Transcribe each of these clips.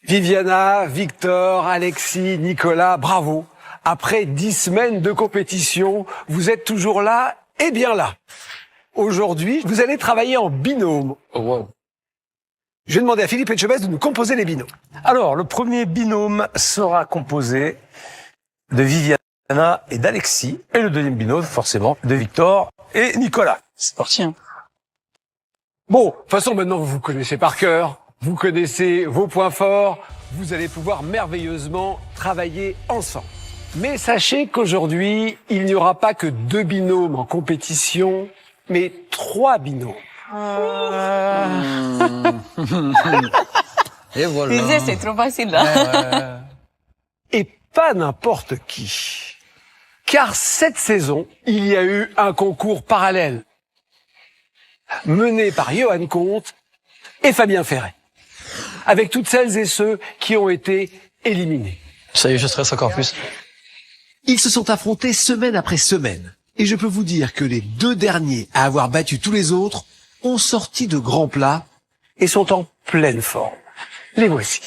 Viviana, Victor, Alexis, Nicolas, bravo. Après 10 semaines de compétition, vous êtes toujours là et bien là. Aujourd'hui, vous allez travailler en binôme. Oh, wow. Je vais demander à Philippe Etchebest de nous composer les binômes. Alors, le premier binôme sera composé de Viviana et d'Alexis. Et le deuxième binôme, forcément, de Victor et Nicolas. C'est parti, hein. Bon, de toute façon, maintenant, vous vous connaissez par cœur. Vous connaissez vos points forts. Vous allez pouvoir merveilleusement travailler ensemble. Mais sachez qu'aujourd'hui, il n'y aura pas que 2 binômes en compétition, mais 3 binômes. Et voilà. Je disais, c'est trop facile, là. Et pas n'importe qui. Car cette saison, il y a eu un concours parallèle mené par Johan Comte et Fabien Ferret, avec toutes celles et ceux qui ont été éliminés. Ça y est, je stresse encore plus. Ils se sont affrontés semaine après semaine. Et je peux vous dire que les 2 derniers à avoir battu tous les autres ont sorti de grands plats Et sont en pleine forme. Les voici.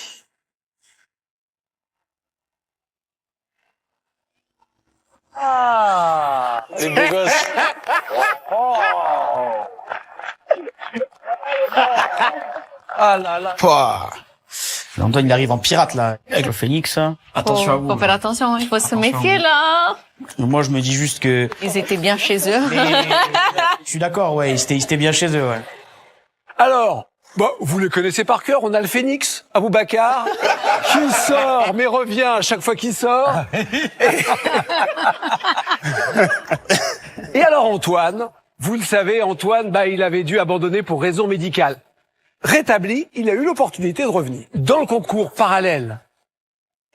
Les beaux gosses. Ah là là. Antoine, il arrive en pirate, là, avec le phénix. Attention à vous. Faut faire attention, il faut se méfier, là. Moi, je me dis juste que... Ils étaient bien chez eux. Je suis d'accord, ouais, ils étaient bien chez eux, ouais. Alors, vous les connaissez par cœur. On a le Phénix, Aboubacar, qui sort, mais revient à chaque fois qu'il sort. Et alors Antoine, vous le savez, Antoine, il avait dû abandonner pour raison médicale. Rétabli, il a eu l'opportunité de revenir dans le concours parallèle.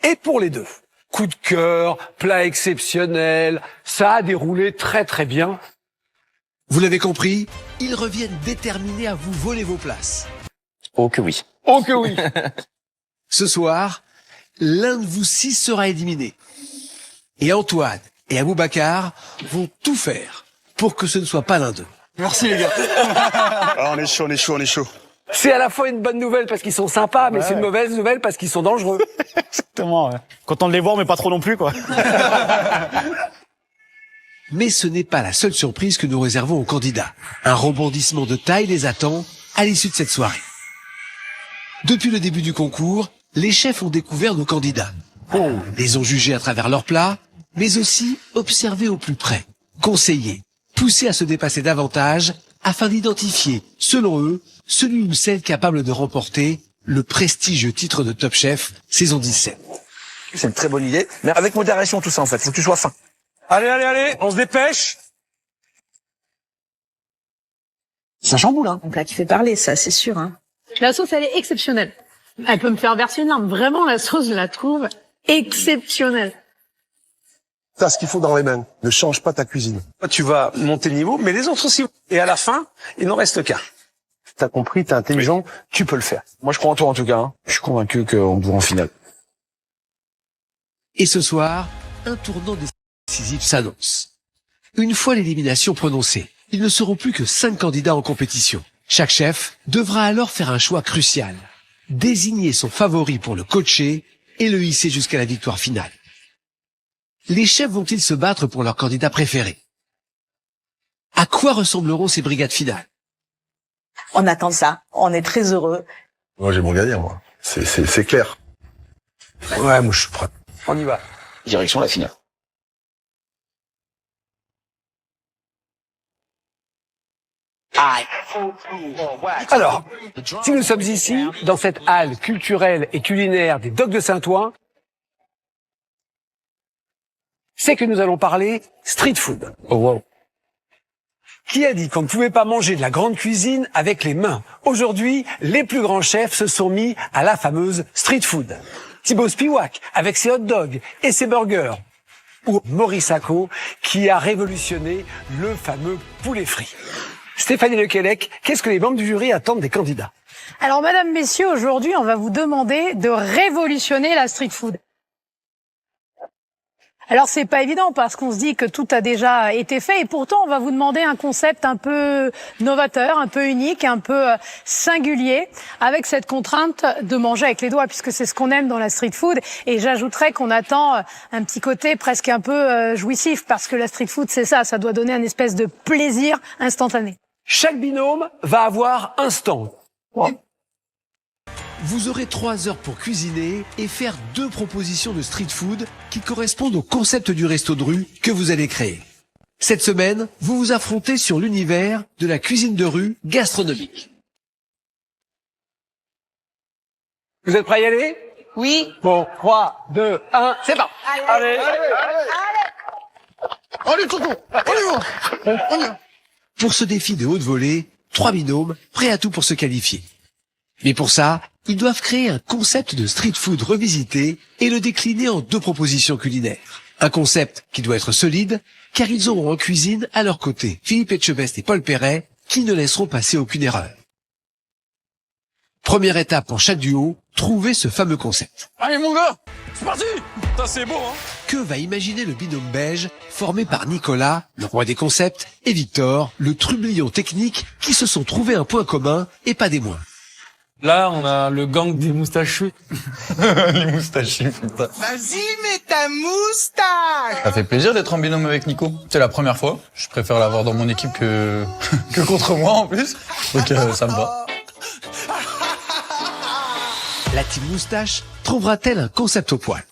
Et pour les 2, coup de cœur, plat exceptionnel, ça a déroulé très très bien. Vous l'avez compris, ils reviennent déterminés à vous voler vos places. Oh que oui. Oh que oui. Ce soir, l'un de vous 6 sera éliminé. Et Antoine et Aboubacar vont tout faire pour que ce ne soit pas l'un d'eux. Merci, les gars. Ah, on est chaud. C'est à la fois une bonne nouvelle parce qu'ils sont sympas, mais c'est une mauvaise nouvelle parce qu'ils sont dangereux. Exactement, ouais. Content de les voir, mais pas trop non plus, quoi. Mais ce n'est pas la seule surprise que nous réservons aux candidats. Un rebondissement de taille les attend à l'issue de cette soirée. Depuis le début du concours, les chefs ont découvert nos candidats. Les ont jugés à travers leurs plats, mais aussi observés au plus près, conseillés, poussés à se dépasser davantage afin d'identifier, selon eux, celui ou celle capable de remporter le prestigieux titre de Top Chef saison 17. C'est une très bonne idée. Mais avec modération, tout ça, en fait. Faut que tu sois fin. Allez, on se dépêche. Ça chamboule, hein. Un plat qui fait parler, ça, c'est sûr, hein. La sauce, elle est exceptionnelle. Elle peut me faire verser une larme. Vraiment, la sauce, je la trouve exceptionnelle. T'as ce qu'il faut dans les mains. Ne change pas ta cuisine. Toi, tu vas monter le niveau, mais les autres aussi. Et à la fin, il n'en reste qu'un. T'as compris, t'es intelligent, tu peux le faire. Moi, je crois en toi, en tout cas. Je suis convaincu qu'on doit en finale. Et ce soir, un tournant décisif s'annonce. Une fois l'élimination prononcée, il ne seront plus que 5 candidats en compétition. Chaque chef devra alors faire un choix crucial. Désigner son favori pour le coacher et le hisser jusqu'à la victoire finale. Les chefs vont-ils se battre pour leur candidat préféré? À quoi ressembleront ces brigades finales? On attend ça. On est très heureux. Moi, j'ai mon gagnant, moi. C'est clair. Ouais, moi, je suis prêt. On y va. Direction la finale. Alors, si nous sommes ici, dans cette halle culturelle et culinaire des Docks de Saint-Ouen, c'est que nous allons parler street food. Oh, wow. Qui a dit qu'on ne pouvait pas manger de la grande cuisine avec les mains? Aujourd'hui, les plus grands chefs se sont mis à la fameuse street food. Thibaut Spiwack, avec ses hot dogs et ses burgers. Ou Maurice Acco, qui a révolutionné le fameux poulet frit. Stéphanie Lequelec, qu'est-ce que les membres du jury attendent des candidats? Alors, mesdames, messieurs, aujourd'hui, on va vous demander de révolutionner la street food. Alors c'est pas évident parce qu'on se dit que tout a déjà été fait et pourtant on va vous demander un concept un peu novateur, un peu unique, un peu singulier avec cette contrainte de manger avec les doigts puisque c'est ce qu'on aime dans la street food et j'ajouterais qu'on attend un petit côté presque un peu jouissif parce que la street food c'est ça doit donner un espèce de plaisir instantané. Chaque binôme va avoir un stand. Vous aurez 3 heures pour cuisiner et faire 2 propositions de street food qui correspondent au concept du resto de rue que vous allez créer. Cette semaine, vous vous affrontez sur l'univers de la cuisine de rue gastronomique. Vous êtes prêts à y aller? Oui. Bon, 3, 2, 1, c'est parti. Allez. Allez, tonton, on y va. Pour ce défi de haute volée, 3 binômes prêts à tout pour se qualifier. Mais pour ça, ils doivent créer un concept de street food revisité et le décliner en 2 propositions culinaires. Un concept qui doit être solide, car ils auront en cuisine à leur côté Philippe Etchebest et Paul Perret, qui ne laisseront passer aucune erreur. Première étape pour chaque duo, trouver ce fameux concept. Allez mon gars, c'est parti. Ça c'est beau hein. Que va imaginer le binôme beige, formé par Nicolas, le roi des concepts, et Victor, le trublion technique, qui se sont trouvés un point commun, et pas des moindres. Là, on a le gang des moustachus. Les moustachus, putain. Vas-y, mets ta moustache. Ça fait plaisir d'être en binôme avec Nico. C'est la première fois. Je préfère l'avoir dans mon équipe que contre moi en plus. Donc ça me va. La team moustache trouvera-t-elle un concept au poil?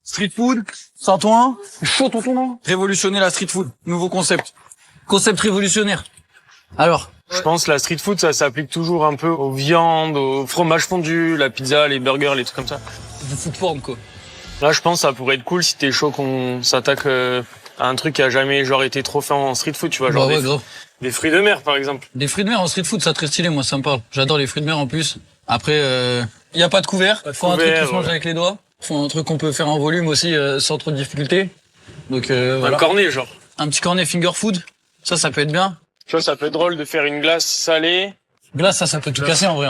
Street food, sans toi, chaud tonton non. Révolutionner la street food, nouveau concept. Concept révolutionnaire. Alors, je pense que la street food, ça s'applique toujours un peu aux viandes, au fromage fondu, la pizza, les burgers, les trucs comme ça. du food porn quoi. Là, je pense que ça pourrait être cool si t'es chaud qu'on s'attaque à un truc qui a jamais genre été trop fait en street food, tu vois, genre Bah ouais, grave. des fruits de mer par exemple. Des fruits de mer en street food, ça très stylé, moi ça me parle. J'adore les fruits de mer en plus. Après, y a pas de couvert. Faut un truc qui se mange avec les doigts. Faut un truc qu'on peut faire en volume aussi sans trop de difficulté. Donc voilà. Un cornet genre. Un petit cornet finger food. Ça peut être bien. Tu vois, ça peut être drôle de faire une glace salée. Glace, ça peut tout casser en vrai.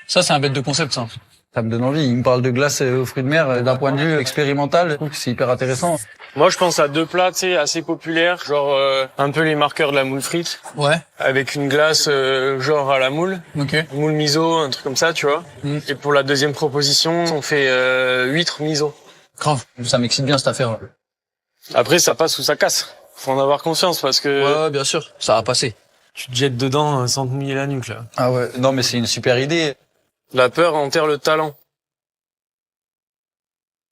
Ça, c'est un bête de concept, ça. Ça me donne envie. Il me parle de glace aux fruits de mer d'un point de vue expérimental. Je trouve que c'est hyper intéressant. Moi, je pense à 2 plats, tu sais, assez populaires, genre un peu les marqueurs de la moule frite. Ouais. Avec une glace genre à la moule. Ok. Moule miso, un truc comme ça, tu vois. Et pour la deuxième proposition, on fait huîtres miso. Grave. Ça m'excite bien cette affaire. Après, ça passe ou ça casse. Faut en avoir conscience parce que... Ouais, bien sûr. Ça va passer. Tu te jettes dedans sans te mouiller la nuque, là. Ah ouais. Non, mais c'est une super idée. La peur enterre le talent.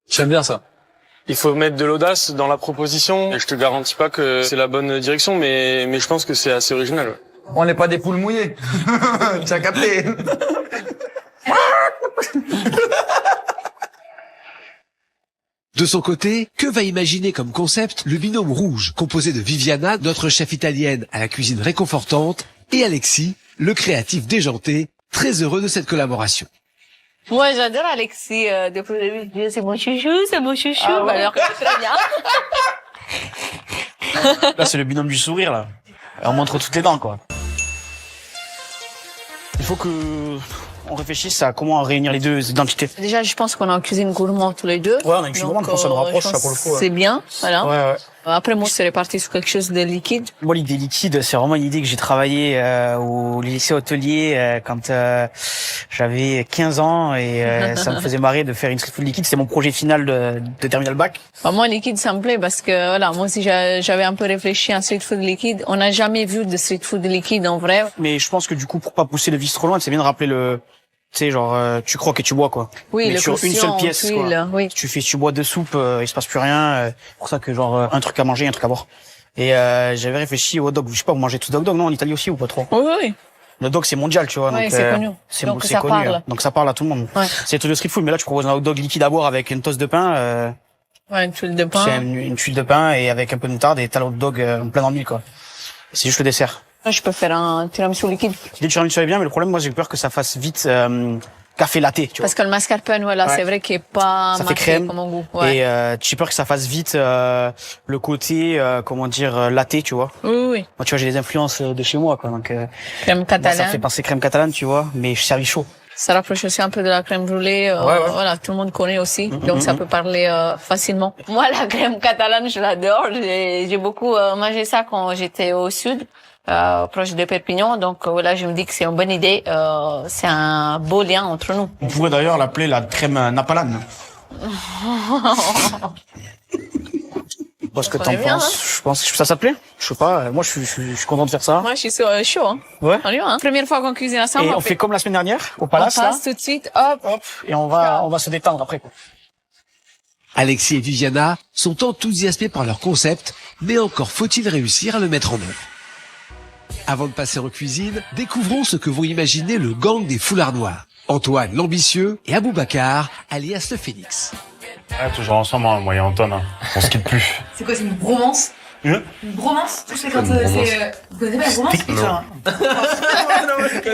J'aime bien ça. Il faut mettre de l'audace dans la proposition. Et je te garantis pas que c'est la bonne direction, mais je pense que c'est assez original. Ouais. On n'est pas des poules mouillées. Tu as capté. De son côté, que va imaginer comme concept le binôme rouge, composé de Viviana, notre chef italienne à la cuisine réconfortante, et Alexis, le créatif déjanté, très heureux de cette collaboration. Moi, j'adore Alexis. Depuis le début, c'est mon chouchou, c'est mon chouchou. Ah ouais. Alors, c'est très bien. Là, c'est le binôme du sourire, là. On montre toutes les dents, quoi. Il faut que on réfléchisse à comment réunir les deux identités. Déjà, je pense qu'on a une cuisine gourmande tous les deux. Ouais, on a une cuisine gourmande, ça nous rapproche, ça, pour le coup. Ouais. C'est bien, voilà. Ouais. Après, moi, c'est réparti sur quelque chose de liquide. Moi, l'idée liquide, c'est vraiment une idée que j'ai travaillé au lycée hôtelier quand j'avais 15 ans et ça me faisait marrer de faire une street food liquide. C'est mon projet final de terminal bac. Bah, moi, liquide, ça me plaît parce que voilà, moi aussi, j'avais un peu réfléchi à street food liquide. On n'a jamais vu de street food liquide en vrai. Mais je pense que du coup, pour pas pousser le vice trop loin, c'est bien de rappeler tu sais, genre, tu croques et tu bois, quoi. Oui, mais le sur une seule pièce, tuile, quoi. Oui. Tu bois 2 soupes, il se passe plus rien. C'est pour ça que, genre, un truc à manger, un truc à boire. Et j'avais réfléchi au hot dog. Je sais pas, vous mangez tout hot dog, non, en Italie aussi ou pas trop? Oui. Le hot dog, c'est mondial, tu vois. Ouais, donc, c'est connu. C'est donc, connu. ça parle. Donc ça parle à tout le monde. Ouais. C'est tout le street food, mais là, tu proposes un hot dog liquide à boire avec une toast de pain. Ouais, une tuile de pain. C'est une tuile de pain et avec un peu de moutarde et t'as le hot dog plein dans le mille, quoi. C'est juste le dessert. Je peux faire un tiramisu liquide. L'idée du tiramisu est bien, mais le problème, moi, j'ai peur que ça fasse vite café latte, tu vois. Parce que le mascarpone, voilà, Ouais. c'est vrai qu'il est pas Ça fait marqué crème. comme un goût. Ouais. Et j'ai peur que ça fasse vite le côté, latte, tu vois. Oui. Moi, tu vois, j'ai des influences de chez moi, quoi. Donc, Crème moi, ça catalane. me fait penser crème catalane, tu vois, mais servi chaud. Ça rapproche aussi un peu de la crème brûlée. Voilà, tout le monde connaît aussi, donc ça peut parler facilement. Moi, la crème catalane, je l'adore. J'ai beaucoup mangé ça quand j'étais au sud, proche de Perpignan. Donc voilà, je me dis que c'est une bonne idée. C'est un beau lien entre nous. On pourrait d'ailleurs l'appeler la crème napalane. Qu'est-ce que t'en penses? Je pense que ça s'appelait. Je sais pas. Moi, je suis content de faire ça. Moi, je suis chaud. Hein. Ouais. On y va. Hein. Première fois qu'on cuisine ensemble. Et on fait comme la semaine dernière au Palace. On passe tout de suite. Hop. Et on va se détendre après. Alexis et Viviana sont enthousiasmés par leur concept, mais encore faut-il réussir à le mettre en œuvre. Avant de passer en cuisine, découvrons ce que vont imaginer le gang des foulards noirs. Antoine l'ambitieux et Aboubacar, alias le Phénix. Ouais, toujours ensemble, hein, moi et Anton. Hein. On se quitte plus. C'est quoi, c'est une bromance? Une bromance? Tu sais quand c'est... Vous connaissez pas la bromance? Non.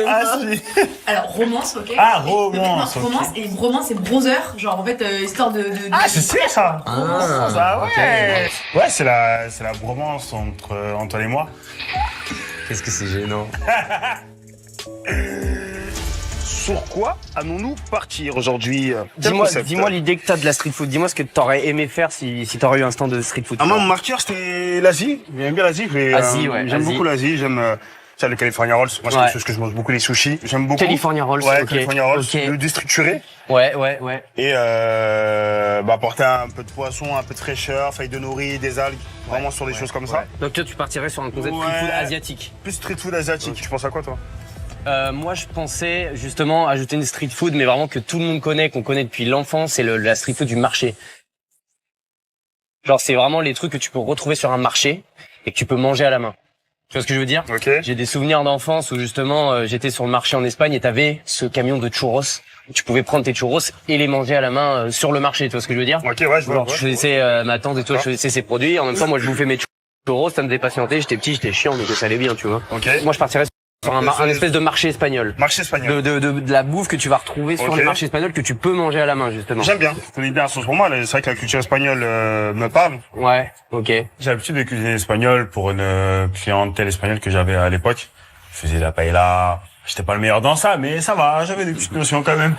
Ah si. Alors, romance, ok. Ah, romance, Non, romance, et bromance, c'est bronzer. Genre, en fait, histoire de... Ah, c'est ça. Ah ouais. Ouais, c'est la bromance entre Antoine et moi. Qu'est-ce que c'est gênant. Sur quoi allons-nous partir aujourd'hui? Dis-moi l'idée que t'as de la street food. Dis-moi ce que t'aurais aimé faire si t'aurais eu un stand de street food. Moi, mon marqueur, c'était l'Asie. J'aime bien l'Asie. J'aime beaucoup l'Asie. J'aime le California Rolls. Moi, c'est quelque chose que je mange beaucoup, les sushis. J'aime beaucoup. California Rolls. Ouais, okay. California Rolls. Okay. Le déstructuré. Ouais. Et apporter un peu de poisson, un peu de fraîcheur, feuilles de nori, des algues. Vraiment sur des choses comme ça. Donc toi, tu partirais sur un concept street food asiatique. Plus street food asiatique. Tu penses à quoi, toi? Moi, je pensais justement ajouter une street food, mais vraiment que tout le monde connaît, qu'on connaît depuis l'enfance, c'est la street food du marché. Genre, c'est vraiment les trucs que tu peux retrouver sur un marché et que tu peux manger à la main. Tu vois ce que je veux dire? Okay. J'ai des souvenirs d'enfance où justement, j'étais sur le marché en Espagne et t'avais ce camion de churros. Tu pouvais prendre tes churros et les manger à la main sur le marché. Tu vois ce que je veux dire? Ok, ouais, je vois. Je choisissais ma tante et toi, je choisissais ses produits. En même temps, moi, je bouffais mes churros, ça me faisait patienter. J'étais petit, j'étais chiant, mais ça allait bien, tu vois. Okay. Moi, je partirais sur un espèce de marché espagnol. Marché espagnol. De la bouffe que tu vas retrouver sur le marché espagnol que tu peux manger à la main, justement. J'aime bien. C'est une idée à sauce pour moi. C'est vrai que la culture espagnole me parle. Ouais, ok. J'ai l'habitude de cuisiner espagnol pour une clientèle espagnole que j'avais à l'époque. Je faisais la paella. J'étais pas le meilleur dans ça, mais ça va. J'avais des petites notions quand même.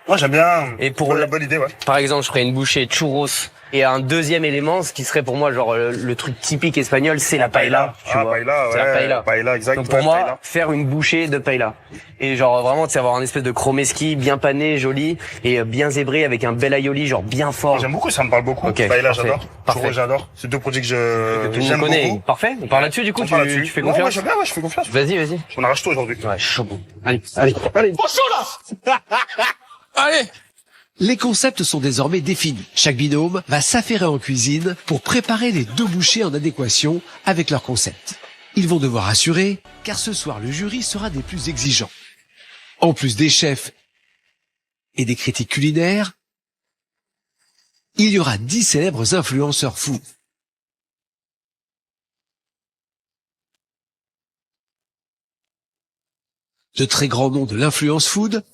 Moi, j'aime bien. Et pour la bonne idée, ouais. Par exemple, je ferais une bouchée de churros. Et un deuxième élément, ce qui serait pour moi genre le truc typique espagnol, c'est la paella. Tu vois. Paella, c'est la paella, exact. Donc pour moi, faire une bouchée de paella. Et genre vraiment, tu sais, avoir un espèce de chromeski bien pané, joli, et bien zébré avec un bel aioli, genre bien fort. J'aime beaucoup, ça me parle beaucoup. Okay, paella, parfait. j'adore. Churros, j'adore. C'est deux produits que j'aime beaucoup. Parfait. On parle là-dessus, du coup, tu fais confiance. Ouais, j'aime bien, ouais, je fais confiance. Vas-y. On arrache tout aujourd'hui. Ouais, chaud. Allez. Trop chaud, là! Allez! Les concepts sont désormais définis. Chaque binôme va s'affairer en cuisine pour préparer les deux bouchées en adéquation avec leur concept. Ils vont devoir assurer, car ce soir le jury sera des plus exigeants. En plus des chefs et des critiques culinaires, il y aura 10 célèbres influenceurs fous. De très grands noms de l'influence food,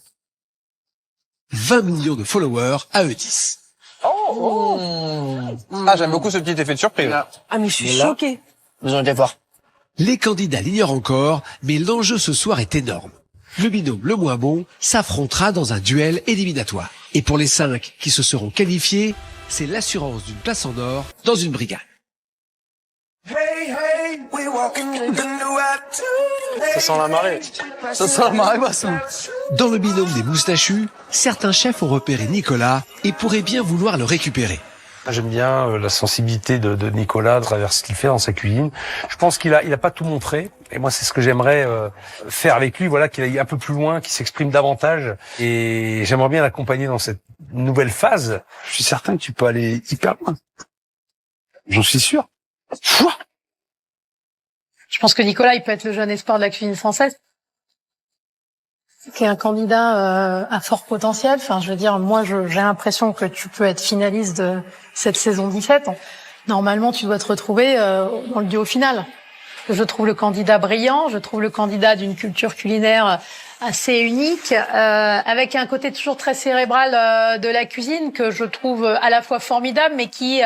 20 millions de followers à eux 10. Ah, j'aime beaucoup ce petit effet de surprise. Ah, mais je suis choquée. Besoin de voir. Les candidats l'ignorent encore, mais l'enjeu ce soir est énorme. Le binôme le moins bon s'affrontera dans un duel éliminatoire. Et pour les 5 qui se seront qualifiés, c'est l'assurance d'une place en or dans une brigade. Ça sent la marée. Ça sent la marée basse. Dans le binôme des moustachus, certains chefs ont repéré Nicolas et pourraient bien vouloir le récupérer. J'aime bien la sensibilité de Nicolas à travers ce qu'il fait dans sa cuisine. Je pense qu'il a pas tout montré. Et moi, c'est ce que j'aimerais faire avec lui. Voilà, qu'il aille un peu plus loin, qu'il s'exprime davantage. Et j'aimerais bien l'accompagner dans cette nouvelle phase. Je suis certain que tu peux aller hyper loin. J'en suis sûr. Je pense que Nicolas, il peut être le jeune espoir de la cuisine française. Qui est un candidat à fort potentiel. Enfin, je veux dire, moi, j'ai l'impression que tu peux être finaliste de cette saison 17. Normalement, tu dois te retrouver dans le duo final. Je trouve le candidat brillant, je trouve le candidat d'une culture culinaire assez unique, avec un côté toujours très cérébral de la cuisine que je trouve à la fois formidable, mais qui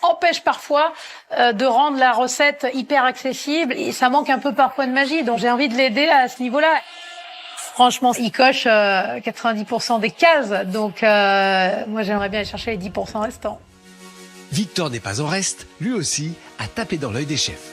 empêche parfois de rendre la recette hyper accessible. Et ça manque un peu parfois de magie. Donc, j'ai envie de l'aider à ce niveau-là. Franchement, il coche 90% des cases. Donc, moi, j'aimerais bien aller chercher les 10% restants. Victor n'est pas en reste, lui aussi a tapé dans l'œil des chefs.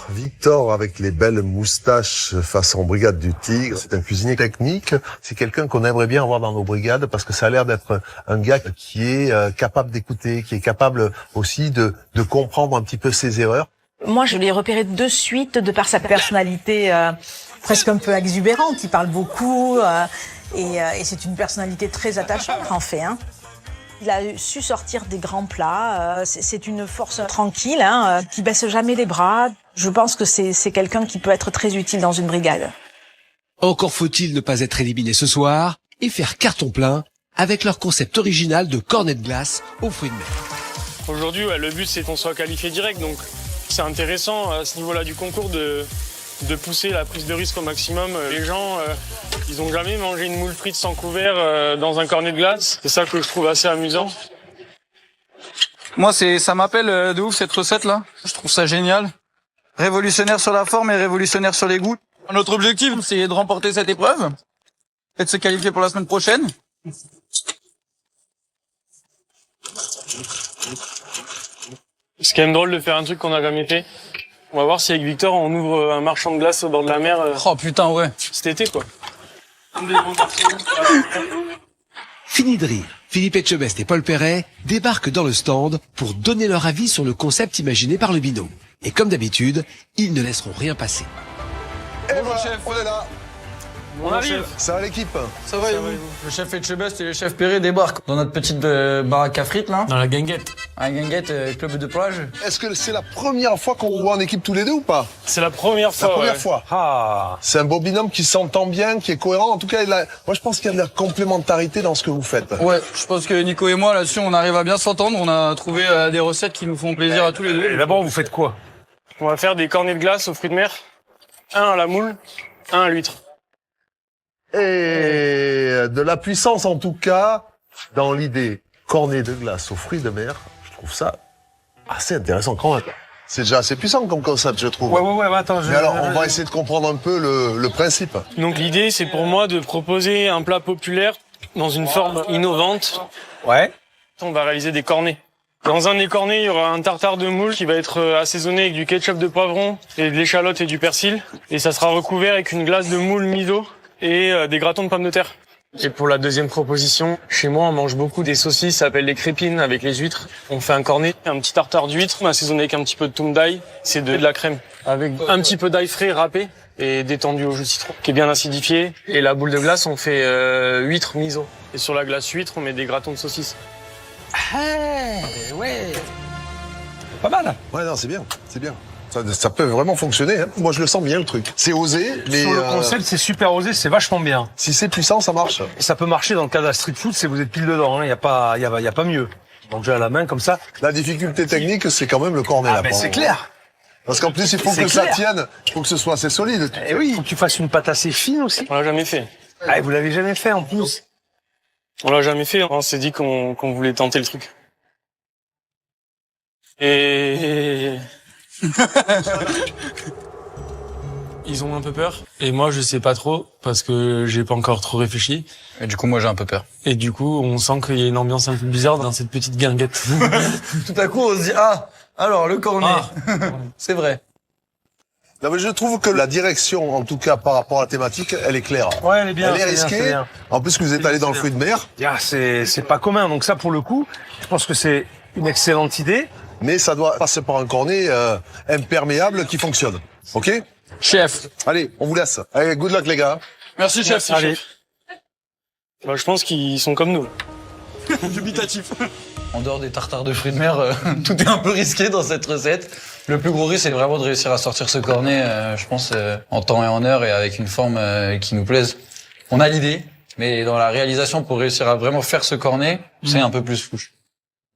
Victor, avec les belles moustaches façon brigade du Tigre, c'est un cuisinier technique. C'est quelqu'un qu'on aimerait bien avoir dans nos brigades parce que ça a l'air d'être un gars qui est capable d'écouter, qui est capable aussi de comprendre un petit peu ses erreurs. Moi, je l'ai repéré de suite de par sa personnalité presque un peu exubérante. Il parle beaucoup et c'est une personnalité très attachante en fait. Hein. Il a su sortir des grands plats. C'est une force tranquille, qui baisse jamais les bras. Je pense que c'est quelqu'un qui peut être très utile dans une brigade. Encore faut-il ne pas être éliminé ce soir et faire carton plein avec leur concept original de cornet de glace aux fruits de mer. Aujourd'hui, le but c'est qu'on soit qualifié direct, donc c'est intéressant à ce niveau-là du concours de pousser la prise de risque au maximum. Les gens, ils ont jamais mangé une moule frite sans couvert dans un cornet de glace. C'est ça que je trouve assez amusant. Moi, ça m'appelle de ouf cette recette-là. Je trouve ça génial. Révolutionnaire sur la forme et révolutionnaire sur les goûts. Notre objectif, c'est de remporter cette épreuve et de se qualifier pour la semaine prochaine. C'est quand même drôle de faire un truc qu'on n'a jamais fait. On va voir si avec Victor, on ouvre un marchand de glace au bord de la mer. Oh putain, ouais. Cet été, quoi. Fini de rire. Philippe Etchebest et Paul Perret débarquent dans le stand pour donner leur avis sur le concept imaginé par le binôme. Et comme d'habitude, ils ne laisseront rien passer. Et voilà, chef, on est là. On arrive. Ça va l'équipe? Ça va et vous? Le chef Etchebest et le chef Perret débarquent dans notre petite baraque à frites, là. Dans la guinguette. À la guinguette, club de plage. Est-ce que c'est la première fois qu'on vous voit en équipe tous les deux ou pas? C'est la première fois. La première fois. Ah, C'est un beau binôme qui s'entend bien, qui est cohérent. En tout cas, moi je pense qu'il y a de la complémentarité dans ce que vous faites. Ouais, je pense que Nico et moi, là-dessus, on arrive à bien s'entendre. On a trouvé des recettes qui nous font plaisir à tous les deux. et d'abord, vous faites quoi? On va faire des cornets de glace aux fruits de mer. Un à la moule, un à l'huître. Et de la puissance en tout cas dans l'idée cornet de glace aux fruits de mer. Je trouve ça assez intéressant quand même. C'est déjà assez puissant comme concept, je trouve. Ouais, attends. Mais alors, on va essayer de comprendre un peu le principe. Donc l'idée, c'est pour moi de proposer un plat populaire dans une forme innovante. Ouais. On va réaliser des cornets. Dans un des cornets, il y aura un tartare de moule qui va être assaisonné avec du ketchup de poivron et de l'échalote et du persil. Et ça sera recouvert avec une glace de moule miso et des gratons de pommes de terre. Et pour la deuxième proposition, chez moi, on mange beaucoup des saucisses, ça s'appelle les crépines avec les huîtres. On fait un cornet, un petit tartare d'huîtres, assaisonné avec un petit peu de toum d'ail. C'est de la crème avec un petit peu d'ail frais râpé et détendu au jus de citron, qui est bien acidifié. Et la boule de glace, on fait huîtres miso. Et sur la glace huître, on met des gratons de saucisses. Ouais. Pas mal. Ouais, non, c'est bien, c'est bien. Ça peut vraiment fonctionner. Hein. Moi, je le sens bien le truc. C'est osé, mais Sur le concept, c'est super osé, c'est vachement bien. si c'est puissant, ça marche. Et ça peut marcher dans le cas de la street food, c'est vous êtes pile dedans. Il y a pas mieux. Donc j'ai à la main comme ça. La difficulté technique, c'est quand même le cornet là. Mais c'est clair. Parce qu'en plus, il faut que ça tienne, il faut que ce soit assez solide. Et oui, faut que tu fasses une pâte assez fine aussi. On l'a jamais fait. Ah, et vous l'avez jamais fait en plus. On l'a jamais fait. On s'est dit qu'on voulait tenter le truc. Et ils ont un peu peur. Et moi, je sais pas trop parce que j'ai pas encore trop réfléchi. Et du coup, moi, j'ai un peu peur. Et du coup, on sent qu'il y a une ambiance un peu bizarre dans cette petite guinguette. Tout à coup, on se dit, alors, le cornet. C'est vrai. Non, mais je trouve que la direction, en tout cas par rapport à la thématique, elle est claire. Ouais, elle est bien. Elle est risquée. En plus que vous êtes allé dans le fruit de mer. C'est pas commun. Donc ça, pour le coup, je pense que c'est une excellente idée. Mais ça doit passer par un cornet imperméable qui fonctionne. Ok? Chef. Allez, on vous laisse. Allez, good luck les gars. Merci, chef. Allez. Bah, je pense qu'ils sont comme nous. Dubitatif. En dehors des tartares de fruits de mer, tout est un peu risqué dans cette recette. Le plus gros risque, c'est vraiment de réussir à sortir ce cornet, je pense, en temps et en heure et avec une forme qui nous plaise. On a l'idée, mais dans la réalisation, pour réussir à vraiment faire ce cornet, c'est un peu plus fou.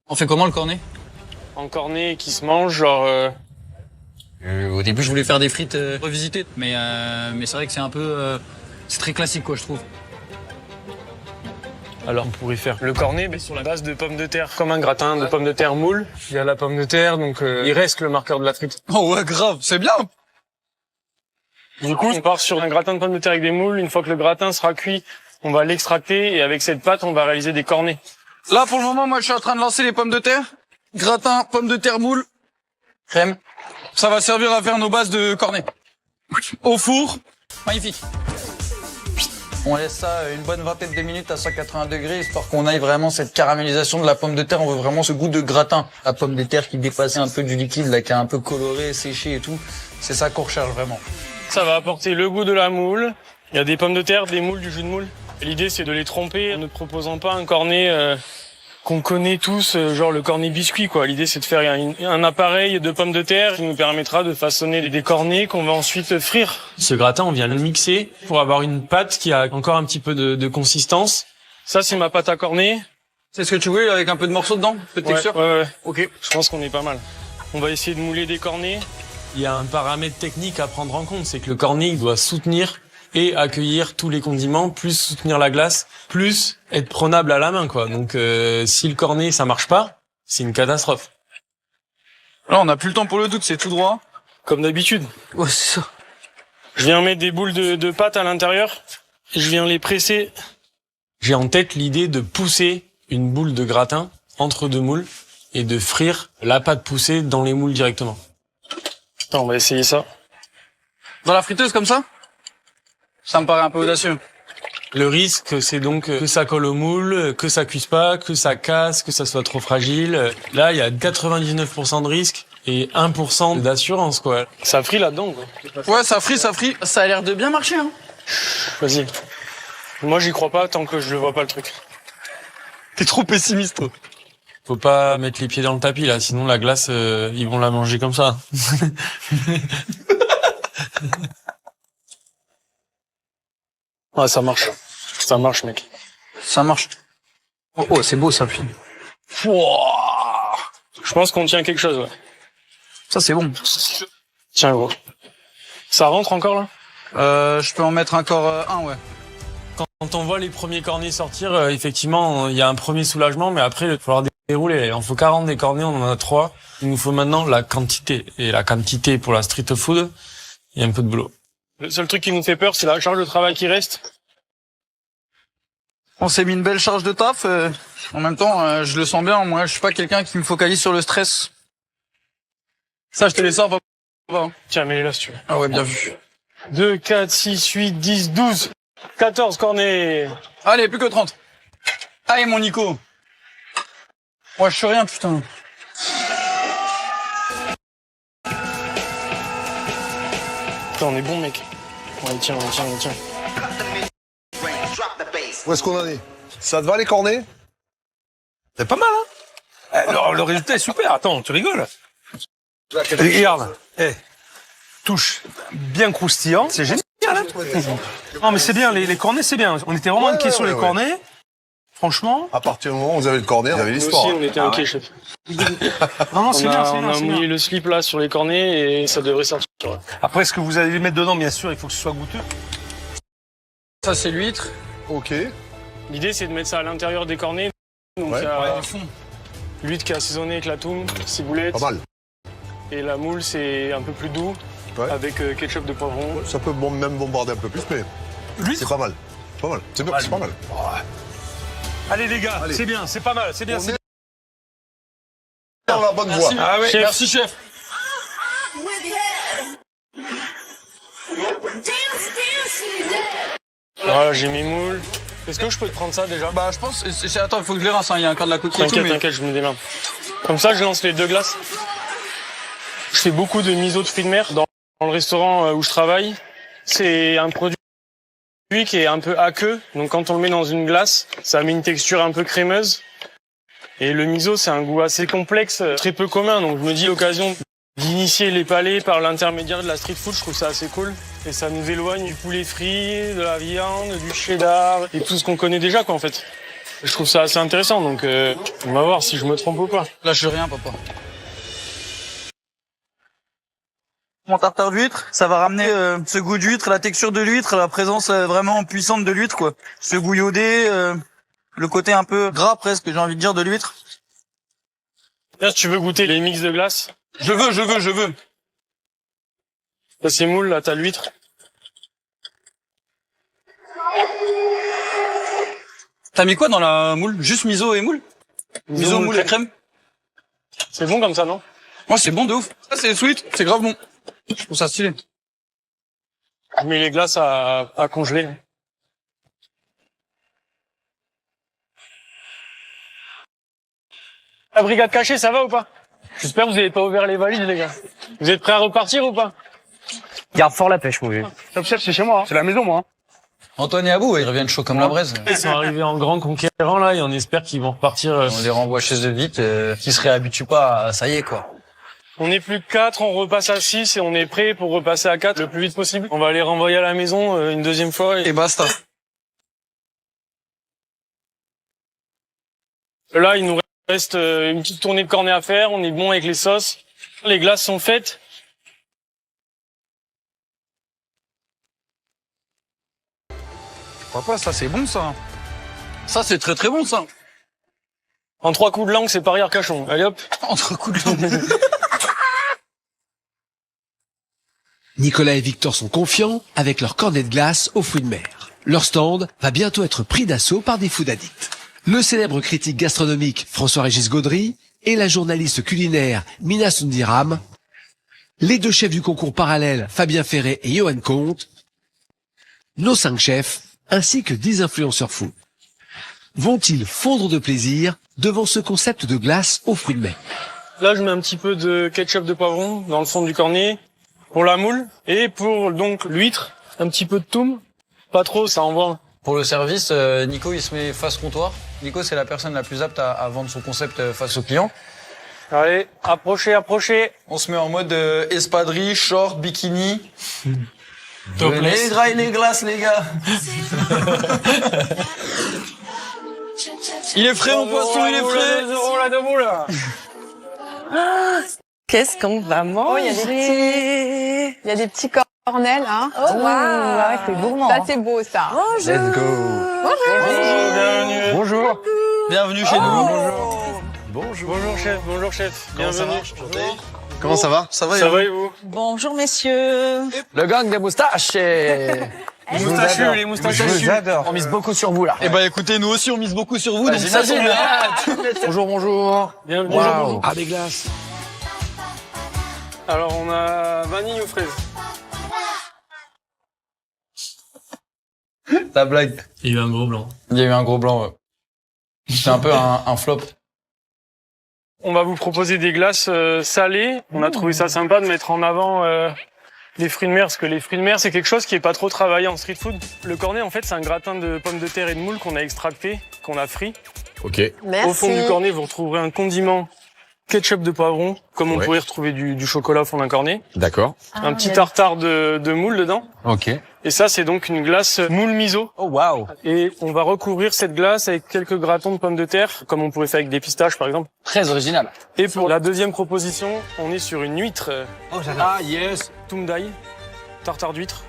On fait comment le cornet? En cornet qui se mange, genre... Au début, je voulais faire des frites revisitées, mais c'est vrai que c'est un peu... c'est très classique, quoi, je trouve. Alors, on pourrait faire le cornet, mais sur la base de pommes de terre. Comme un gratin de pommes de terre moule. Il y a la pomme de terre, donc il reste le marqueur de la frite. Oh ouais, grave, c'est bien. Du coup, on part sur un gratin de pommes de terre avec des moules. Une fois que le gratin sera cuit, on va l'extracter et avec cette pâte, on va réaliser des cornets. Là, pour le moment, moi, je suis en train de lancer les pommes de terre. Gratin, pommes de terre, moule, crème. Ça va servir à faire nos bases de cornets. Au four. Magnifique. On laisse ça une bonne vingtaine de minutes à 180 degrés, histoire qu'on aille vraiment cette caramélisation de la pomme de terre. On veut vraiment ce goût de gratin. La pomme de terre qui dépassait un peu du liquide, là, qui est un peu coloré, séché et tout. C'est ça qu'on recherche vraiment. Ça va apporter le goût de la moule. Il y a des pommes de terre, des moules, du jus de moule. L'idée, c'est de les tromper en ne proposant pas un cornet qu'on connaît tous, genre le cornet biscuit, quoi. L'idée, c'est de faire un appareil de pommes de terre qui nous permettra de façonner des cornets qu'on va ensuite frire. Ce gratin, on vient le mixer pour avoir une pâte qui a encore un petit peu de consistance. Ça, c'est ma pâte à cornet. C'est ce que tu voulais, avec un peu de morceaux dedans, peu de texture? Ouais. Ok. Je pense qu'on est pas mal. On va essayer de mouler des cornets. Il y a un paramètre technique à prendre en compte, c'est que le cornet, il doit soutenir et accueillir tous les condiments, plus soutenir la glace, plus être prenable à la main, quoi. Donc, si le cornet, ça marche pas, c'est une catastrophe. Là, on n'a plus le temps pour le doute, c'est tout droit. Comme d'habitude. Ouais, c'est ça. Je viens mettre des boules de pâte à l'intérieur et je viens les presser. J'ai en tête l'idée de pousser une boule de gratin entre deux moules et de frire la pâte poussée dans les moules directement. Attends, on va essayer ça. Dans la friteuse, comme ça? Ça me paraît un peu audacieux. Le risque, c'est donc que ça colle au moule, que ça cuise pas, que ça casse, que ça soit trop fragile. Là, il y a 99% de risque et 1% d'assurance, quoi. Ça frit là-dedans, quoi. Ouais, ça frit. Ça a l'air de bien marcher, hein. Vas-y. Moi, j'y crois pas tant que je le vois pas, le truc. T'es trop pessimiste, toi. Faut pas mettre les pieds dans le tapis, là, sinon la glace, ils vont la manger comme ça. Ouais, ça marche. Ça marche, mec. Ça marche. Oh, c'est beau, ça, puis. Je pense qu'on tient quelque chose, ouais. Ça, c'est bon. Tiens, gros. Ça rentre encore, là? Je peux en mettre encore un, ouais. Quand on voit les premiers cornets sortir, effectivement, il y a un premier soulagement, mais après, il va falloir dérouler. Il en faut 40 des cornets, on en a 3. Il nous faut maintenant la quantité. Et la quantité pour la street food, il y a un peu de boulot. Le seul truc qui nous fait peur, c'est la charge de travail qui reste. On s'est mis une belle charge de taf. En même temps, je le sens bien. Moi, je suis pas quelqu'un qui me focalise sur le stress. Ça, je te les sors, va. Tiens, mets-les là, si tu veux. Ah ouais, bien vu. 2, 4, 6, 8, 10, 12, 14 cornets. Allez, plus que 30. Allez, mon Nico. Moi, je suis rien, putain. Putain, on est bon, mec. On les tient. Où est-ce qu'on en est? Ça te va les cornets? C'est pas mal, hein? Le résultat est super. Attends, tu rigoles? Regarde. Touche bien croustillant. C'est génial, hein? Non, mais c'est bien. Les cornets, c'est bien. On était vraiment inquiets sur les cornets. Franchement. À partir du moment où vous avez le cornet, vous avez l'histoire. Nous aussi, on était inquiets, chef. Non, c'est bien, On a mouillé le slip là sur les cornets et ça devrait sortir. Après, ce que vous allez mettre dedans, bien sûr, il faut que ce soit goûteux. Ça, c'est l'huître. Ok. L'idée, c'est de mettre ça à l'intérieur des cornets. Donc, il y a l'huître qui est assaisonnée avec la toum, ciboulette. Pas mal. Et la moule, c'est un peu plus doux, avec ketchup de poivron. Ça peut même bombarder un peu plus, mais c'est pas mal. Pas mal. C'est bien, c'est pas mal. Allez, les gars, c'est bien, c'est pas mal, c'est bien. C'est dans la bonne voie. Ah ouais, chef. merci, chef. Voilà, j'ai mes moules. Est-ce que je peux te prendre ça déjà? Bah, je pense. Attends, il faut que je les rince, hein. Il y a encore de la coquille et tout. T'inquiète, je me démerde. Comme ça, je lance les 2 glaces. Je fais beaucoup de miso de fruits de mer dans le restaurant où je travaille. C'est un produit qui est un peu aqueux. Donc, quand on le met dans une glace, ça met une texture un peu crémeuse. Et le miso, c'est un goût assez complexe, très peu commun. Donc, je me dis l'occasion d'initier les palais par l'intermédiaire de la street food, je trouve ça assez cool. Et ça nous éloigne du poulet frit, de la viande, du cheddar et tout ce qu'on connaît déjà, quoi, en fait. Je trouve ça assez intéressant, donc on va voir si je me trompe ou pas. Lâche rien, papa. Mon tartare d'huître, ça va ramener ce goût d'huître, la texture de l'huître, la présence vraiment puissante de l'huître, quoi. Ce goût iodé, le côté un peu gras presque, j'ai envie de dire, de l'huître. Là, si tu veux goûter les mix de glace. Je veux. Ça, c'est moule, là, t'as l'huître. T'as mis quoi dans la moule? Juste miso et moule? Miso, moule et crème? C'est bon comme ça, non? Moi, c'est bon de ouf. Ça, c'est sweet. C'est grave bon. Je trouve ça stylé. Je mets les glaces à congeler. La brigade cachée, ça va ou pas? J'espère que vous n'avez pas ouvert les valises, les gars. Vous êtes prêts à repartir ou pas? Garde fort la pêche, mon vieux. Top chef, c'est chez moi. C'est la maison, moi. Antoine et Abou, ils reviennent chaud comme la braise. Ils sont arrivés en grand conquérant là et on espère qu'ils vont repartir. On les renvoie chez eux vite, qu'ils se réhabituent pas à ça y est quoi. On est plus que 4, on repasse à 6 et on est prêt pour repasser à 4 le plus vite possible. On va les renvoyer à la maison une deuxième fois. Et basta. Là, il nous reste une petite tournée de cornet à faire. On est bon avec les sauces. Les glaces sont faites. Papa, ça c'est bon ça. Ça c'est très très bon ça. En 3 coups de langue, c'est Paris Arcachon. Allez hop. En 3 coups de langue. Nicolas et Victor sont confiants avec leur cornet de glace aux fruits de mer. Leur stand va bientôt être pris d'assaut par des food addicts. Le célèbre critique gastronomique François-Régis Gaudry et la journaliste culinaire Mina Sundiram, les 2 chefs du concours parallèle Fabien Ferré et Johan Comte, nos 5 chefs, ainsi que 10 influenceurs food. Vont-ils fondre de plaisir devant ce concept de glace aux fruits de mer? Là, je mets un petit peu de ketchup de poivron dans le fond du cornet pour la moule et pour donc l'huître, un petit peu de toum. Pas trop, ça envoie. Pour le service, Nico il se met face comptoir. Nico c'est la personne la plus apte à vendre son concept face aux clients. Allez, approchez, approchez. On se met en mode espadrille, short, bikini. Topless. Venez les glaces les gars. Il est frais mon poisson, il est frais. 2 euros la debout là. Qu'est-ce qu'on va manger? Il y a des petits cornets là. Oh waouh, c'est gourmand. Ça c'est beau ça. Bonjour. Let's go. Bonjour, bienvenue. Bonjour. Bienvenue chez nous. Bonjour chef, bonjour chef. Bienvenue. Comment ça va? Ça va et vous? Bonjour messieurs. Le gang des moustaches. Les moustachus, les moustachus. Je vous adore. On mise beaucoup sur vous là. Eh ben écoutez, nous aussi on mise beaucoup sur vous, donc ça j'imagine. tombe bien. Bonjour, bonjour. Bienvenue. Waouh. Ah, des glaces. Alors on a vanille ou fraise? Ta blague. Il y a eu un gros blanc. Il y a eu un gros blanc. Ouais. C'est un peu un flop. On va vous proposer des glaces salées. On a trouvé ça sympa de mettre en avant les fruits de mer, parce que les fruits de mer, c'est quelque chose qui est pas trop travaillé en street food. Le cornet, en fait, c'est un gratin de pommes de terre et de moules qu'on a extracté, qu'on a frit. Ok. Merci. Au fond du cornet, vous retrouverez un condiment ketchup de poivron, comme on pourrait retrouver du chocolat au fond d'un cornet. D'accord. Un petit tartare de moule dedans. Ok. Et ça, c'est donc une glace moule miso. Oh, waouh. Et on va recouvrir cette glace avec quelques gratons de pommes de terre, comme on pourrait faire avec des pistaches, par exemple. Très original. Et pour la deuxième proposition, on est sur une huître. Oh, j'adore. Ah, yes. Toum d'ail, tartare d'huître.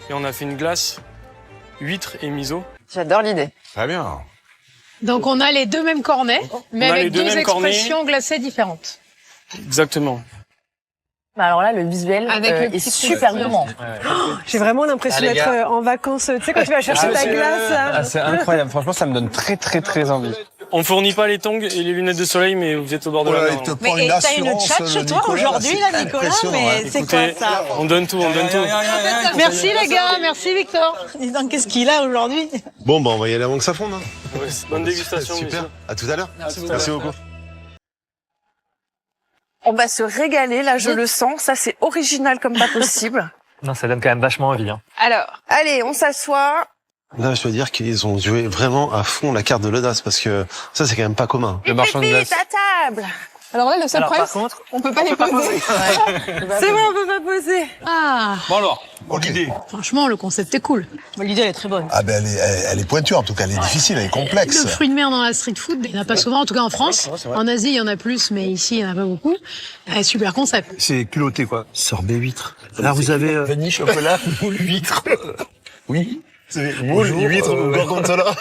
Et on a fait une glace huître et miso. J'adore l'idée. Très bien. Donc on a les 2 mêmes cornets, mais On a avec les 2 2 mêmes cornets. expressions glacées différentes. Exactement. Bah alors là, le visuel Avec le est petit super gourmand. J'ai vraiment l'impression Ah, les d'être gars. en vacances. Tu sais, quand tu vas chercher ta glace. C'est incroyable. Franchement, ça me donne très très très envie. On fournit pas les tongs et les lunettes de soleil, mais vous êtes au bord de la mer. Mais t'as une chat chez toi aujourd'hui, là, Nicolas? Mais c'est quoi Écoutez, ça? on donne tout, on donne tout. Merci les gars, merci Victor. Dis donc, qu'est-ce qu'il a aujourd'hui? Bon, bah, on va y aller avant que ça fonde. Hein. Ouais, bonne dégustation. Super. messieurs. À tout à l'heure. Merci beaucoup. On va se régaler, là, je le sens. Ça, c'est original comme pas possible. Non, ça donne quand même vachement envie. Hein. Alors, allez, on s'assoit. Là, je dois dire qu'ils ont joué vraiment à fond la carte de l'audace parce que ça, c'est quand même pas commun. Le marchand de glace. Vite, à table. Alors là, le seul problème, par contre, on peut pas les poser. C'est bon, on peut pas poser. Ah, Bon alors, L'idée. franchement, le concept est cool. L'idée, elle est très bonne. Ah ben elle est pointue en tout cas, elle est difficile, elle est complexe. Le fruit de mer dans la street food, il n'y en a pas souvent, en tout cas en France. En Asie, il y en a plus, mais ici, il n'y en a pas beaucoup. Super concept. c'est culotté quoi. Sorbet huître. Là, vous avez Vanille, chocolat, moule, huître. Oui. C'est moule, huître, gorgonzola.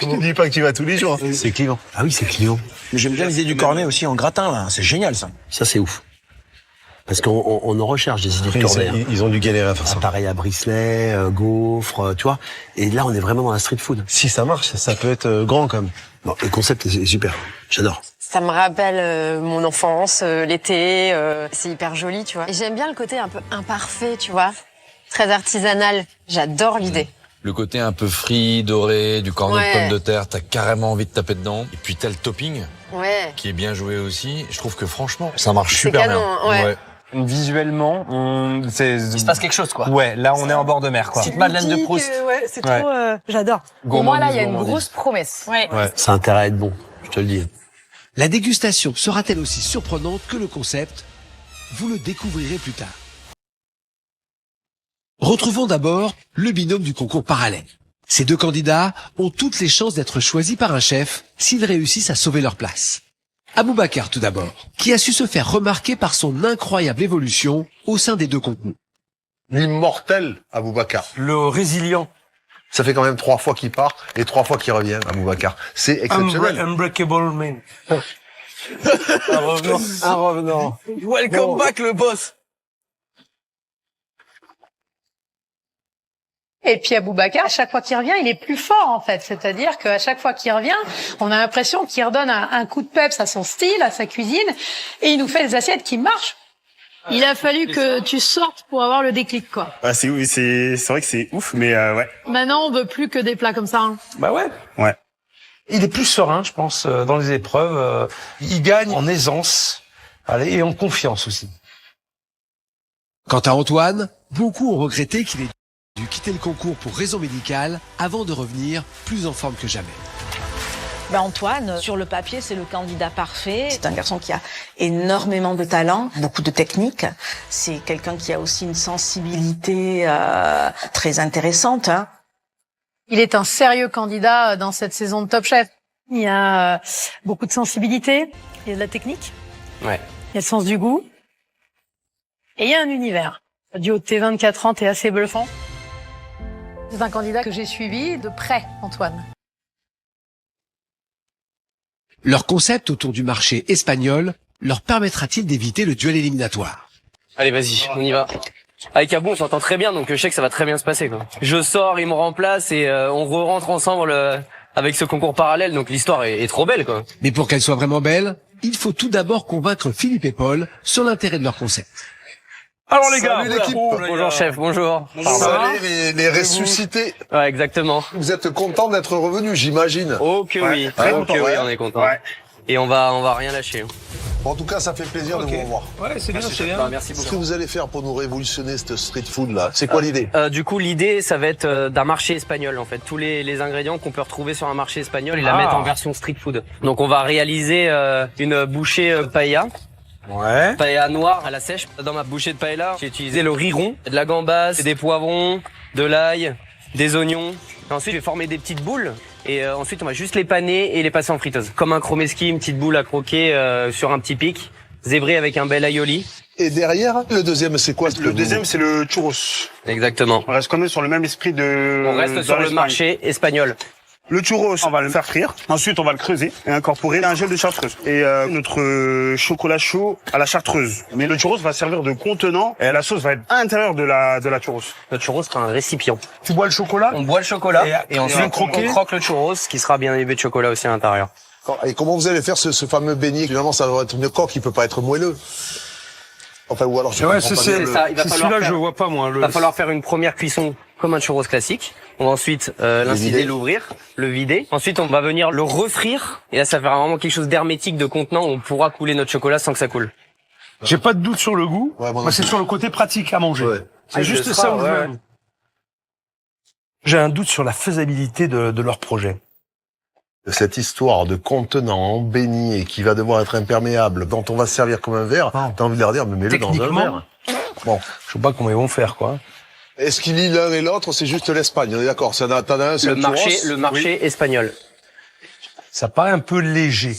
Je te dis pas que tu vas tous les jours. C'est client. Ah oui, c'est client. Mais j'aime bien l'idée du cornet aussi en gratin, là. C'est génial, ça. Ça, c'est ouf. Parce qu'on en recherche des idées tournées. Ils ont dû galérer à faire ça. Pareil à Brisley, gaufres, tu vois. Et là, on est vraiment dans la street food. Si ça marche, ça peut être grand quand même. Non, le concept est super. J'adore. Ça me rappelle mon enfance, l'été, c'est hyper joli, tu vois. Et j'aime bien le côté un peu imparfait, tu vois, très artisanal. J'adore l'idée. Le côté un peu frit, doré, du cornet Ouais. de pommes de terre, t'as carrément envie de taper dedans. Et puis t'as le topping, Ouais. qui est bien joué aussi. Je trouve que franchement, ça marche C'est super canon, bien. ouais. Visuellement, Il se passe quelque chose, quoi. Ouais, là, on est en bord de mer, quoi. Petite Madeleine de Proust. Ouais, c'est Ouais. trop. J'adore. Pour moi, là, il y a une grosse promesse. Ouais. Ça a intérêt à être bon, je te le dis. La dégustation sera-t-elle aussi surprenante que le concept? Vous le découvrirez plus tard. Retrouvons d'abord le binôme du concours parallèle. Ces deux candidats ont toutes les chances d'être choisis par un chef s'ils réussissent à sauver leur place. Aboubacar tout d'abord, qui a su se faire remarquer par son incroyable évolution au sein des deux concours. L'immortel Aboubacar. Le résilient. Ça fait quand même 3 fois qu'il part et 3 fois qu'il revient, Aboubacar. C'est exceptionnel. Unbreakable man. Un revenant. Un revenant. Welcome back, le boss. Et puis Aboubacar, à chaque fois qu'il revient, il est plus fort en fait. C'est-à-dire qu'à chaque fois qu'il revient, on a l'impression qu'il redonne un coup de peps à son style, à sa cuisine, et il nous fait des assiettes qui marchent. Il a fallu que tu sortes pour avoir le déclic, quoi. Ah, c'est vrai que c'est ouf, mais ouais. Maintenant, on veut plus que des plats comme ça. Hein. Bah ouais. Ouais. Il est plus serein, je pense, dans les épreuves. Il gagne en aisance, allez, et en confiance aussi. Quant à Antoine, beaucoup ont regretté qu'il ait dû quitter le concours pour raison médicale avant de revenir plus en forme que jamais. Antoine, sur le papier, c'est le candidat parfait. C'est un garçon qui a énormément de talent, beaucoup de technique. C'est quelqu'un qui a aussi une sensibilité très intéressante. Hein. Il est un sérieux candidat dans cette saison de Top Chef. Il y a beaucoup de sensibilité, il y a de la technique, Ouais. il y a le sens du goût, et il y a un univers. Du haut de tes 24 ans, t'es assez bluffant. C'est un candidat que j'ai suivi de près, Antoine. Leur concept autour du marché espagnol leur permettra-t-il d'éviter le duel éliminatoire? Allez, vas-y, on y va. Avec Abou, on s'entend très bien, donc je sais que ça va très bien se passer, quoi. Je sors, il me remplace et on re-rentre ensemble avec ce concours parallèle, donc l'histoire est trop belle, quoi. Mais pour qu'elle soit vraiment belle, il faut tout d'abord convaincre Philippe et Paul sur l'intérêt de leur concept. Alors les gars, Salut l'équipe. Bonjour chef, bonjour. Salut les ressuscités. Ouais, exactement. Vous êtes contents d'être revenus, j'imagine. Oh que oui, Très oh content, que oui, ouais. on est content. Ouais. Et on va rien lâcher. Bon, en tout cas, ça fait plaisir de vous revoir. Ouais, c'est bien, c'est bien. Bah, merci Qu'est-ce que beaucoup. vous allez faire pour nous révolutionner cette street food là? C'est quoi l'idée? Du coup, l'idée, ça va être d'un marché espagnol, en fait. Tous les ingrédients qu'on peut retrouver sur un marché espagnol et la mettre en version street food. Donc, on va réaliser une bouchée paella. Ouais. Paella noire à la sèche. Dans ma bouchée de paella, j'ai utilisé le riz rond, de la gambasse, des poivrons, de l'ail, des oignons. Et ensuite, je vais former des petites boules. Et ensuite, on va juste les paner et les passer en friteuse. Comme un chromeski, une petite boule à croquer sur un petit pic, zébré avec un bel aioli. Et derrière, le deuxième, c'est quoi? Le deuxième, c'est le churros. Exactement. On reste quand même sur le même esprit de... On reste sur le marché espagnol. Le churros, on va le faire frire. Ensuite, on va le creuser et incorporer un gel de chartreuse. Et notre chocolat chaud à la chartreuse. Mais le churros va servir de contenant et la sauce va être à l'intérieur de la churros. Notre churros sera un récipient. Tu bois le chocolat? On boit le chocolat et ensuite on croquer. croque le churros qui sera bien imbibé de chocolat aussi à l'intérieur. Et comment vous allez faire ce fameux beignet? Finalement, ça va être une coque qui peut pas être moelleux. Enfin, ou alors, je Ouais, comprends pas bien c'est le- ça, il va falloir celui-là, faire- je vois pas, moi. Il va falloir faire une première cuisson comme un churros classique. On va ensuite l'inciser, vider. l'ouvrir, le vider. Ensuite, on va venir le refrire. Et là, ça va faire vraiment quelque chose d'hermétique, de contenant où on pourra couler notre chocolat sans que ça coule. J'ai pas de doute sur le goût. Ouais, moi non Moi, c'est plus. sur le côté pratique à manger. Ouais. C'est juste ça où je ouais. veux. J'ai un doute sur la faisabilité de leur projet. Cette histoire de contenant en beignet qui va devoir être imperméable, dont on va se servir comme un verre, t'as envie de leur dire, mais mets-le dans un Techniquement, verre. Bon. je sais pas comment ils vont faire, quoi. Est-ce qu'il lie l'un et l'autre? C'est juste l'Espagne, on est d'accord. T'en as un, c'est Le un churros. marché espagnol. Ça paraît un peu léger.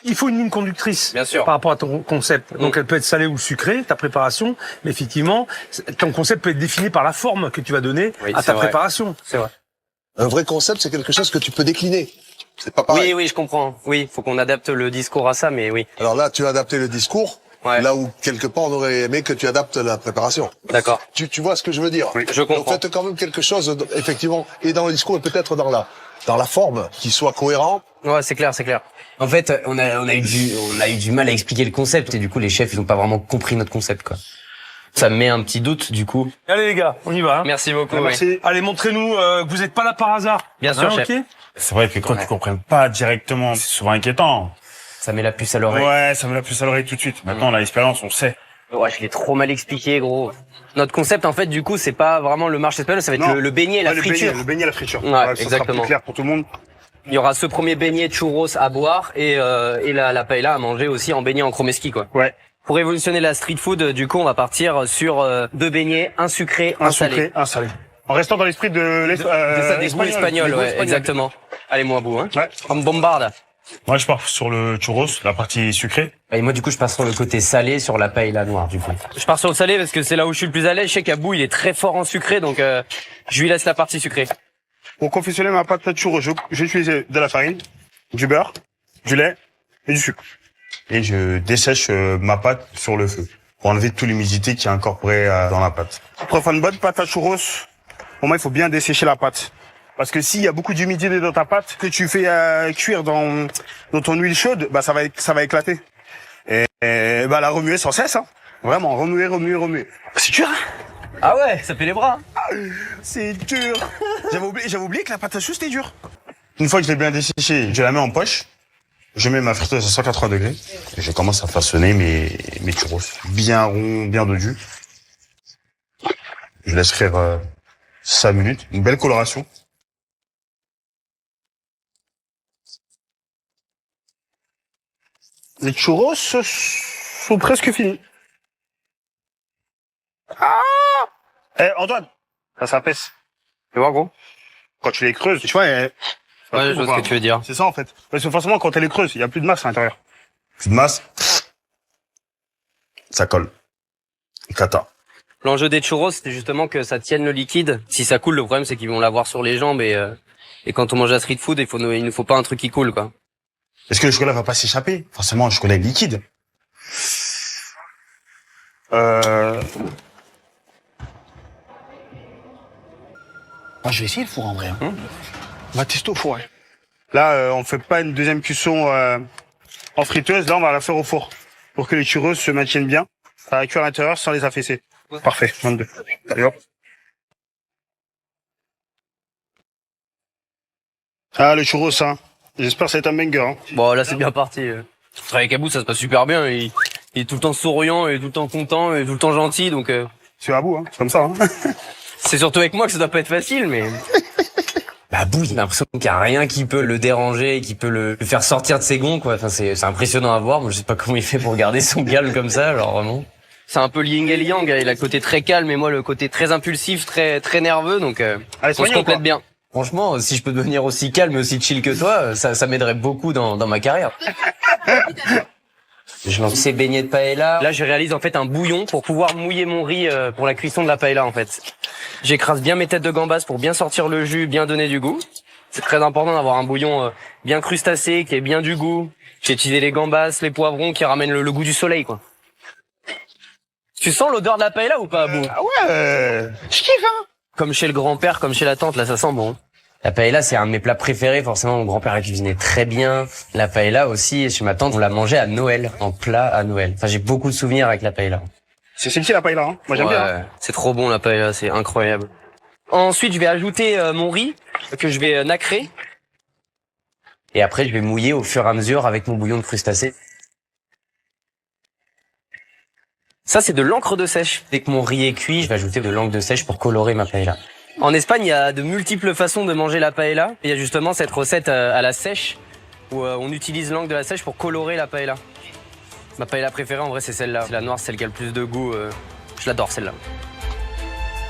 Il faut une ligne conductrice. Bien sûr. Par rapport à ton concept. Donc, elle peut être salée ou sucrée, ta préparation. Mais effectivement, ton concept peut être défini par la forme que tu vas donner à c'est ta vrai. préparation. C'est vrai. Un vrai concept, c'est quelque chose que tu peux décliner. C'est pas pareil. Oui, je comprends. Oui, faut qu'on adapte le discours à ça, mais oui. Alors là, tu as adapté le discours. Ouais. Là où, quelque part, on aurait aimé que tu adaptes la préparation. D'accord. Tu vois ce que je veux dire? Oui, je comprends. Donc, faites quand même quelque chose, effectivement, et dans le discours, et peut-être dans la forme, qui soit cohérent. Ouais, c'est clair, c'est clair. En fait, on a eu du mal à expliquer le concept et du coup les chefs ils ont pas vraiment compris notre concept quoi. Ça me met un petit doute du coup. Allez les gars, on y va. Hein. Merci beaucoup. Merci. Oui. Allez, montrez-nous que vous êtes pas là par hasard. Bien sûr, chef. Okay. C'est vrai que quand tu comprends pas directement, c'est souvent inquiétant. Ça met la puce à l'oreille. Ouais, ça met la puce à l'oreille tout de suite. Maintenant, on a l'expérience, on sait. Ouais, je l'ai trop mal expliqué, gros. Notre concept, en fait, du coup, c'est pas vraiment le marché espagnol, ça va être le beignet et la friture. Le beignet et la friture. Ouais, ça exactement. sera plus clair pour tout le monde. Il y aura ce premier beignet churros à boire et la paella à manger aussi en beignet en chromeski, quoi. Ouais. Pour révolutionner la street food, du coup, on va partir sur 2 beignets, un sucré, un salé. Sucré, un salé. En restant dans l'esprit de ça des goûts espagnols, ouais, exactement. Allez, moi à bout, hein. Ouais. On me bombarde. Moi, je pars sur le churros, la partie sucrée. Et moi, du coup, je pars sur le côté salé, sur la paella noire, du coup. Je pars sur le salé parce que c'est là où je suis le plus à l'aise. Je sais qu'Abou, il est très fort en sucré, donc je lui laisse la partie sucrée. Pour confectionner ma pâte de churros, je vais utiliser de la farine, du beurre, du lait et du sucre. Et je dessèche ma pâte sur le feu pour enlever toute l'humidité qui est incorporée dans la pâte. Pour faire une bonne pâte à churros, pour moi, il faut bien dessécher la pâte. Parce que s'il y a beaucoup d'humidité dans ta pâte, que tu fais cuire dans ton huile chaude, bah ça va éclater. Et bah la remuer sans cesse, hein. Vraiment, remuer. C'est dur, hein. Ah ouais, ça fait les bras. C'est dur. J'avais oublié que la pâte à choux c'était dur. Une fois que je l'ai bien desséchée, je la mets en poche. Je mets ma friteuse à 180 degrés et je commence à façonner mes churros. Bien ronds, bien dodus. Je laisse frire 5 minutes. Une belle coloration. Les churros sont presque finis. Ah! Antoine, ça s'apaisse. Tu vois, gros? Quand tu les creuses, tu vois, ouais, je vois ce que tu veux dire. C'est ça, en fait. Parce que forcément, quand elle est creuse, il y a plus de masse à l'intérieur. Plus de masse, ça colle. Cata. L'enjeu des churros, c'était justement que ça tienne le liquide. Si ça coule, le problème, c'est qu'ils vont l'avoir sur les jambes et quand on mange la street food, il ne faut pas un truc qui coule, quoi. Est-ce que le chocolat va pas s'échapper? Forcément, le chocolat est liquide. Moi, je vais essayer le four en vrai. Hein. On va tester au four. Ouais. Là, on fait pas une deuxième cuisson en friteuse. Là, on va la faire au four pour que les churros se maintiennent bien. Ça va cuire à l'intérieur sans les affaisser. Parfait. 22. Allez hop. Ah, le churros, hein. J'espère que ça va être un banger. Hein. Bon, là, c'est bien parti. Avec Abou, ça se passe super bien. Il est tout le temps souriant, il est tout le temps content, il est tout le temps gentil, donc. C'est Abou, hein. C'est comme ça. Hein. C'est surtout avec moi que ça doit pas être facile, mais. Bah Abou, j'ai l'impression qu'il y a rien qui peut le déranger, qui peut le faire sortir de ses gonds, quoi. Enfin, c'est impressionnant à voir. Moi, je sais pas comment il fait pour garder son calme comme ça, alors vraiment. C'est un peu le yin et le yang. Il a le côté très calme et moi le côté très impulsif, très nerveux, donc on se complète bien. Franchement, si je peux devenir aussi calme et aussi chill que toi, ça m'aiderait beaucoup dans ma carrière. Je lance ces beignets de paella. Là, je réalise en fait un bouillon pour pouvoir mouiller mon riz pour la cuisson de la paella en fait. J'écrase bien mes têtes de gambas pour bien sortir le jus, bien donner du goût. C'est très important d'avoir un bouillon bien crustacé, qui ait bien du goût. J'ai utilisé les gambas, les poivrons qui ramènent le goût du soleil, quoi. Tu sens l'odeur de la paella ou pas, Abou? Ah ouais, je kiffe, hein. Comme chez le grand-père, comme chez la tante, là, ça sent bon. La paella, c'est un de mes plats préférés. Forcément, mon grand-père a cuisiné très bien. La paella aussi, chez ma tante, on l'a mangé à Noël, en plat à Noël. Enfin, j'ai beaucoup de souvenirs avec la paella. C'est sexy la paella, hein. Moi, j'aime bien. Hein. C'est trop bon, la paella, c'est incroyable. Ensuite, je vais ajouter mon riz, que je vais nacrer. Et après, je vais mouiller au fur et à mesure avec mon bouillon de crustacés. Ça, c'est de l'encre de sèche. Dès que mon riz est cuit, je vais ajouter de l'encre de sèche pour colorer ma paella. En Espagne, il y a de multiples façons de manger la paella. Il y a justement cette recette à la sèche, où on utilise l'encre de la sèche pour colorer la paella. Ma paella préférée, en vrai, c'est celle-là. La noire, c'est celle qui a le plus de goût. Je l'adore, celle-là.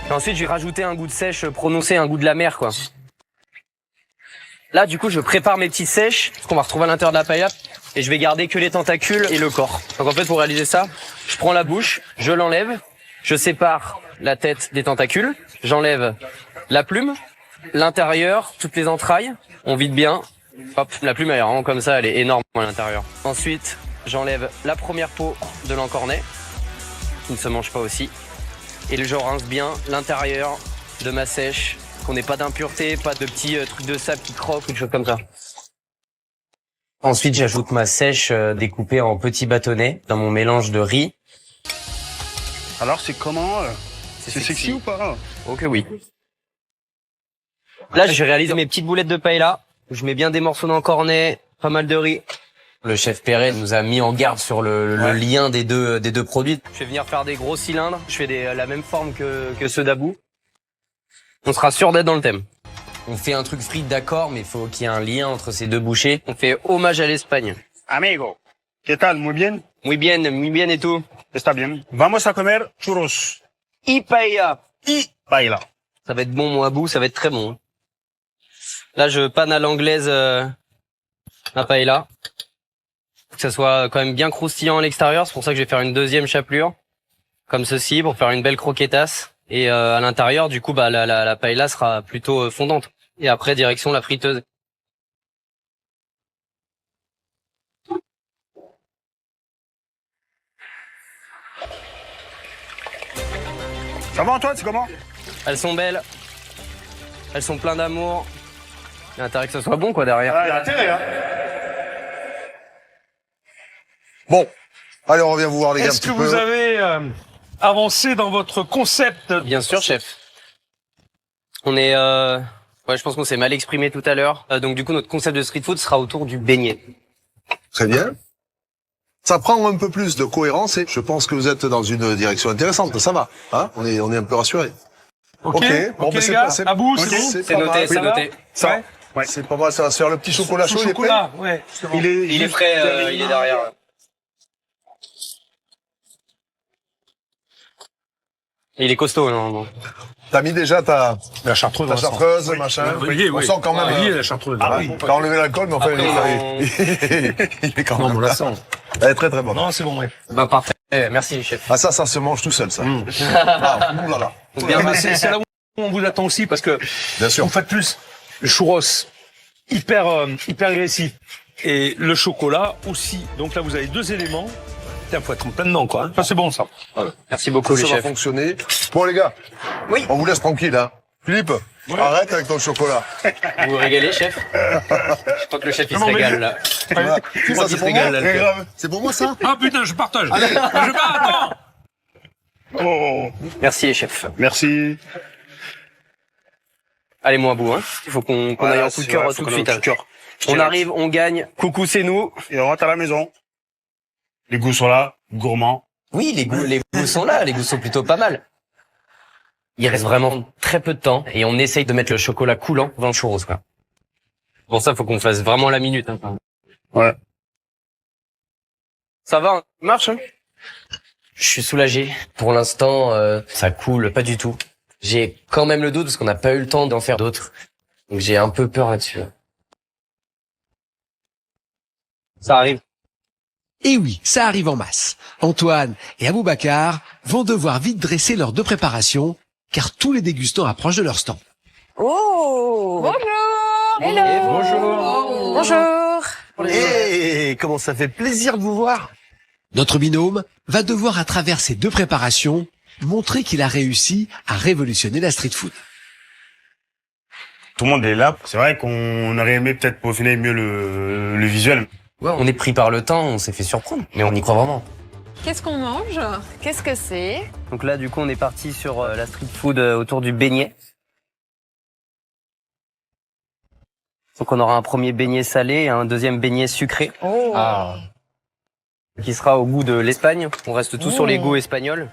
Et ensuite, je vais rajouter un goût de sèche prononcé, un goût de la mer, quoi. Là, du coup, je prépare mes petites sèches, ce qu'on va retrouver à l'intérieur de la paella, et je vais garder que les tentacules et le corps. Donc en fait, pour réaliser ça, je prends la bouche, je l'enlève, je sépare la tête des tentacules, j'enlève la plume, l'intérieur, toutes les entrailles, on vide bien. Hop, la plume elle est vraiment comme ça, elle est énorme à l'intérieur. Ensuite, j'enlève la première peau de l'encornet, qui ne se mange pas aussi. Et je rince bien l'intérieur de ma sèche, qu'on n'ait pas d'impureté, pas de petits trucs de sable qui croquent ou des choses comme ça. Ensuite, j'ajoute ma sèche découpée en petits bâtonnets dans mon mélange de riz. Alors, c'est comment C'est sexy ou pas? Ok, oui. Là, je réalise mes petites boulettes de paella. Je mets bien des morceaux d'encornet, pas mal de riz. Le chef Perret nous a mis en garde sur le lien des deux produits. Je vais venir faire des gros cylindres. Je fais la même forme que ceux d'Abou. On sera sûr d'être dans le thème. On fait un truc frite, d'accord, mais il faut qu'il y ait un lien entre ces deux bouchées. On fait hommage à l'Espagne. Amigo, ¿qué tal? Muy bien. Muy bien et tout. Está bien. Vamos a comer churros. Y paella. Y paella. Ça va être bon, mon Abou, ça va être très bon. Là, je panne à l'anglaise ma paella. Faut que ça soit quand même bien croustillant à l'extérieur. C'est pour ça que je vais faire une deuxième chapelure, comme ceci, pour faire une belle croquetasse. Et à l'intérieur, du coup, bah la paella sera plutôt fondante. Et après, direction la friteuse. Ça va, Antoine? C'est comment? Elles sont belles. Elles sont pleines d'amour. Il y a intérêt que ce soit bon, quoi, derrière. Il y a intérêt, hein. Bon, allez, on revient vous voir les gars. Est-ce que vous avez avancé dans votre concept? Bien sûr, chef. On est... Ouais, je pense qu'on s'est mal exprimé tout à l'heure. Donc du coup, notre concept de street food sera autour du beignet. Très bien. Ça prend un peu plus de cohérence et je pense que vous êtes dans une direction intéressante. Ça va, hein? On est un peu rassurés. Ok, bon, les gars, à bout, c'est bon? C'est noté, c'est noté. Ça, ouais. C'est pas mal, ça va se faire le petit chocolat chaud. Chocolat, ouais. Il est frais, il est derrière. Et il est costaud, non. T'as mis déjà la chartreuse, machin. Oui. On sent quand même. Oui, la chartreuse. Ah oui. T'as enlevé l'alcool, mais enfin, il est quand même. Non, on la sent. Elle est très très bonne. Non, c'est bon, ouais. Bah, parfait. Merci, chef. Ah, ça se mange tout seul, ça. Ah, oulala. C'est là où on vous attend aussi, parce que. Bien sûr. Vous faites plus le churros hyper agressif. Et le chocolat aussi. Donc là, vous avez deux éléments. Putain, faut être en plein dedans, quoi. Enfin, c'est bon, ça. Voilà. Merci beaucoup, ça chef. va fonctionner. Bon, les gars. Oui. On vous laisse tranquille, hein. Philippe, arrête avec ton chocolat. Vous vous régalez, chef? Je crois que le chef, il se régale, là. Voilà. Ça, c'est pour moi? C'est pour moi, ça? Ah, putain, je partage. Je pars, attends. Oh. Merci, chef. Merci. Allez, moi, à bout, hein. Il faut qu'on aille en coup de cœur tout de suite. On arrive, on gagne. Coucou, c'est nous. Et on rentre à la maison. Les goûts sont là, gourmands. Oui, les goûts sont là, les goûts sont plutôt pas mal. Il reste vraiment très peu de temps et on essaye de mettre le chocolat coulant dans le churros, quoi. Pour ça, faut qu'on fasse vraiment la minute, hein. Ouais. Ça va, hein, marche, hein. Je suis soulagé. Pour l'instant, ça coule pas du tout. J'ai quand même le doute parce qu'on n'a pas eu le temps d'en faire d'autres. Donc j'ai un peu peur là-dessus. Ça arrive. Et oui, ça arrive en masse. Antoine et Aboubacar vont devoir vite dresser leurs deux préparations, car tous les dégustants approchent de leur stand. Oh! Bonjour. Hello! Bonjour. Bonjour! Et comment ça fait plaisir de vous voir. Notre binôme va devoir, à travers ces deux préparations, montrer qu'il a réussi à révolutionner la street food. Tout le monde est là. C'est vrai qu'on aurait aimé peut-être peaufiner mieux le visuel. Ouais, on est pris par le temps, on s'est fait surprendre, mais on y croit vraiment. Qu'est-ce qu'on mange? Qu'est-ce que c'est? Donc là, du coup, on est parti sur la street food autour du beignet. Donc on aura un premier beignet salé et un deuxième beignet sucré. Oh. Ah. Qui sera au goût de l'Espagne. On reste tout sur les goûts espagnols.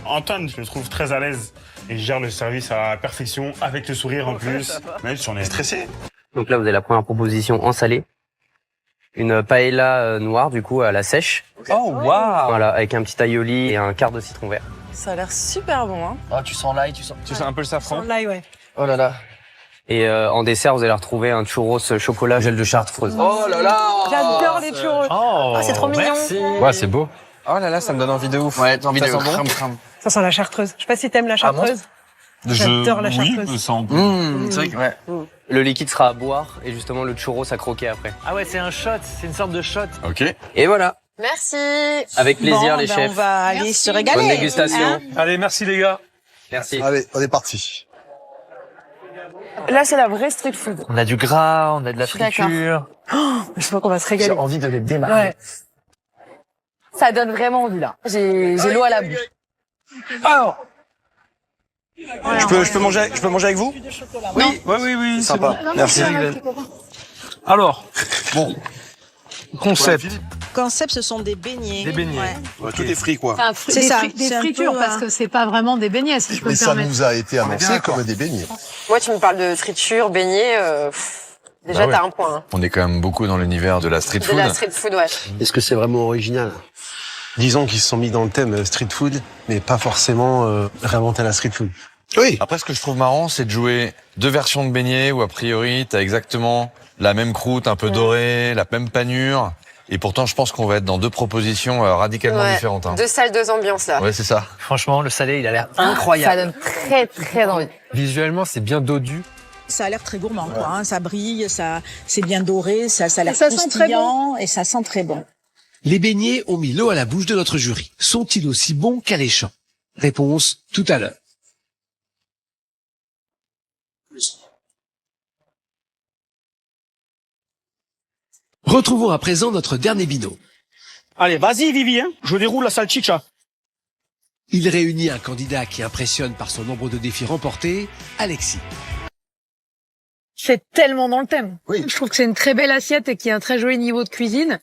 Antoine, je le trouve très à l'aise et gère le service à la perfection avec le sourire en plus. Même si on est stressé. Donc là, vous avez la première proposition en salé. Une paella noire, du coup, à la sèche. Oh, waouh! Voilà, avec un petit aioli et un quart de citron vert. Ça a l'air super bon, hein. Ah, tu sens l'ail, tu sens un peu le safran? L'ail, ouais. Oh là là. Et en dessert, vous allez retrouver un churros chocolat gel de chartreuse. Oh là là! J'adore les churros. Oh, c'est trop mignon. merci. Ouais, c'est beau. Oh là là, ça me donne envie de ouf. Ouais, t'as envie de crème. Ça sent la chartreuse. Je sais pas si t'aimes la chartreuse. J'adore la chartreuse. Oui, sent C'est vrai que, ouais. Le liquide sera à boire et justement le churros à croquer après. Ah ouais, c'est un shot, c'est une sorte de shot. Ok. Et voilà, Merci. Avec plaisir, Bon, les ben, chefs. on va aller se régaler. Bonne dégustation. Hein. Allez, merci les gars. Merci. Allez, on est parti. Là, c'est la vraie street food. On a du gras, on a de la suis d'accord. friture. Je crois qu'on va se régaler. J'ai envie de les démarrer. Ouais. Ça donne vraiment envie, là. J'ai l'eau à la bouche. Alors. Je peux manger avec vous? Oui. Sympa. Merci. Alors, bon, concept. Concept, ce sont des beignets. Des beignets. Ouais. Tout est frit, quoi. C'est ça. Des c'est un fritures, peu, parce que c'est pas vraiment des beignets, si je peux Mais me ça permettre. nous a été annoncé comme des beignets. Moi, tu me parles de friture, beignet. Déjà, Bah ouais. t'as un point. Hein. On est quand même beaucoup dans l'univers de la street De food. la street food, ouais. Est-ce que c'est vraiment original? Disons qu'ils se sont mis dans le thème street food, mais pas forcément réinventer la street food. Oui. Après, ce que je trouve marrant, c'est de jouer deux versions de beignets où a priori, t'as exactement la même croûte, un peu dorée, la même panure. Et pourtant, je pense qu'on va être dans deux propositions radicalement Ouais. différentes. Hein. Deux salles, deux ambiances, là. Ouais, c'est ça. Franchement, le salé, il a l'air incroyable. Ça donne très, très envie. Visuellement, c'est bien dodu. Ça a l'air très gourmand, quoi. Hein. Ça brille, ça, c'est bien doré, ça a l'air Ça sent très croustillant et ça sent très bon. Les beignets ont mis l'eau à la bouche de notre jury. Sont-ils aussi bons qu'alléchants? Réponse tout à l'heure. Retrouvons à présent notre dernier binôme. Allez, vas-y, Vivi, hein. Je déroule la salchicha. Il réunit un candidat qui impressionne par son nombre de défis remportés, Alexis. C'est tellement dans le thème. Oui. Je trouve que c'est une très belle assiette et qu'il y a un très joli niveau de cuisine.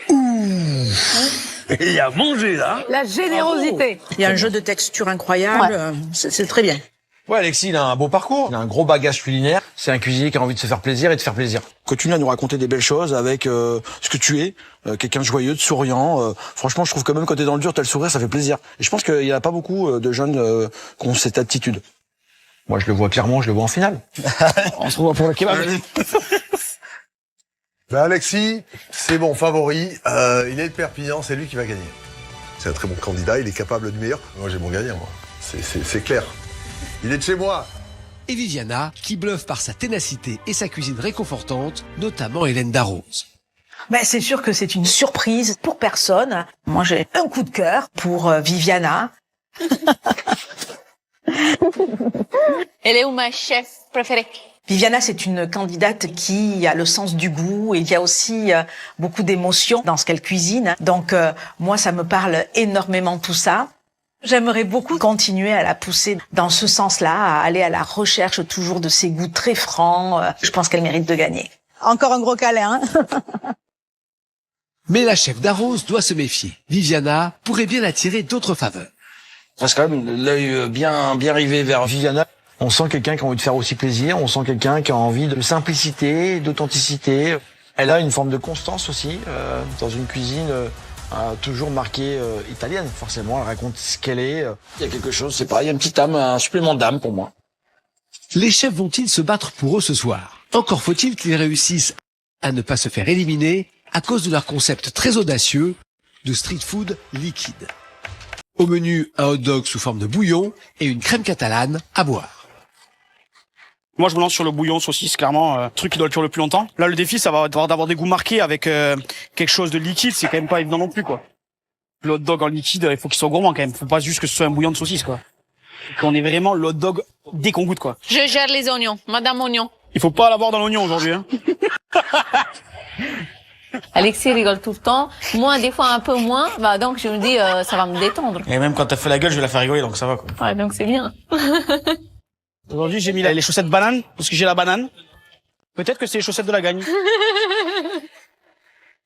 Et il y a mangé là. La générosité. Il y a un jeu de texture incroyable. C'est très bien. Ouais, Alexis, il a un beau parcours. Il a un gros bagage culinaire. C'est un cuisinier qui a envie de se faire plaisir et de faire plaisir. Continue à nous raconter des belles choses avec ce que tu es, quelqu'un de joyeux, de souriant. Franchement, je trouve que même quand t'es dans le dur, t'as le sourire, ça fait plaisir. Et je pense qu'il y a pas beaucoup de jeunes qui ont cette attitude. Moi, je le vois clairement, je le vois en finale. On se revoit pour le kebab. Ben Alexis, c'est mon favori. Il est de Perpignan, c'est lui qui va gagner. C'est un très bon candidat, il est capable du meilleur. Moi, j'ai mon gagnant, moi. C'est clair. Il est de chez moi. Et Viviana, qui bluffe par sa ténacité et sa cuisine réconfortante, notamment Hélène Darroze. Ben, c'est sûr que c'est une surprise pour personne. Moi, j'ai un coup de cœur pour Viviana. Elle est où ma chef préférée? Viviana, c'est une candidate qui a le sens du goût et il y a aussi beaucoup d'émotions dans ce qu'elle cuisine. Donc, moi, ça me parle énormément tout ça. J'aimerais beaucoup continuer à la pousser dans ce sens-là, à aller à la recherche toujours de ses goûts très francs. Je pense qu'elle mérite de gagner. Encore un gros câlin, hein. Mais la chef Darroze doit se méfier. Viviana pourrait bien attirer d'autres faveurs. Parce que quand même, l'œil bien rivé vers Viviana. On sent quelqu'un qui a envie de faire aussi plaisir. On sent quelqu'un qui a envie de simplicité, d'authenticité. Elle a une forme de constance aussi dans une cuisine toujours marquée italienne. Forcément, elle raconte ce qu'elle est. Il y a quelque chose, c'est pareil, il y a une petite âme, un supplément d'âme pour moi. Les chefs vont-ils se battre pour eux ce soir? Encore faut-il qu'ils réussissent à ne pas se faire éliminer à cause de leur concept très audacieux de street food liquide. Au menu, un hot dog sous forme de bouillon et une crème catalane à boire. Moi, je me lance sur le bouillon saucisse, clairement, truc qui doit durer le plus longtemps. Là, le défi, ça va être d'avoir des goûts marqués avec quelque chose de liquide. C'est quand même pas évident non plus, quoi. Le hot dog en liquide, il faut qu'il soit gourmand quand même. Faut pas juste que ce soit un bouillon de saucisse, quoi. Qu'on ait vraiment le hot dog dès qu'on goûte, quoi. Je gère les oignons, Madame Oignon. Il faut pas l'avoir dans l'oignon aujourd'hui, hein. Alexis rigole tout le temps. Moi, des fois, un peu moins. Bah, donc, je me dis, ça va me détendre. Et même quand t'as fait la gueule, je vais la faire rigoler, donc ça va, quoi. Ouais, donc c'est bien. Aujourd'hui, j'ai mis les chaussettes bananes, parce que j'ai la banane. Peut-être que c'est les chaussettes de la gagne.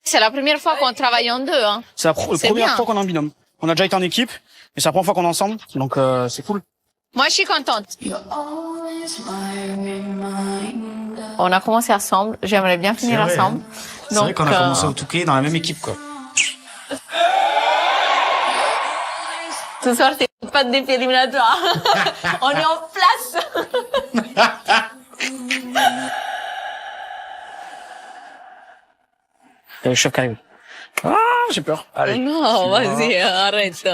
C'est la première fois qu'on travaille en deux, hein. C'est la première bien. fois qu'on est en binôme. On a déjà été en équipe, mais c'est la première fois qu'on est ensemble, donc c'est cool. Moi, je suis contente. On a commencé ensemble. J'aimerais bien finir ensemble. C'est vrai qu'on a commencé au Touquet dans la même équipe, quoi. Ce soir, c'est pas de défi éliminatoire. On est en place. Le chef qui arrive. Ah, j'ai peur. Allez. Non, vas-y, arrête.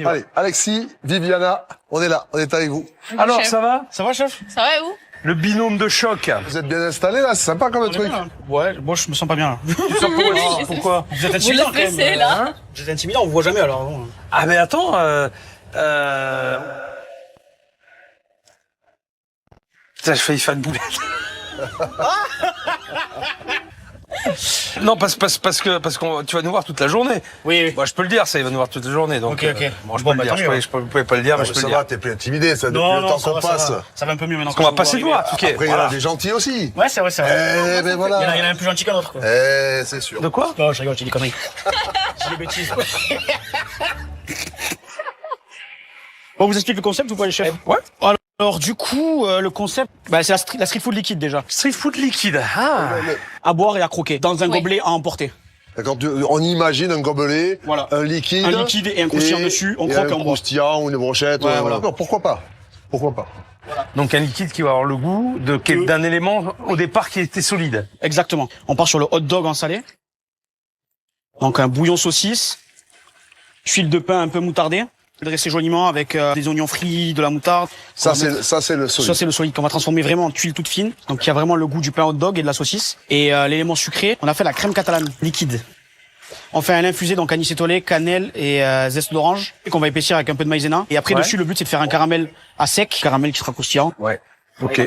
Allez, Alexis, Viviana, on est là, on est avec vous. Alors, ça va? Ça va, chef? Ça va, et vous? Le binôme de choc. Vous êtes bien installé là, c'est sympa comme truc. Ouais, moi je me sens pas bien là. Tu sens pourquoi Vous êtes intimidant quand même. là. Vous êtes intimidant, on vous voit jamais alors. Bon. Ah mais attends, Putain, j'ai failli faire une boulette. Non, parce que tu vas nous voir toute la journée. Oui. Moi, je peux le dire, ça, il va nous voir toute la journée. Donc, ok. Bon, je peux le dire. Je pouvais pas le dire, mais je peux le dire. Ça va, t'es plus intimidé, ça, depuis le temps qu'on passe. Ça va un peu mieux maintenant. Parce qu'on va passer de voir. Après, il y en a des gentils aussi. Ouais, c'est vrai, c'est vrai. Eh ben voilà. Il y en a un plus gentil qu'un autre. Quoi. C'est sûr. De quoi? Non, je rigole, je dis des conneries. Je dis des bêtises. Bon, vous explique le concept ou pas, les chefs? Ouais. Alors, du coup, le concept, c'est la street food liquide déjà. Street food liquide. Ah. À boire et à croquer dans un gobelet à emporter. D'accord, on imagine un gobelet, voilà. un liquide et un croustillant dessus, on croque et on boit. Un croustillant ou une brochette. Ouais, voilà. Non, pourquoi pas? Pourquoi pas? Voilà. Donc un liquide qui va avoir le goût d'un élément au départ qui était solide. Exactement. On part sur le hot dog en salé. Donc un bouillon saucisse, huile de pain un peu moutardée, dressé joliment avec des oignons frits, de la moutarde. Ça c'est le solide. Ça c'est le solide qu'on va transformer vraiment en tuile toute fine. Donc il y a vraiment le goût du pain hot dog et de la saucisse. Et l'élément sucré, on a fait la crème catalane liquide. On fait un infusé, donc anis étoilé, cannelle et zeste d'orange, et qu'on va épaissir avec un peu de maïzena. Et après dessus, le but c'est de faire un caramel à sec, caramel qui sera croustillant. Ouais. Ok.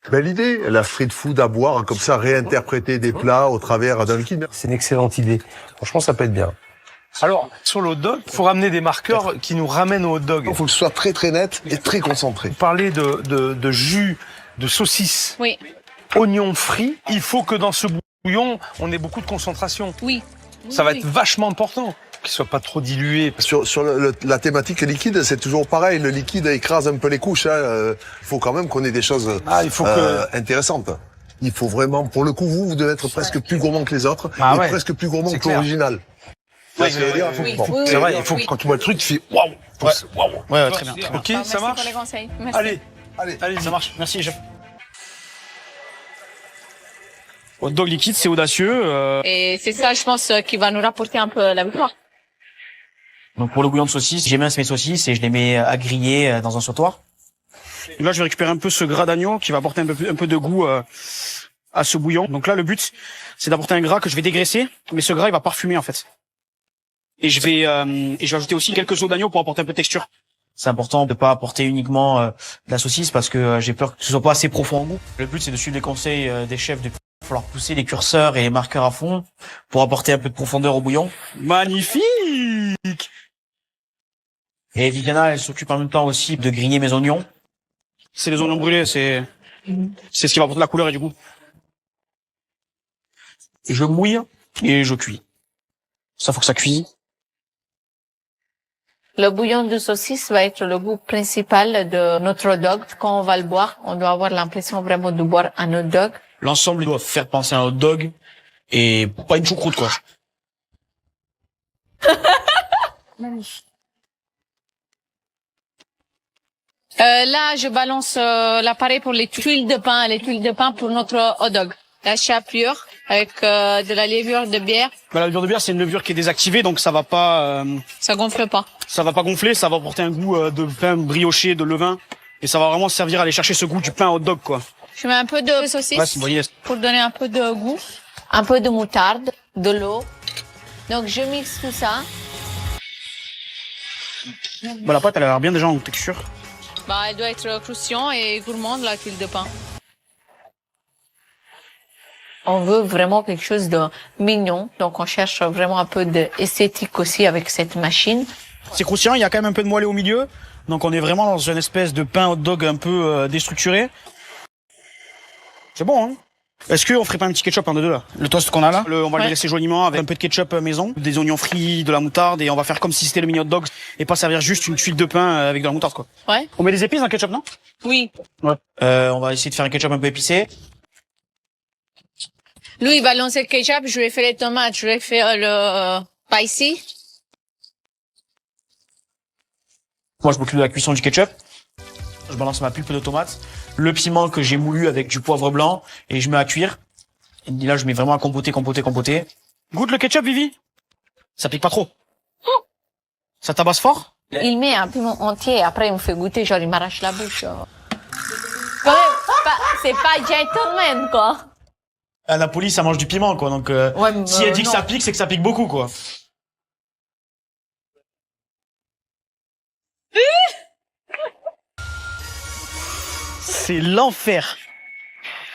Belle idée, la street food à boire, comme ça, réinterpréter des plats au travers d'un liquide. C'est une excellente idée. Franchement, ça peut être bien. Alors, sur le hot dog, il faut ramener des marqueurs qui nous ramènent au hot dog. Il faut que ce soit très très net et très concentré. Vous parlez de jus, de saucisse, oui. Oignons frits. Il faut que dans ce bouillon, on ait beaucoup de concentration. Oui. Ça va être vachement important. Qu'il soit pas trop dilué. Sur la thématique liquide, c'est toujours pareil. Le liquide écrase un peu les couches. Il faut quand même qu'on ait des choses intéressantes. Il faut vraiment, pour le coup, vous devez être presque plus gourmand que les autres et presque plus gourmand que l'original. Ouais, c'est vrai, il faut que quand tu vois le truc, tu fais waouh. Ouais, très bien. Ok, ça marche. Merci pour les conseils. Merci. Allez, ça marche. Merci, chef. Hot dog liquide, c'est audacieux. Et c'est ça, je pense, qui va nous rapporter un peu la victoire. Donc pour le bouillon de saucisse, j'émince mes saucisses et je les mets à griller dans un sautoir. Et là, je vais récupérer un peu ce gras d'agneau qui va apporter un peu de goût à ce bouillon. Donc là, le but, c'est d'apporter un gras que je vais dégraisser, mais ce gras, il va parfumer en fait. Et je vais ajouter aussi quelques os d'agneau pour apporter un peu de texture. C'est important de pas apporter uniquement de la saucisse parce que j'ai peur que ce soit pas assez profond en goût. Le but, c'est de suivre les conseils des chefs. Il va falloir pousser les curseurs et les marqueurs à fond pour apporter un peu de profondeur au bouillon. Magnifique! Et Viviana, elle s'occupe en même temps aussi de griller mes oignons. C'est les oignons brûlés, c'est ce qui va apporter la couleur et du goût. Je mouille et je cuis. Ça, faut que ça cuise. Le bouillon de saucisse va être le goût principal de notre hot dog. Quand on va le boire, on doit avoir l'impression vraiment de boire un hot dog. L'ensemble doit faire penser à un hot dog et pas une choucroute, quoi. Là, je balance l'appareil pour les tuiles de pain pour notre hot dog. La chapelure avec de la levure de bière. La levure de bière, c'est une levure qui est désactivée, donc ça va pas. Ça gonfle pas. Ça va pas gonfler, ça va apporter un goût de pain brioché, de levain, et ça va vraiment servir à aller chercher ce goût du pain hot dog, quoi. Je mets un peu de saucisse pour donner un peu de goût, un peu de moutarde, de l'eau. Donc je mixe tout ça. Bah, la pâte, elle a l'air bien déjà en texture. Bah, elle doit être croustillante et gourmande, la tuile de pain. On veut vraiment quelque chose de mignon, donc on cherche vraiment un peu d'esthétique aussi avec cette machine. C'est croustillant, il y a quand même un peu de moelleux au milieu, donc on est vraiment dans une espèce de pain hot dog un peu déstructuré. C'est bon, hein? Est-ce qu'on ferait pas un petit ketchup en deux là? Le toast qu'on a là, on va le dresser joliment avec un peu de ketchup maison, des oignons frits, de la moutarde, et on va faire comme si c'était le mini hot dog et pas servir juste une tuile de pain avec de la moutarde, quoi. Ouais. On met des épices dans le ketchup, non? Oui. Ouais. On va essayer de faire un ketchup un peu épicé. Lui, il va lancer le ketchup, je vais faire les tomates, je vais faire le spicy. Moi, je m'occupe de la cuisson du ketchup. Je balance ma pulpe de tomate, le piment que j'ai moulu avec du poivre blanc et je mets à cuire. Et là, je mets vraiment à compoter. Goûte le ketchup, Vivi. Ça pique pas trop. Ça tabasse fort. Il met un piment entier et après il me fait goûter, genre il m'arrache la bouche. Quand même. c'est pas gentleman, quoi. À Napoli, ça mange du piment, quoi. Donc, si elle dit que ça pique, c'est que ça pique beaucoup, quoi. C'est l'enfer.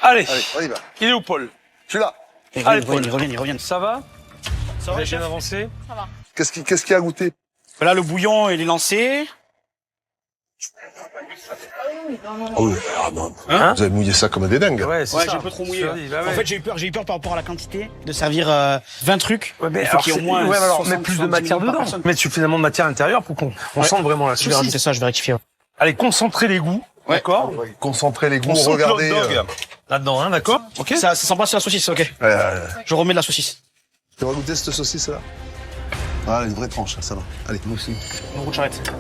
Allez, on y va. il est où, Paul? Je suis là. Ils Allez, reviennent. Ça va? Ça va, bien avancé? Ça va. Qu'est-ce qu'il y a à goûter? Là, le bouillon, il est lancé. Oh, non. Hein? Vous avez mouillé ça comme des dingues. Ouais, c'est Ouais, ça. j'ai un peu trop mouillé. Je te dis, bah En ouais. fait, j'ai eu peur par rapport à la quantité de servir 20 trucs. Ouais, mais il faut alors qu'il y ait au c'est- moins ouais, mais alors, 60, mettre plus de 70 matière minutes par dedans. personne. Mettre suffisamment de matière à l'intérieur pour qu'on sente vraiment la saucisse. C'est ça, je vais rectifier. Allez, concentrer les goûts. Ouais. D'accord? Concentrer les goûts, On saute regardez. le hot dog là-dedans, hein, d'accord? Ok? Ça sent pas sur la saucisse, ok. Je remets de la saucisse. Tu vas goûter cette saucisse-là? Ah, une vraie tranche, ça va. Allez, nous aussi. Une roue de charrette.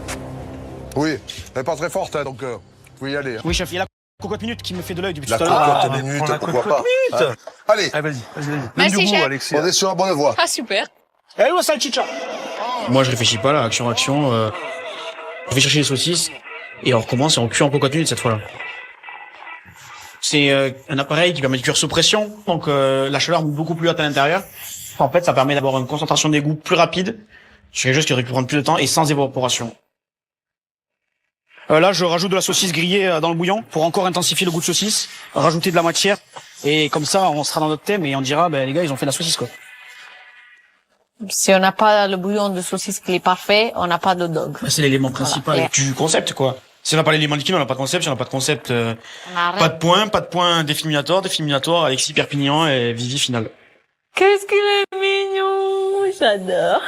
Oui, elle n'est pas très forte, hein, donc vous pouvez y aller. Hein. Oui, chef, il y a la cocotte minute qui me fait de l'œil depuis La tout à l'heure. cocotte minute, la pourquoi cocotte pas? minute. Allez, Allez, vas-y. Merci, Donne du goût, chef. Alexis. on est sur la bonne voie. Ah, super. Eh ouais, salchicha. Moi, je réfléchis pas, là, action. Je vais chercher les saucisses et on recommence et on cuit en cocotte minute cette fois-là. C'est un appareil qui permet de cuire sous pression, donc la chaleur monte beaucoup plus haute à l'intérieur. En fait, ça permet d'avoir une concentration des goûts plus rapide sur quelque chose qui aurait pu prendre plus de temps et sans évaporation. Là, je rajoute de la saucisse grillée dans le bouillon pour encore intensifier le goût de saucisse, rajouter de la matière et comme ça, on sera dans notre thème et on dira, ben les gars, ils ont fait de la saucisse quoi. Si on n'a pas le bouillon de saucisse qui est parfait, on n'a pas de dog. C'est l'élément principal Voilà. du concept quoi. Si on n'a pas l'élément liquide, on n'a pas de concept. Si on n'a pas de concept, On arrête. pas de point définiminatoire, Alexis Perpignan et Vivi finale. Qu'est-ce qu'il est mignon, j'adore.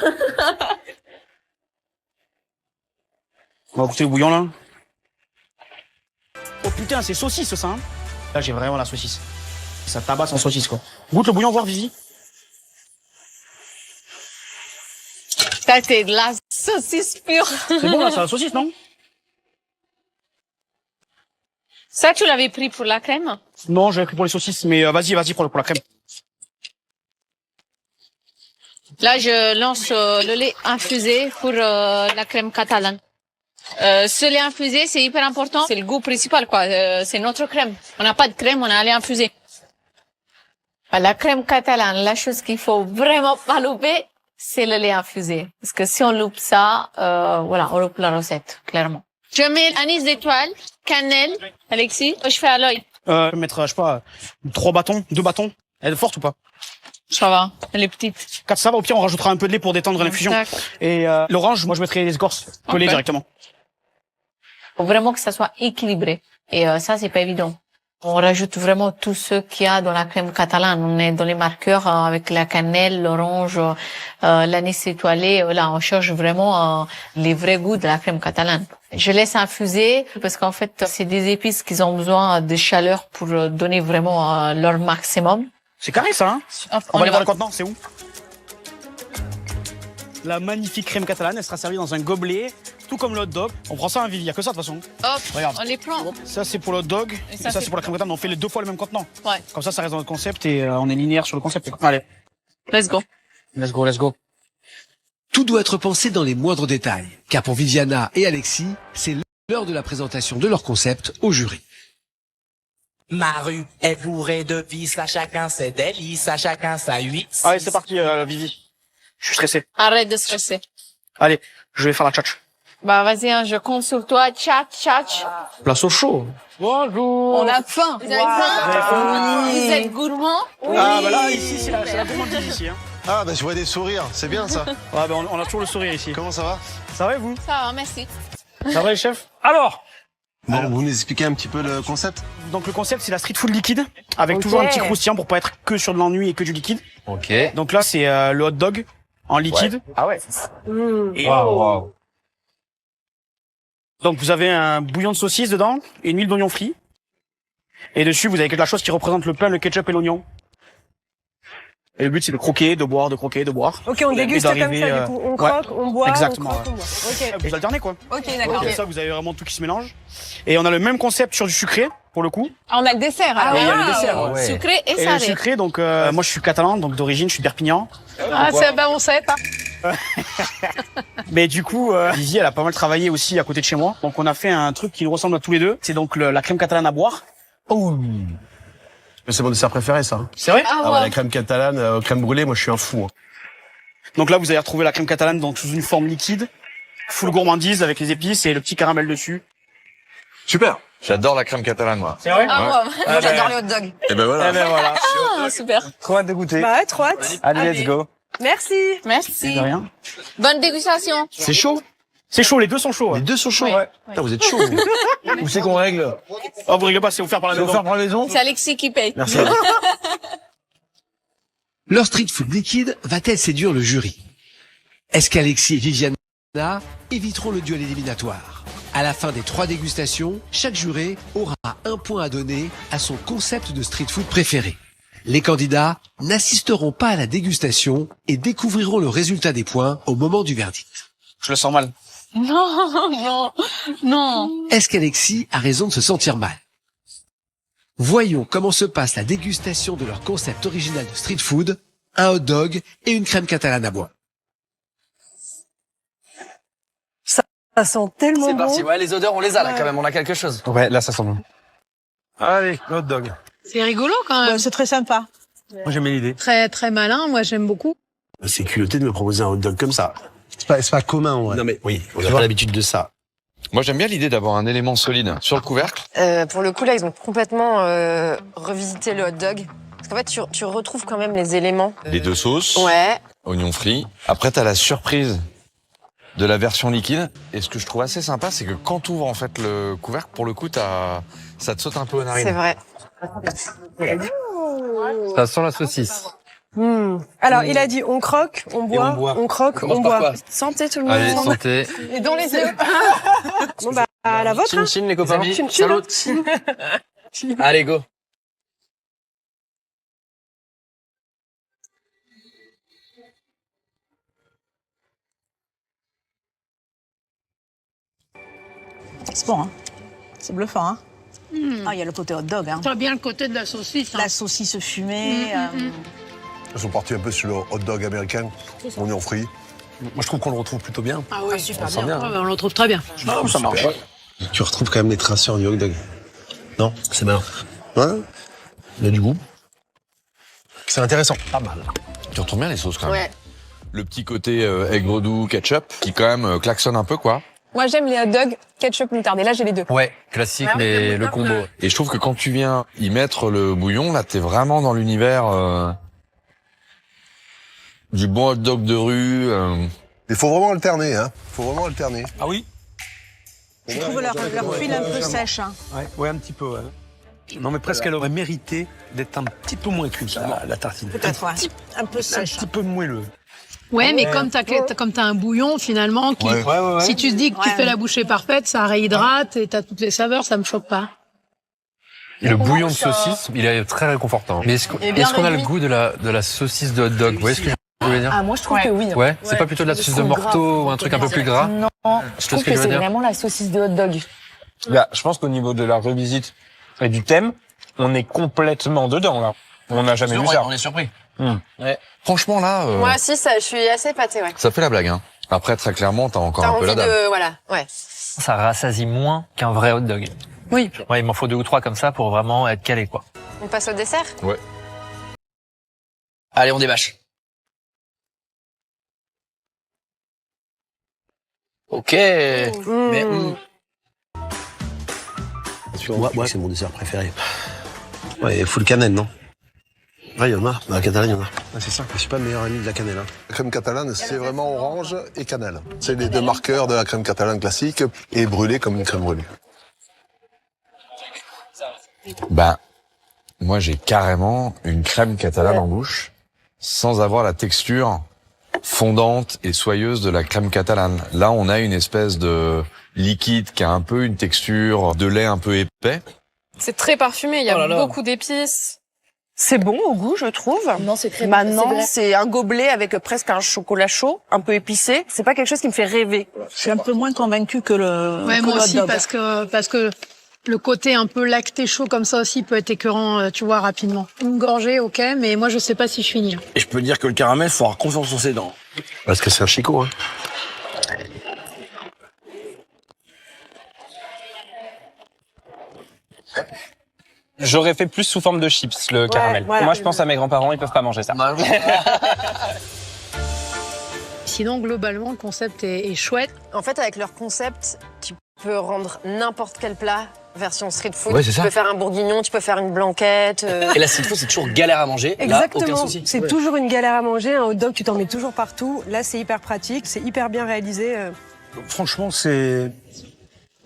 On va goûter le bouillon là. Oh putain, c'est saucisse ça. Hein. Là, j'ai vraiment la saucisse. Ça tabasse en saucisse quoi. Goûte le bouillon, voir Vivi. Ça, c'est de la saucisse pure. C'est bon là, c'est la saucisse non? Ça, tu l'avais pris pour la crème? Non, j'avais pris pour les saucisses, mais vas-y pour la crème. Là, je lance le lait infusé pour la crème catalane. Ce lait infusé, c'est hyper important. C'est le goût principal, quoi. C'est notre crème. On n'a pas de crème, on a un lait infusé. La crème catalane, la chose qu'il faut vraiment pas louper, c'est le lait infusé. Parce que si on loupe ça, voilà, on loupe la recette, clairement. Je mets anis d'étoile, cannelle, Alexis, je fais à l'œil. Je vais mettre, je sais pas, 2 bâtons. Elle est forte ou pas? Ça va, elle est petite. 4, ça va, au pire, on rajoutera un peu de lait pour détendre l'infusion. D'accord. Et l'orange, moi, je mettrai les écorces collées Ok. directement. Faut vraiment que ça soit équilibré. Et ça, c'est pas évident. On rajoute vraiment tout ce qu'il y a dans la crème catalane. On est dans les marqueurs avec la cannelle, l'orange, l'anis étoilé. Là, on cherche vraiment les vrais goûts de la crème catalane. Je laisse infuser parce qu'en fait, c'est des épices qui ont besoin de chaleur pour donner vraiment leur maximum. C'est carré, ça, hein? Hop, On va aller y voir le contenant, c'est où? La magnifique crème catalane, elle sera servie dans un gobelet, tout comme le hot dog. On prend ça à un Vivi, il y a que ça de toute façon. Hop, Regarde. on les prend. Ça, c'est pour le hot dog, et ça, c'est pour la crème catalane. On fait les 2 fois le même contenant. Ouais. Comme ça reste dans notre concept et on est linéaire sur le concept. Allez. Let's go. Let's go. Tout doit être pensé dans les moindres détails, car pour Viviana et Alexis, c'est l'heure de la présentation de leur concept au jury. Ma rue est bourrée de vices, à chacun ses délices, à chacun sa 8. Allez, c'est parti, Vivi. Je suis stressé. Arrête de stresser. Allez, je vais faire la tchatch. Bah, vas-y, hein, je compte sur toi. Tchatch. Place au chaud. Bonjour. On a faim. Vous avez faim? Vous êtes gourmand? Ah, bah là, ici, c'est la gourmandise ici, hein. Ah, bah je vois des sourires, c'est bien ça. Ouais, bah on a toujours le sourire ici. Comment ça va? Ça va et vous? Ça va, merci. Ça va les chefs? Alors, Bon, vous nous expliquez un petit peu le concept? donc le concept c'est la street food liquide, avec Ok. toujours un petit croustillant pour pas être que sur de l'ennui et que du liquide. Ok. Donc là c'est le hot dog en liquide. Ah ouais. Et- Wow. Donc vous avez un bouillon de saucisse dedans et une huile d'oignon frit. Et dessus vous avez quelque chose qui représente le pain, le ketchup et l'oignon. Et le but c'est de croquer, de boire, de croquer, de boire. Ok, on Et déguste comme ça, d'arriver, du coup. On ouais. croque, on boit, Exactement, on croque, ouais. on boit. Ok. Vous alternez quoi. Ok, d'accord. Comme ça vous avez vraiment tout qui se mélange. Et on a le même concept sur du sucré pour le coup. Ah, on a le dessert, alors. Et il y a le dessert. Ah ouais. Sucré et Et le salé. sucré, donc moi je suis catalan, donc d'origine je suis de Perpignan. Ah, ben on sait pas. Mais du coup, Vivi elle a pas mal travaillé aussi à côté de chez moi. Donc on a fait un truc qui nous ressemble à tous les deux. C'est donc la crème catalane à boire. Oh. C'est mon dessert préféré, ça. C'est vrai? Ah ouais, la crème catalane, crème brûlée, moi je suis un fou. Donc là, vous allez retrouver la crème catalane donc sous une forme liquide, full gourmandise avec les épices et le petit caramel dessus. Super. J'adore la crème catalane, moi. C'est vrai? Ah, moi, j'adore les hot dogs. Et ben voilà. Ah, super. Trop hâte de goûter. Bah ouais, trop hâte. Allez, let's go. Merci. Merci. De rien. Bonne dégustation. C'est chaud. C'est chaud, les deux sont chauds. Les deux sont chauds. Ouais. Putain, vous êtes chaud. Où c'est qu'on règle? Oh, vous réglez pas, c'est offert par la maison. C'est offert par la maison? C'est Alexis qui paye. Merci. Leur street food liquide va-t-elle séduire le jury? Est-ce qu'Alexis et Viviana éviteront le duel éliminatoire? À la fin des 3 dégustations, chaque juré aura un point à donner à son concept de street food préféré. Les candidats n'assisteront pas à la dégustation et découvriront le résultat des points au moment du verdict. Je le sens mal. Non. Est-ce qu'Alexis a raison de se sentir mal? Voyons comment se passe la dégustation de leur concept original de street food, un hot dog et une crème catalane à bois. Ça sent tellement C'est bon. parti. Ouais, les odeurs, on les a là quand même. On a quelque chose. Ouais, là, ça sent bon. Allez, hot dog. C'est rigolo quand même. Ouais, c'est très sympa. Moi, j'aimais l'idée. Très, très malin. Moi, j'aime beaucoup. C'est culotté de me proposer un hot dog comme ça. C'est pas commun, en vrai. Non, mais oui, on n'a pas l'habitude de ça. Moi, j'aime bien l'idée d'avoir un élément solide sur le couvercle. Pour le coup, là, ils ont complètement revisité le hot dog. Parce qu'en fait, tu retrouves quand même les éléments. Les 2 sauces. Ouais. Oignons frits. Après, t'as la surprise de la version liquide. Et ce que je trouve assez sympa, c'est que quand tu ouvres en fait le couvercle, pour le coup, ça te saute un peu aux narines. C'est vrai. Ça sent la saucisse. Alors, il a dit on croque, on boit, on croque, on boit. Santé tout le monde. Allez, santé. Et dans les yeux. Bon bah, à la vôtre. Chin chin les copains. Chin chin. Salut. Allez, go. C'est bon, hein. C'est bluffant, hein. Ah, il y a le côté hot dog, hein. T'as bien le côté de la saucisse. Hein. La saucisse fumée. Ils sont partis un peu sur le hot dog américain, oignon frit. Moi, je trouve qu'on le retrouve plutôt bien. Ah oui, super sent bien. bien. Ouais, on le retrouve très bien. Non, ça marche. Tu retrouves quand même les traceurs du hot dog. Non, c'est malin. Ouais. Il y a du goût. C'est intéressant. Pas mal. Tu retrouves bien les sauces quand même. Ouais. Le petit côté aigre doux, ketchup, qui quand même klaxonne un peu, quoi. Moi, j'aime les hot dogs, ketchup, moutarde. Et là, j'ai les deux. Ouais, classique, mais le combo. Et je trouve que quand tu viens y mettre le bouillon, là, t'es vraiment dans l'univers du bon hot dog de rue. Il faut vraiment alterner, hein. Faut vraiment alterner. Ah oui? Je trouve leur fil un peu sèche, hein. Ouais, un petit peu, ouais. Non, mais presque elle aurait mérité d'être un petit peu moins cuite, la tartine. Peut-être, ouais. Un peu Un sèche. petit peu moelleux. Ouais, mais comme t'as un bouillon finalement, qui, si tu te dis que tu fais la bouchée parfaite, ça réhydrate et t'as toutes les saveurs, ça me choque pas. Et le bouillon de saucisse, il est très réconfortant. Mais est-ce qu'on a le goût de la saucisse de hot dog? Vous voyez ce que je veux dire? Ah, moi, je trouve que oui. Ouais, c'est pas plutôt de la saucisse de Morteau ou un truc un peu plus gras? Non, je trouve que c'est vraiment la saucisse de hot dog. Là, je pense qu'au niveau de la revisite et du thème, on est complètement dedans, là. On n'a jamais vu ça. On est surpris. Ouais. Franchement, là, Moi aussi, ça, je suis assez pâtée, ouais. ça fait la blague. Hein. Après, très clairement, t'as encore T'as un peu la envie dalle. de, voilà, ouais. Ça rassasie moins qu'un vrai hot dog. Oui. Ouais, il m'en faut 2 ou 3 comme ça pour vraiment être calé, quoi. On passe au dessert? Ouais. Allez, on débâche. Ok. Mais Moi, c'est mon dessert préféré. Ouais, full cannelle, non? Ouais, il y en a. Dans la Catalane, il y en a. Ah, c'est ça. Je suis pas le meilleur ami de la cannelle. Hein. La crème catalane, c'est vraiment orange et cannelle. C'est les deux marqueurs de la crème catalane classique et brûlée comme une crème brûlée. Ben, moi, j'ai carrément une crème catalane en bouche, sans avoir la texture fondante et soyeuse de la crème catalane. Là, on a une espèce de liquide qui a un peu une texture de lait un peu épais. C'est très parfumé, il y a beaucoup d'épices. C'est bon au goût, je trouve. Non, c'est très Maintenant, c'est un gobelet avec presque un chocolat chaud, un peu épicé. C'est pas quelque chose qui me fait rêver. Je suis un peu moins convaincue que le Ouais, que moi le hot aussi, dog. parce que le côté un peu lacté chaud comme ça aussi peut être écœurant, tu vois, rapidement. Une gorgée, ok, mais moi je sais pas si je finis. Et je peux dire que le caramel, faut avoir confiance en ses dents. Parce que c'est un chicot, hein. J'aurais fait plus sous forme de chips, le caramel. voilà. Moi, je pense à mes grands-parents, ils peuvent pas manger ça. Sinon, globalement, le concept est chouette. En fait, avec leur concept, tu peux rendre n'importe quel plat version street food. Ouais, c'est tu ça. peux faire un bourguignon, tu peux faire une blanquette. Et la street food, c'est toujours galère à manger. Là, aucun Exactement, souci. c'est toujours une galère à manger. Un hot dog, tu t'en mets toujours partout. Là, c'est hyper pratique, c'est hyper bien réalisé. Franchement, c'est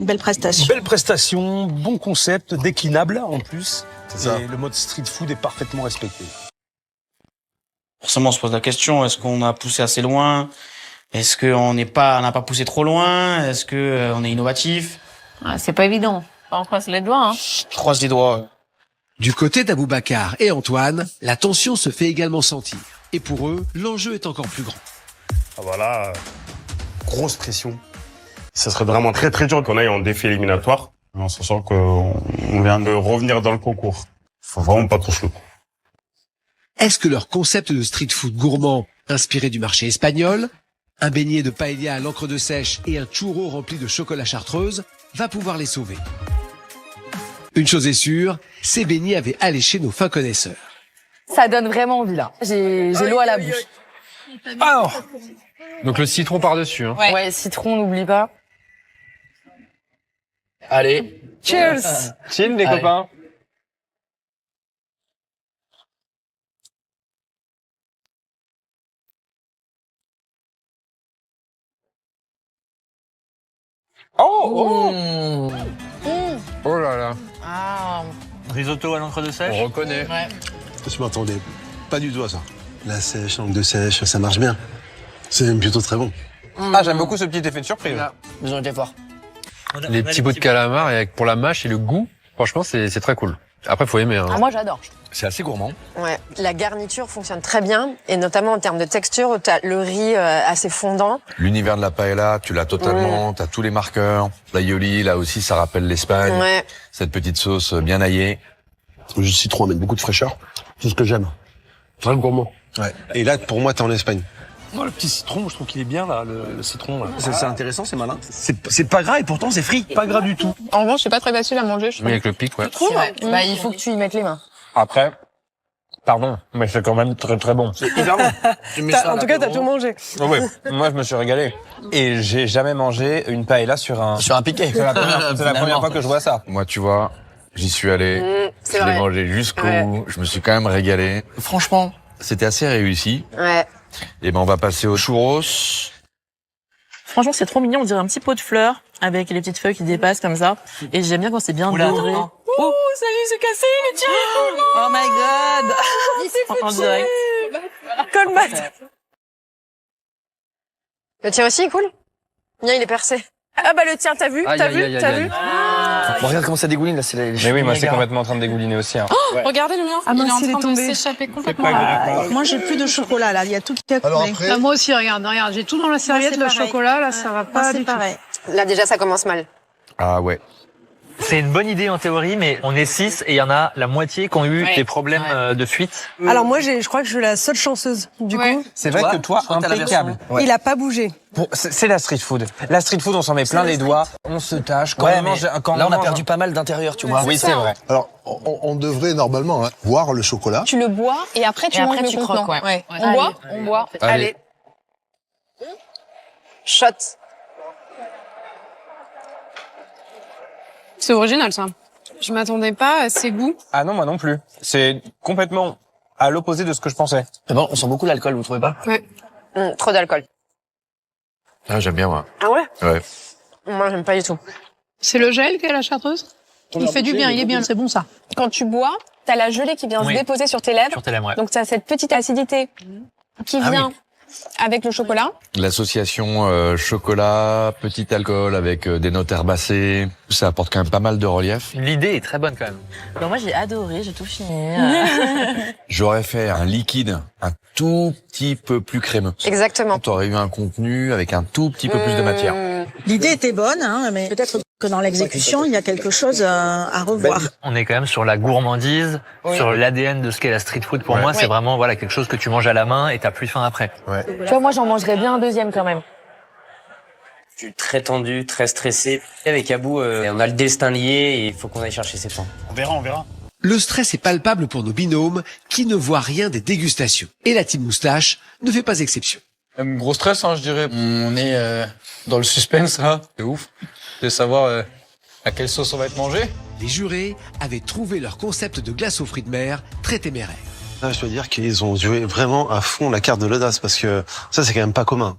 Belle prestation. belle prestation, bon concept, déclinable en plus. C'est ça. Et le mode street food est parfaitement respecté. Forcément, on se pose la question, est-ce qu'on a poussé assez loin? Est-ce qu'on n'a pas poussé trop loin? Est-ce que on est innovatif? C'est pas évident. On croise les doigts. Je croise les doigts. Du côté d'Aboubacar et Antoine, la tension se fait également sentir. Et pour eux, l'enjeu est encore plus grand. Ah voilà, grosse pression. Ça serait vraiment très très dur qu'on aille en défi éliminatoire, en sachant qu'on vient de revenir dans le concours. Faut vraiment pas trop se louper. Est-ce que leur concept de street food gourmand, inspiré du marché espagnol, un beignet de paella à l'encre de sèche et un churro rempli de chocolat chartreuse, va pouvoir les sauver? Une chose est sûre, ces beignets avaient alléché nos fins connaisseurs. Ça donne vraiment envie là. J'ai l'eau à la bouche. Alors, donc le citron par-dessus. Hein. Ouais, citron, n'oublie pas. Allez. Cheers. Chill, les copains. Oh là là. Ah. Risotto à l'encre de sèche. On reconnaît. Ouais. Je m'attendais pas du tout à ça. La sèche, langue de sèche, ça marche bien. C'est même plutôt très bon. Ah, j'aime beaucoup ce petit effet de surprise. Ils ont été forts. Les petits bouts de calamar et pour la mâche et le goût, franchement, c'est très cool. Après, faut aimer. Hein. Ah, moi, j'adore. C'est assez gourmand. Ouais, la garniture fonctionne très bien, et notamment en termes de texture, où t'as le riz assez fondant. L'univers de la paella, tu l'as totalement. T'as tous les marqueurs. L'aioli, là aussi, ça rappelle l'Espagne. Ouais. Cette petite sauce bien aillée. Le jus de citron amène beaucoup de fraîcheur. C'est ce que j'aime. Très gourmand. Ouais. Et là, pour moi, t'es en Espagne. Oh, le petit citron, je trouve qu'il est bien là, le citron. Là. C'est intéressant, c'est malin. C'est pas gras et pourtant c'est frit. Pas gras du tout. En revanche, c'est pas très facile à manger. Oui, avec le pic, ouais. Bah, il faut que tu y mettes les mains. Après, pardon, mais c'est quand même très très bon. C'est hyper bon. En tout cas, t'as tout mangé. Oh oui, moi je me suis régalé. Et j'ai jamais mangé une paella sur un piquet. C'est la première fois que je vois ça. Moi, tu vois, j'y suis allé. C'est Je l'ai vrai. mangé jusqu'au Ouais. bout. Je me suis quand même régalé. Franchement. C'était assez réussi. Ouais. Et ben, on va passer au churros. Franchement, c'est trop mignon. On dirait un petit pot de fleurs avec les petites feuilles qui dépassent comme ça. Et j'aime bien quand c'est bien doré. Oh, salut, c'est cassé, le tien. Oh my god. En direct. Colmat. Le tien aussi est cool? Bien, il est percé. Ah bah le tien, t'as vu? T'as vu? T'as vu? Bon, regarde comment ça dégouline là. Mais oui, moi c'est complètement en train de dégouliner aussi. Hein. Regardez le mien. Ah mince, il est il est en train de tombé. s'échapper complètement. Moi, j'ai plus de chocolat là. Il y a tout qui a coulé. Bah, moi aussi, regarde, j'ai tout dans la serviette, c'est le pareil. chocolat, là, ça va pas C'est du tout. pareil. Là, déjà, ça commence mal. Ah ouais. C'est une bonne idée en théorie, mais on est 6 et il y en a la moitié qui ont eu des problèmes de fuite. Alors moi, je crois que je suis la seule chanceuse. Du coup, C'est vrai que toi, impeccable. il a pas bougé. C'est la street food. La street food, on s'en met plein les doigts, on se tâche. Quand on mange, quand là, on a mange perdu pas mal d'intérieur, tu vois. Oui, c'est vrai. Alors, on devrait normalement boire le chocolat. Tu le bois et après tu manges le contenant. Ouais. On boit, on boit. Allez. Shot. C'est original ça. Je m'attendais pas à ces goûts. Ah non, moi non plus. C'est complètement à l'opposé de ce que je pensais. Mais bon, on sent beaucoup l'alcool, vous trouvez pas? Ouais. Trop d'alcool. Ah, j'aime bien, moi. Ah ouais? Ouais. Moi, j'aime pas du tout. C'est le gel qu'est la chartreuse? Il fait du bien, il est bien, c'est bon ça. Quand tu bois, t'as la gelée qui vient se déposer sur tes lèvres. Sur tes lèvres, ouais. Donc t'as cette petite acidité qui vient avec le chocolat. L'association chocolat, petit alcool avec des notes herbacées, ça apporte quand même pas mal de relief. L'idée est très bonne quand même. Alors moi j'ai adoré, j'ai tout fini. J'aurais fait un liquide un tout petit peu plus crémeux. Exactement. T'aurais eu un contenu avec un tout petit peu plus de matière. L'idée était bonne, hein, mais peut-être que dans l'exécution, il y a quelque chose à revoir. On est quand même sur la gourmandise, sur l'ADN de ce qu'est la street food. Pour moi, c'est vraiment voilà quelque chose que tu manges à la main et t'as plus faim après. Ouais. Tu vois, moi j'en mangerais bien un deuxième quand même. Je suis très tendu, très stressé. Avec Abou, on a le destin lié et il faut qu'on aille chercher ses points. On verra, on verra. Le stress est palpable pour nos binômes qui ne voient rien des dégustations. Et la team moustache ne fait pas exception. Gros stress, je dirais. On est dans le suspense, là. C'est ouf de savoir à quelle sauce on va être mangé. Les jurés avaient trouvé leur concept de glace aux fruits de mer très téméraire. Là, je dois dire qu'ils ont joué vraiment à fond la carte de l'audace parce que ça, c'est quand même pas commun.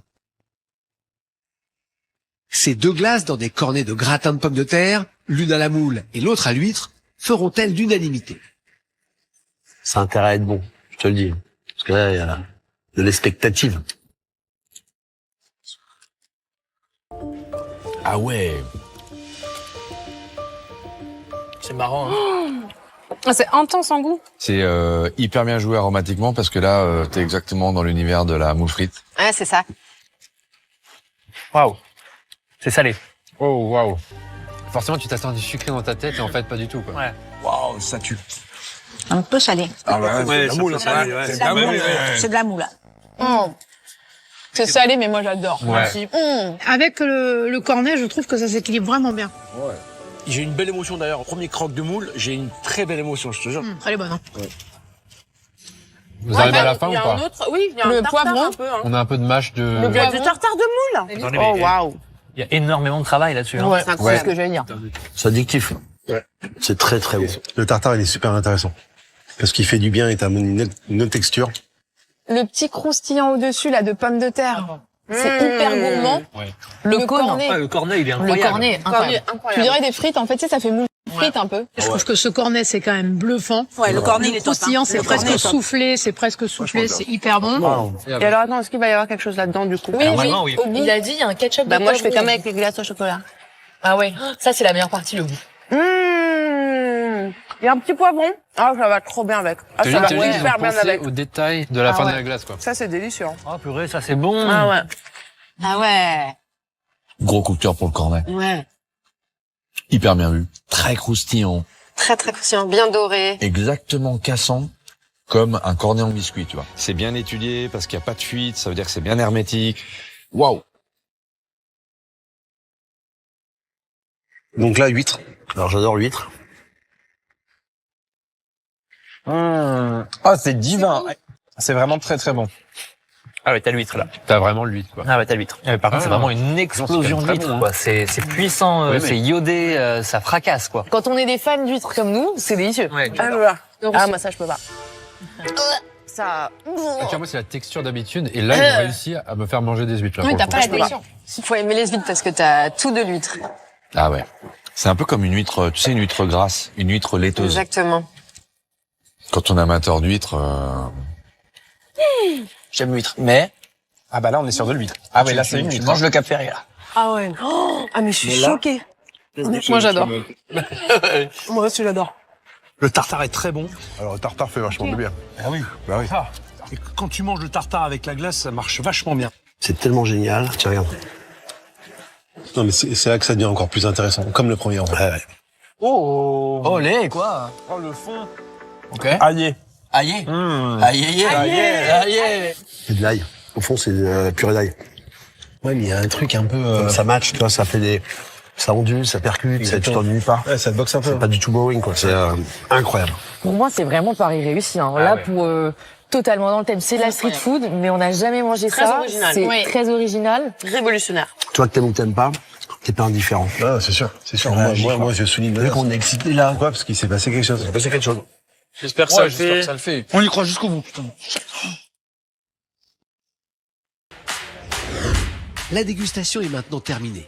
Ces 2 glaces dans des cornets de gratin de pommes de terre, l'une à la moule et l'autre à l'huître, feront-elles l'unanimité? Ça a intérêt à être bon, je te le dis. Parce que là, il y a de l'expectative. Ah ouais. C'est marrant. C'est intense en goût. C'est hyper bien joué aromatiquement parce que là, t'es exactement dans l'univers de la moule frite. Ouais, c'est ça. Waouh. C'est salé. Oh, waouh. Forcément, tu t'attends du sucré dans ta tête et en fait, pas du tout, quoi. Ouais. Waouh, ça tue. Un peu salé. Ah ouais, Ouais, c'est de la moule, ça ça. fait C'est de la moule. C'est de la moule. C'est salé, mais moi j'adore. Ouais. Merci. Avec le cornet, je trouve que ça s'équilibre vraiment bien. Ouais. J'ai une belle émotion d'ailleurs. Au premier croque de moule, j'ai une très belle émotion, je te jure. Elle est bonne. Hein. Ouais. Vous arrivez à la fin ou pas? Oui, il y a Le un tartare poivron. un peu. Hein. On a un peu de mâche de... Il y a du tartare de moule. Oh, waouh. Il y a énormément de travail là-dessus. Hein. Ouais, c'est ce que j'allais dire. C'est addictif. Ouais. C'est très très bon. Le tartare, il est super intéressant. Parce qu'il fait du bien et t'as une autre texture. Le petit croustillant au-dessus, là, de pommes de terre. C'est hyper gourmand. Ouais. Le cornet. Ah, le cornet, il est incroyable. Le cornet, incroyable. Tu dirais des frites, en fait, tu sais, ça fait moule frites un peu. Je trouve que ce cornet, c'est quand même bluffant. Ouais, le cornet, il est top, croustillant, hein. c'est Le presque cornet est top. soufflé, c'est hyper bon. Et alors, attends, est-ce qu'il va y avoir quelque chose là-dedans, du coup? Oui, Normalement, oui. Au bout. Il a dit, il y a un ketchup de Moi, je fais poivron. comme avec les glaces au chocolat. Ah ouais, ça c'est la meilleure partie, le goût. Il y a un petit poivron. Ah, ça va trop bien avec. Ah, ça va T'as vu qu'ils ont hyper bien pensé avec. au détail de la fin de la glace, quoi. Ça, c'est délicieux. Oh purée, ça c'est bon. Ah ouais. Ah ouais. Gros coup de cœur pour le cornet. Ouais. Hyper bien vu. Très croustillant. Très très croustillant, bien doré. Exactement cassant. Comme un cornet en biscuit, tu vois. C'est bien étudié parce qu'il n'y a pas de fuite. Ça veut dire que c'est bien hermétique. Waouh. Donc là, huître. Alors j'adore l'huître. Ah, c'est divin. C'est vraiment très très bon. Ah ouais, t'as l'huître là. T'as vraiment l'huître, quoi. Ah ouais, t'as l'huître. Par contre, c'est vraiment une explosion d'huître, quoi. C'est puissant, c'est iodé, ça fracasse, quoi. Quand on est des fans d'huîtres comme nous, c'est délicieux. Ouais. Moi ça je peux pas. Ça. Tu vois, moi, c'est la texture d'habitude. Et là, ils ont réussi à me faire manger des huîtres. Là, Oui, pour t'as le pas coup. la texture. Il faut aimer les huîtres parce que t'as tout de l'huître. Ah ouais. C'est un peu comme une huître, tu sais, une huître grasse, une huître laiteuse. Exactement. Quand on est amateur d'huîtres, J'aime l'huître. Mais... Ah bah là, on est sur de l'huître. Ah ouais, là, c'est une huître. Mange le Cap Ferré là. Ah ouais. Ah, mais je suis choquée. Moi j'adore. Moi aussi, j'adore. Le tartare est très bon. Alors, le tartare fait vachement de bien. Ah oui. Bah oui. Et quand tu manges le tartare avec la glace, ça marche vachement bien. C'est tellement génial. Tiens, regarde. Non, mais c'est là que ça devient encore plus intéressant. Comme le premier, en fait. Ouais, ouais. Oh. Olé quoi. Oh, le fond. Ok. Aïe. Aïe. Aïe. Aïe. C'est de l'ail. Au fond, c'est de la purée d'ail. Ouais, mais il y a un truc un peu... Ça match, tu vois, ça fait des... Ça ondule, ça percute, ça, tu t'ennuies pas. Ouais, ça te boxe un peu. C'est pas du tout boring, quoi. C'est incroyable. Pour moi c'est vraiment Paris réussi. Hein. Là pour totalement dans le thème. C'est de la street food, mais on n'a jamais mangé Très ça. original. C'est Oui. très original. Révolutionnaire. Toi, que t'aimes ou que t'aimes pas, t'es pas indifférent. Ah, c'est sûr, c'est sûr. Moi, je souligne. Vu qu'on est excité là. Pourquoi? Parce qu'il s'est passé quelque chose. Il s'est passé quelque chose. J'espère que ça le fait. On y croit jusqu'au bout, putain. La dégustation est maintenant terminée.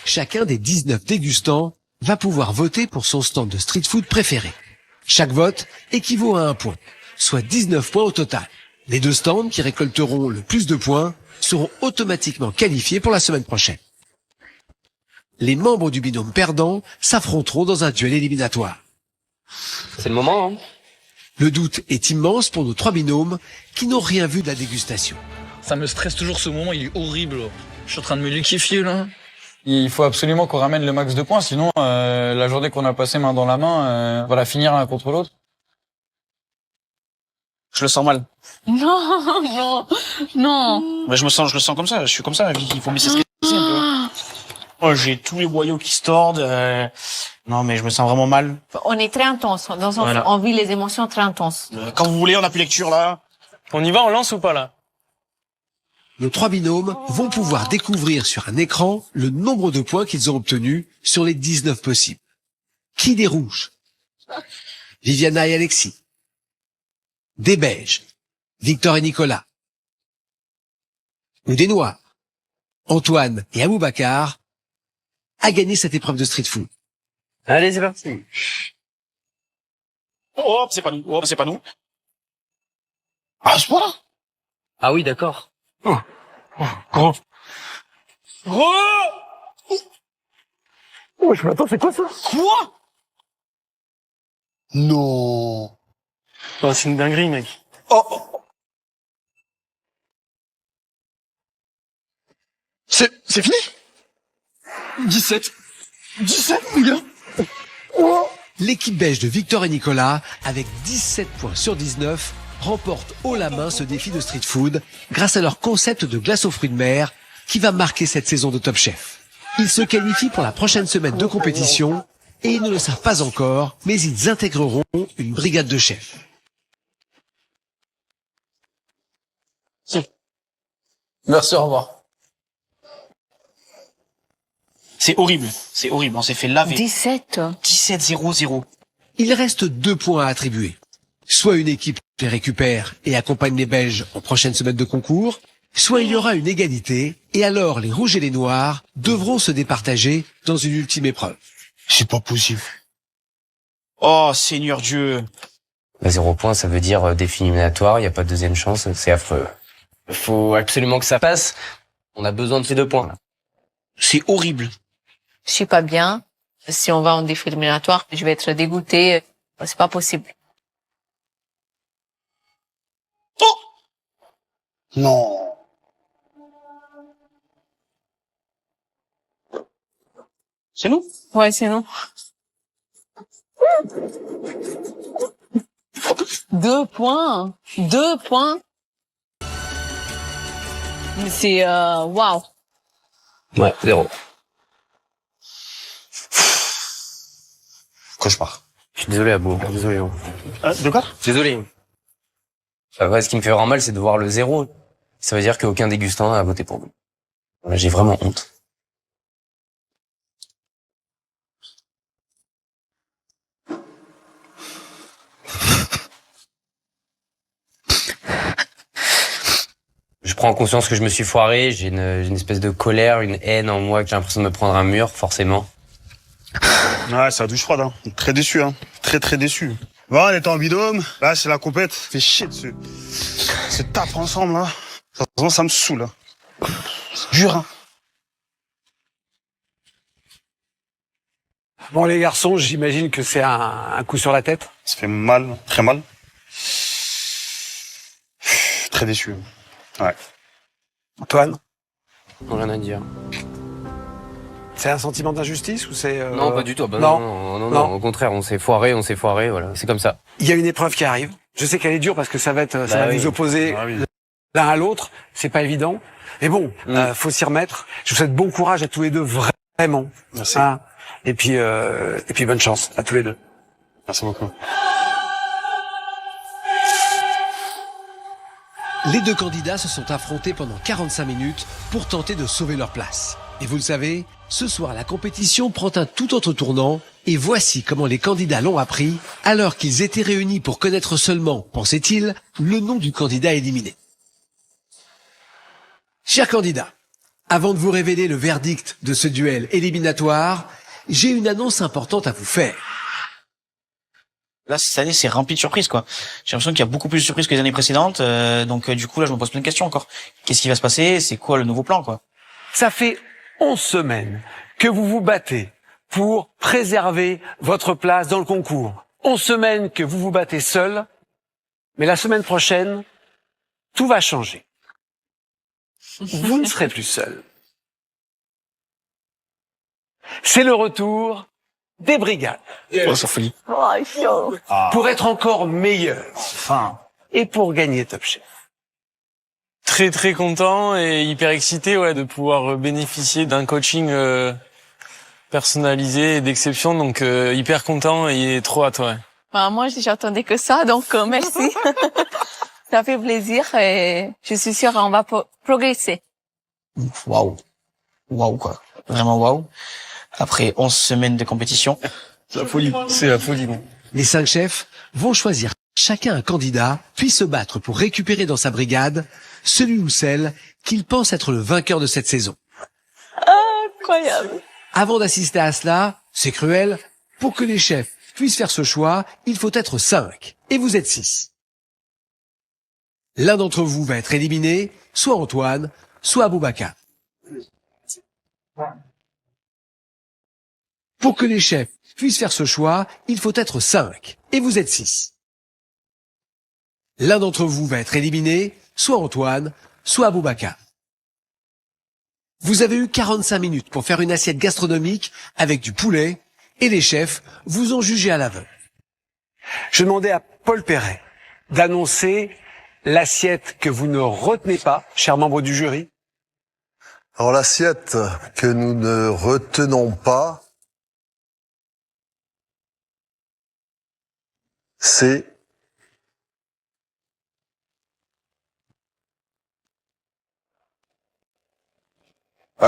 Chacun des 19 dégustants va pouvoir voter pour son stand de street food préféré. Chaque vote équivaut à un point, soit 19 points au total. Les 2 stands qui récolteront le plus de points seront automatiquement qualifiés pour la semaine prochaine. Les membres du binôme perdant s'affronteront dans un duel éliminatoire. C'est le moment, hein. Le doute est immense pour nos 3 binômes qui n'ont rien vu de la dégustation. Ça me stresse toujours ce moment, il est horrible. Je suis en train de me liquéfier là. Il faut absolument qu'on ramène le max de points, sinon la journée qu'on a passée main dans la main, on va la finir l'un contre l'autre. Je le sens mal. Non. Mais je le sens comme ça, je suis comme ça, il faut me laisser un peu. Oh, j'ai tous les boyaux qui se tordent. Non, mais je me sens vraiment mal. On est très intense. Voilà. On vit les émotions très intenses. Quand vous voulez, on a plus lecture là. On y va, on lance ou pas là? Nos 3 binômes vont pouvoir découvrir sur un écran le nombre de points qu'ils ont obtenus sur les 19 possibles. Qui des rouges? Viviana et Alexis. Des beiges? Victor et Nicolas. Ou des noirs? Antoine et Aboubacar a gagné cette épreuve de street food. Allez, c'est parti. Oh, c'est pas nous. Oh, c'est pas nous. Ah, ce point-là. Ah oui, d'accord. Oh, gros. Gros. Oh, je m'attends, c'est quoi ça? Quoi? Non. Oh, c'est une dinguerie, mec. Oh. C'est fini? 17, mon gars. Oh. L'équipe beige de Victor et Nicolas, avec 17 points sur 19, remporte haut la main ce défi de street food grâce à leur concept de glace aux fruits de mer qui va marquer cette saison de Top Chef. Ils se qualifient pour la prochaine semaine de compétition et ils ne le savent pas encore, mais ils intégreront une brigade de chefs. Merci, au revoir. C'est horrible. On s'est fait laver. 17-0-0. Il reste 2 points à attribuer. Soit une équipe les récupère et accompagne les Belges en prochaine semaine de concours, soit il y aura une égalité et alors les rouges et les noirs devront se départager dans une ultime épreuve. C'est pas possible. Oh, Seigneur Dieu. 0 point, ça veut dire défi éliminatoire, il n'y a pas de deuxième chance, c'est affreux. Faut absolument que ça passe. On a besoin de ces 2 points. C'est horrible. Je suis pas bien. Si on va en défi éliminatoire, je vais être dégoûtée. C'est pas possible. Oh! Non. C'est nous? Ouais, c'est nous. 2 points. 2 points. C'est waouh. Ouais, 0. Cauchemar. Je suis désolé, Abou. Désolé. De quoi? Désolé. Ouais, ce qui me fait vraiment mal, c'est de voir le 0. Ça veut dire qu'aucun dégustant a voté pour nous. Voilà, j'ai vraiment honte. Je prends conscience que je me suis foiré, j'ai une espèce de colère, une haine en moi, que j'ai l'impression de me prendre un mur, forcément. Ouais, c'est la douche froide, hein. Très déçu, hein. Très déçu. Bon, on était en bidôme. Là, c'est la compète. Fait chier de se taper ensemble, là. Ça me saoule, là. C'est dur, hein. Bon, les garçons, j'imagine que c'est un coup sur la tête. Ça fait mal, très mal. Très déçu. Ouais. Antoine? Rien à dire. C'est un sentiment d'injustice ou c'est... Non, pas du tout. Bah non. Au contraire, on s'est foiré, voilà. C'est comme ça. Il y a une épreuve qui arrive. Je sais qu'elle est dure parce que ça va vous opposer l'un à l'autre. C'est pas évident. Mais bon, faut s'y remettre. Je vous souhaite bon courage à tous les deux, vraiment. Merci. Hein. Et puis bonne chance à tous les deux. Merci beaucoup. Les 2 candidats se sont affrontés pendant 45 minutes pour tenter de sauver leur place. Et vous le savez, ce soir la compétition prend un tout autre tournant et voici comment les candidats l'ont appris alors qu'ils étaient réunis pour connaître seulement, pensait-il, le nom du candidat éliminé. Chers candidats, avant de vous révéler le verdict de ce duel éliminatoire, j'ai une annonce importante à vous faire. Là, cette année, c'est rempli de surprises, quoi. J'ai l'impression qu'il y a beaucoup plus de surprises que les années précédentes. Donc, du coup, là, je me pose plein de questions encore. Qu'est-ce qui va se passer? C'est quoi le nouveau plan, quoi? Ça fait 11 semaines que vous vous battez pour préserver votre place dans le concours. 11 semaines que vous vous battez seul, mais la semaine prochaine, tout va changer. Vous ne serez plus seul. C'est le retour des brigades. Oh, ça folie. Pour être encore meilleur. Enfin. Et pour gagner Top Chef. Très content et hyper excité de pouvoir bénéficier d'un coaching personnalisé et d'exception, donc hyper content et trop hâte, ouais. Bah, moi, j'attendais que ça, donc merci. Ça fait plaisir et je suis sûre qu'on va progresser. Waouh. Waouh, quoi. Vraiment waouh. Après 11 semaines de compétition. La folie. C'est la folie, bon. Les 5 chefs vont choisir chacun un candidat, puis se battre pour récupérer dans sa brigade celui ou celle qu'ils pensent être le vainqueur de cette saison. Incroyable. Avant d'assister à cela, c'est cruel, pour que les chefs puissent faire ce choix, il faut être 5. Et vous êtes 6. L'un d'entre vous va être éliminé, soit Antoine, soit Aboubacar. Pour que les chefs puissent faire ce choix, il faut être 5. Et vous êtes 6. L'un d'entre vous va être éliminé, soit Antoine, soit Aboubacar. Vous avez eu 45 minutes pour faire une assiette gastronomique avec du poulet et les chefs vous ont jugé à l'aveugle. Je demandais à Paul Perret d'annoncer l'assiette que vous ne retenez pas, chers membres du jury. Alors l'assiette que nous ne retenons pas, c'est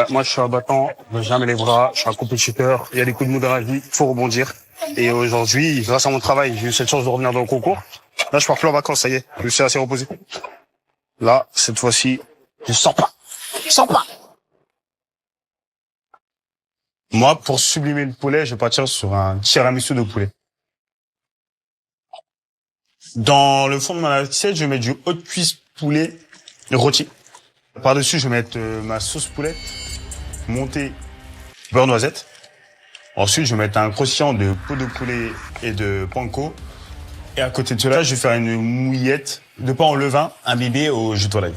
moi, je suis un battant, je ne jamais les bras, je suis un compétiteur. Il y a des coups de mou dans la vie, faut rebondir. Et aujourd'hui, grâce à mon travail, j'ai eu cette chance de revenir dans le concours. Là, je pars plus en vacances, ça y est, je suis assez reposé. Là, cette fois-ci, je sens pas. Je sens pas. Moi, pour sublimer le poulet, je vais partir sur un tiramisu de poulet. Dans le fond de ma assiette, je vais mettre du haut de cuisse poulet rôti. Par-dessus, je vais mettre ma sauce poulette montée beurre noisette. Ensuite, je vais mettre un croustillant de peau de poulet et de panko. Et à côté de cela, je vais faire une mouillette de pain en levain imbibée au jus de volaille.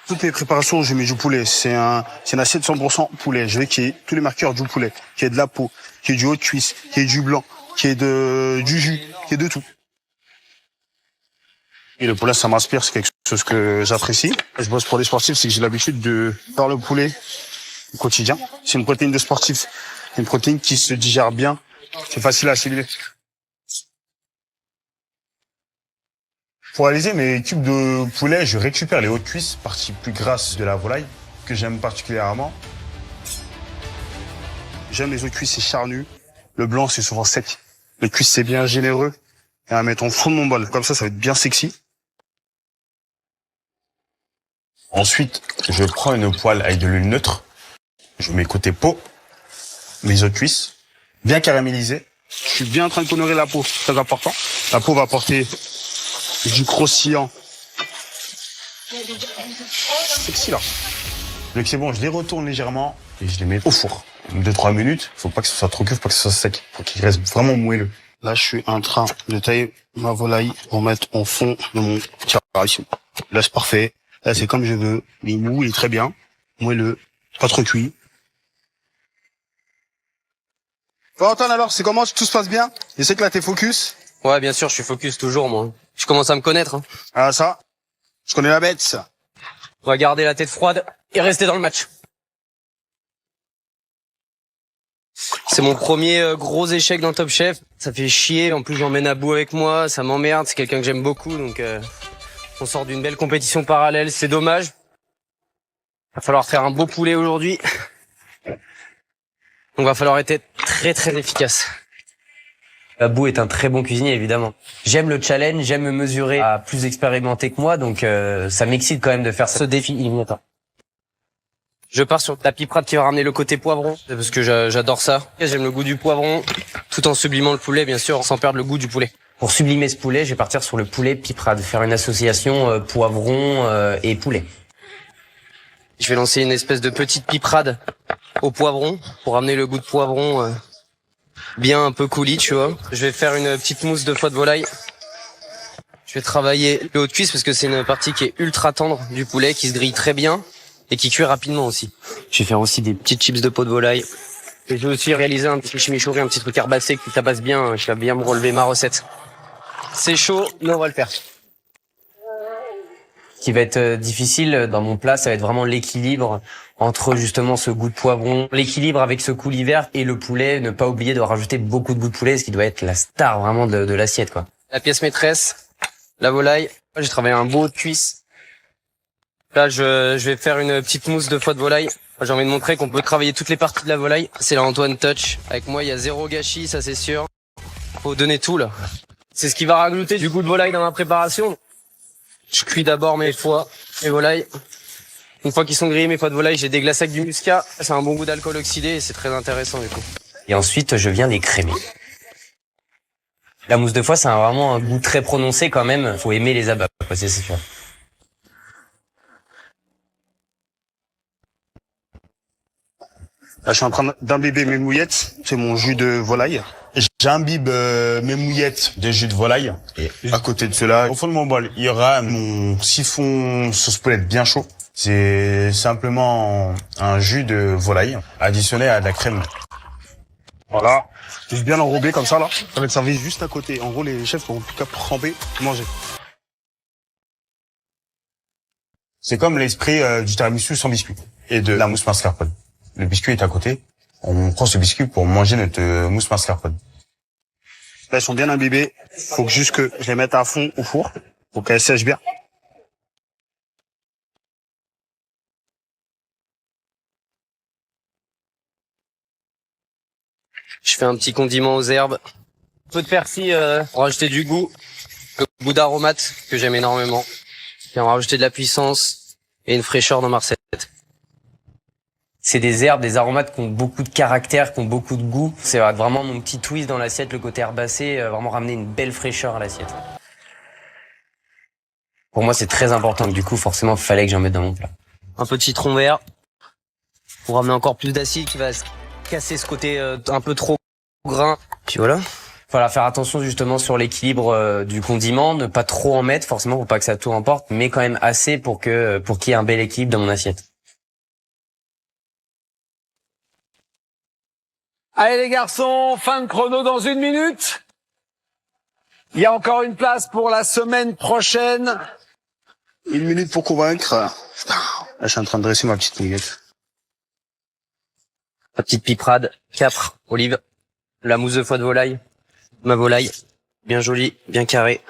Toutes les préparations, je mets du poulet. C'est une assiette 100% poulet. Je veux qu'il y ait tous les marqueurs du poulet, qu'il y ait de la peau, qu'il y ait du haut de cuisse, qu'il y ait du blanc, qu'il y ait du jus, qu'il y ait de tout. Et le poulet, ça m'inspire, c'est quelque chose que j'apprécie. Je bosse pour les sportifs, c'est que j'ai l'habitude de faire le poulet au quotidien. C'est une protéine de sportif, une protéine qui se digère bien, c'est facile à assimiler. Pour réaliser mes cubes de poulet, je récupère les hauts de cuisse, partie plus grasse de la volaille, que j'aime particulièrement. J'aime les hauts de cuisse, c'est charnu. Le blanc, c'est souvent sec. Le cuisse, c'est bien généreux. Et à mettre en fond de mon bol. Comme ça va être bien sexy. Ensuite, je prends une poêle avec de l'huile neutre. Je mets côté peau, mes os de cuisse, bien caramélisés. Je suis bien en train de colorer la peau, très important. La peau va apporter du croustillant. Sexy là. Donc c'est bon, je les retourne légèrement et je les mets au four. 2-3 minutes, faut pas que ce soit trop cuit, faut pas que ce soit sec. Faut qu'il reste vraiment moelleux. Là, je suis en train de tailler ma volaille pour mettre en fond de mon tiramisu. Là, c'est parfait. Là, c'est comme je veux. Il est mou, il est très bien. Moelleux, pas trop cuit. Antoine, alors, c'est comment? Tout se passe bien? Je sais que là, t'es focus. Ouais, bien sûr, je suis focus toujours, moi. Je commence à me connaître. Hein. Ah, ça? Je connais la bête, ça. On va garder la tête froide et rester dans le match. C'est mon premier gros échec dans Top Chef. Ça fait chier. En plus, j'emmène Abou avec moi. Ça m'emmerde. C'est quelqu'un que j'aime beaucoup. Donc, on sort d'une belle compétition parallèle. C'est dommage. Va falloir faire un beau poulet aujourd'hui. Donc, va falloir être très, très efficace. Abou est un très bon cuisinier, évidemment. J'aime le challenge. J'aime me mesurer à plus expérimenté que moi. Donc, ça m'excite quand même de faire ce défi éliminatoire. Je pars sur la piperade qui va ramener le côté poivron, parce que j'adore ça. J'aime le goût du poivron, tout en sublimant le poulet, bien sûr, sans perdre le goût du poulet. Pour sublimer ce poulet, je vais partir sur le poulet piperade, faire une association poivron et poulet. Je vais lancer une espèce de petite piperade au poivron, pour ramener le goût de poivron bien un peu coulis, tu vois. Je vais faire une petite mousse de foie de volaille. Je vais travailler le haut de cuisse, parce que c'est une partie qui est ultra tendre du poulet, qui se grille très bien. Et qui cuit rapidement aussi. Je vais faire aussi des petites chips de peau de volaille. Et je vais aussi réaliser un petit chimichurri, un petit truc herbacé qui tabasse bien. Je vais bien me relever ma recette. C'est chaud, mais on va le faire. Ce qui va être difficile dans mon plat, ça va être vraiment l'équilibre entre justement ce goût de poivron, l'équilibre avec ce coulis vert et le poulet. Ne pas oublier de rajouter beaucoup de goût de poulet, ce qui doit être la star vraiment de l'assiette, quoi. La pièce maîtresse, la volaille. J'ai travaillé un beau de cuisse. Là, je vais faire une petite mousse de foie de volaille. J'ai envie de montrer qu'on peut travailler toutes les parties de la volaille. C'est la Antoine Touch. Avec moi, il y a 0 gâchis, ça c'est sûr. Faut donner tout, là. C'est ce qui va rajouter du goût de volaille dans ma préparation. Je cuis d'abord mes foies, mes volailles. Une fois qu'ils sont grillés, mes foies de volaille, j'ai déglacé avec du muscat. C'est un bon goût d'alcool oxydé et c'est très intéressant, du coup. Et ensuite, je viens les crémer. La mousse de foie, c'est vraiment un goût très prononcé quand même. Faut aimer les abats, quoi, c'est sûr. Là, je suis en train d'imbiber mes mouillettes. C'est mon jus de volaille. J'imbibe mes mouillettes de jus de volaille. Et à côté de cela, au fond de mon bol, il y aura mon siphon sauce poulette bien chaud. C'est simplement un jus de volaille additionné à de la crème. Voilà. Juste bien enrobé comme ça, là. Ça va être servi juste à côté. En gros, les chefs vont en tout cas tremper, manger. C'est comme l'esprit du tiramisu sans biscuit et de la mousse mascarpone. Le biscuit est à côté. On prend ce biscuit pour manger notre mousse mascarpone. Là, ils sont bien imbibés. Faut que juste que je les mette à fond au four pour qu'elles sèchent bien. Je fais un petit condiment aux herbes. Un peu de persil pour rajouter du goût. Le goût d'aromate que j'aime énormément. Et on va rajouter de la puissance et une fraîcheur dans ma recette. C'est des herbes, des aromates qui ont beaucoup de caractère, qui ont beaucoup de goût. C'est vraiment mon petit twist dans l'assiette, le côté herbacé, vraiment ramener une belle fraîcheur à l'assiette. Pour moi, c'est très important. Du coup, forcément, il fallait que j'en mette dans mon plat. Un peu de citron vert pour ramener encore plus d'acide qui va casser ce côté un peu trop gras. Puis voilà. Voilà, faire attention justement sur l'équilibre du condiment, ne pas trop en mettre, forcément pour pas que ça tout emporte, mais quand même assez pour qu'il y ait un bel équilibre dans mon assiette. Allez les garçons, fin de chrono dans 1 minute. Il y a encore une place pour la semaine prochaine. 1 minute pour convaincre. Là, je suis en train de dresser ma petite mouillette. Ma petite piperade, capre, olive, la mousse de foie de volaille, ma volaille, bien jolie, bien carrée.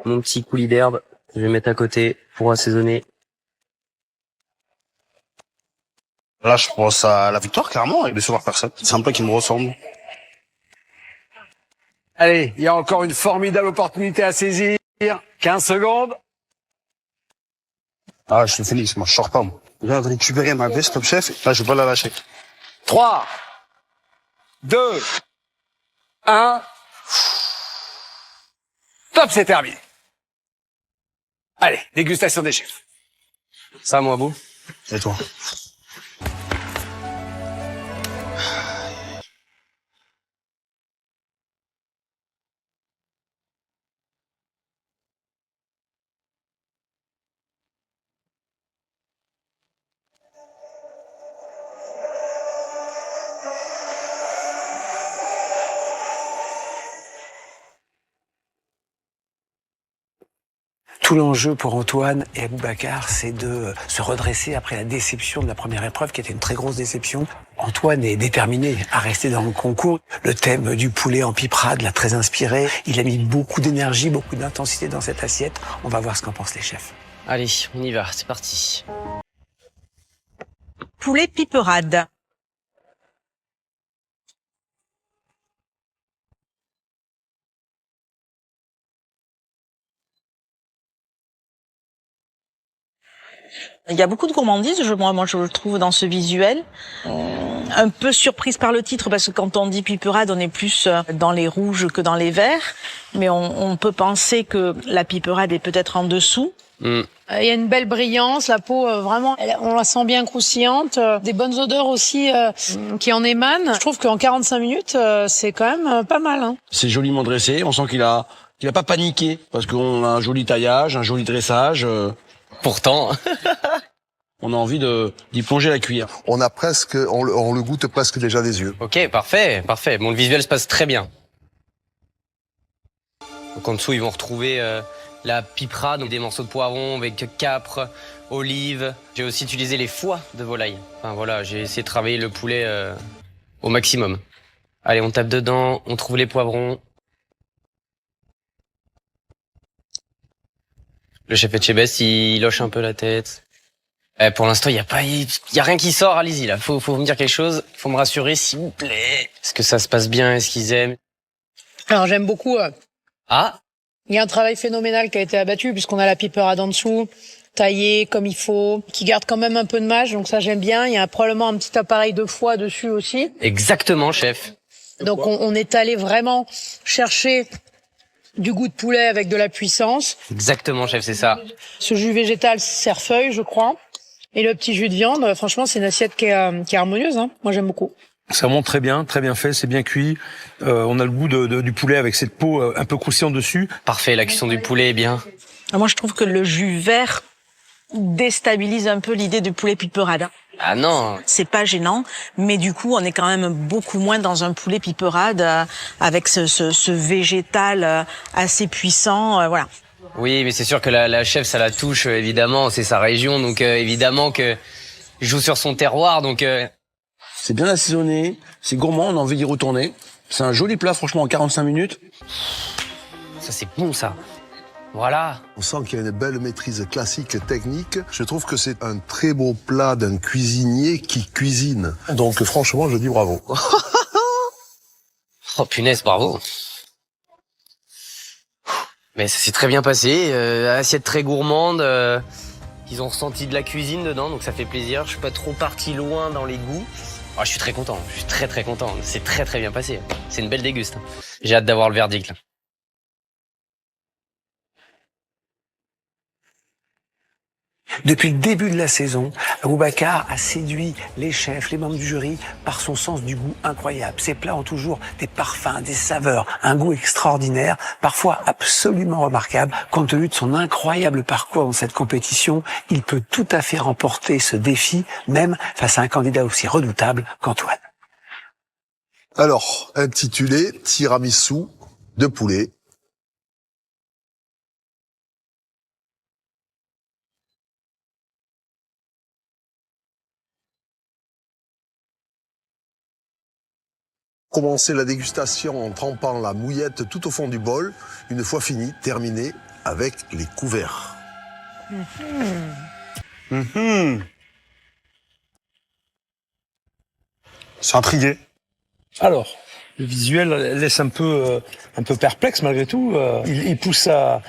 Mon petit coulis d'herbe, je vais mettre à côté pour assaisonner. Là, je pense à la victoire, clairement, et décevoir personne. C'est un plat qui me ressemble. Allez, il y a encore une formidable opportunité à saisir. 15 secondes. Ah, je suis Félix, moi, je sors pas, moi. Je viens de récupérer ma veste comme chef, là, je vais pas la lâcher. 3, 2, 1. Top, c'est terminé. Allez, dégustation des chefs. Ça, moi, vous. Et toi? Tout l'enjeu pour Antoine et Aboubacar, c'est de se redresser après la déception de la première épreuve, qui était une très grosse déception. Antoine est déterminé à rester dans le concours. Le thème du poulet en piperade l'a très inspiré. Il a mis beaucoup d'énergie, beaucoup d'intensité dans cette assiette. On va voir ce qu'en pensent les chefs. Allez, on y va, c'est parti. Poulet piperade. Il y a beaucoup de gourmandise, moi je le trouve dans ce visuel. Un peu surprise par le titre, parce que quand on dit piperade, on est plus dans les rouges que dans les verts. Mais on peut penser que la piperade est peut-être en dessous. Il y a une belle brillance, la peau vraiment, on la sent bien croustillante, des bonnes odeurs aussi qui en émanent. Je trouve qu'en 45 minutes, c'est quand même pas mal. Hein. C'est joliment dressé, on sent qu'il a pas paniqué, parce qu'on a un joli taillage, un joli dressage. Pourtant. On a envie d'y plonger la cuillère. On le goûte presque déjà des yeux. Ok, parfait, parfait. Bon, le visuel se passe très bien. Donc en dessous, ils vont retrouver la pipera, donc des morceaux de poivron avec capre, olive. J'ai aussi utilisé les foies de volaille. Enfin voilà, j'ai essayé de travailler le poulet au maximum. Allez, on tape dedans, on trouve les poivrons. Le chef Etchebest, il hoche un peu la tête. Pour l'instant, il y a rien qui sort. Allez-y là, faut me dire quelque chose. Faut me rassurer, s'il vous plaît. Est-ce que ça se passe bien? Est-ce qu'ils aiment? Alors j'aime beaucoup. Ah. Il y a un travail phénoménal qui a été abattu puisqu'on a la piperade en dessous, taillée comme il faut, qui garde quand même un peu de mâche. Donc ça j'aime bien. Il y a probablement un petit appareil de foie dessus aussi. Exactement, chef. Donc on est allé vraiment chercher du goût de poulet avec de la puissance. Exactement, chef, c'est ça. Ce jus végétal cerfeuil, je crois. Et le petit jus de viande, franchement, c'est une assiette qui est harmonieuse. Hein. Moi, j'aime beaucoup. Ça monte très bien fait, c'est bien cuit. On a le goût du poulet avec cette peau un peu croustillante dessus. Parfait, la cuisson du poulet est bien. Moi, je trouve que le jus vert déstabilise un peu l'idée du poulet piperade. Ah non. C'est pas gênant, mais du coup, on est quand même beaucoup moins dans un poulet piperade avec ce végétal assez puissant, voilà. Oui, mais c'est sûr que la chef, ça la touche, évidemment, c'est sa région, donc évidemment que il joue sur son terroir, donc... C'est bien assaisonné, c'est gourmand, on a envie d'y retourner. C'est un joli plat, franchement, en 45 minutes. Ça, c'est bon, ça. Voilà. On sent qu'il y a une belle maîtrise classique, technique. Je trouve que c'est un très beau plat d'un cuisinier qui cuisine. Donc franchement, je dis bravo. Oh punaise, bravo. Mais ça s'est très bien passé, assiette très gourmande, ils ont ressenti de la cuisine dedans, donc ça fait plaisir. Je suis pas trop parti loin dans les goûts. Oh, je suis très content, je suis très très content. C'est très très bien passé. C'est une belle déguste. J'ai hâte d'avoir le verdict là. Depuis le début de la saison, Boubacar a séduit les chefs, les membres du jury, par son sens du goût incroyable. Ses plats ont toujours des parfums, des saveurs, un goût extraordinaire, parfois absolument remarquable. Compte tenu de son incroyable parcours dans cette compétition, il peut tout à fait remporter ce défi, même face à un candidat aussi redoutable qu'Antoine. Alors, intitulé tiramisu de poulet. Commencer la dégustation en trempant la mouillette tout au fond du bol. Une fois fini, terminer avec les couverts. C'est intrigué. Alors, le visuel laisse un peu perplexe malgré tout. Il pousse à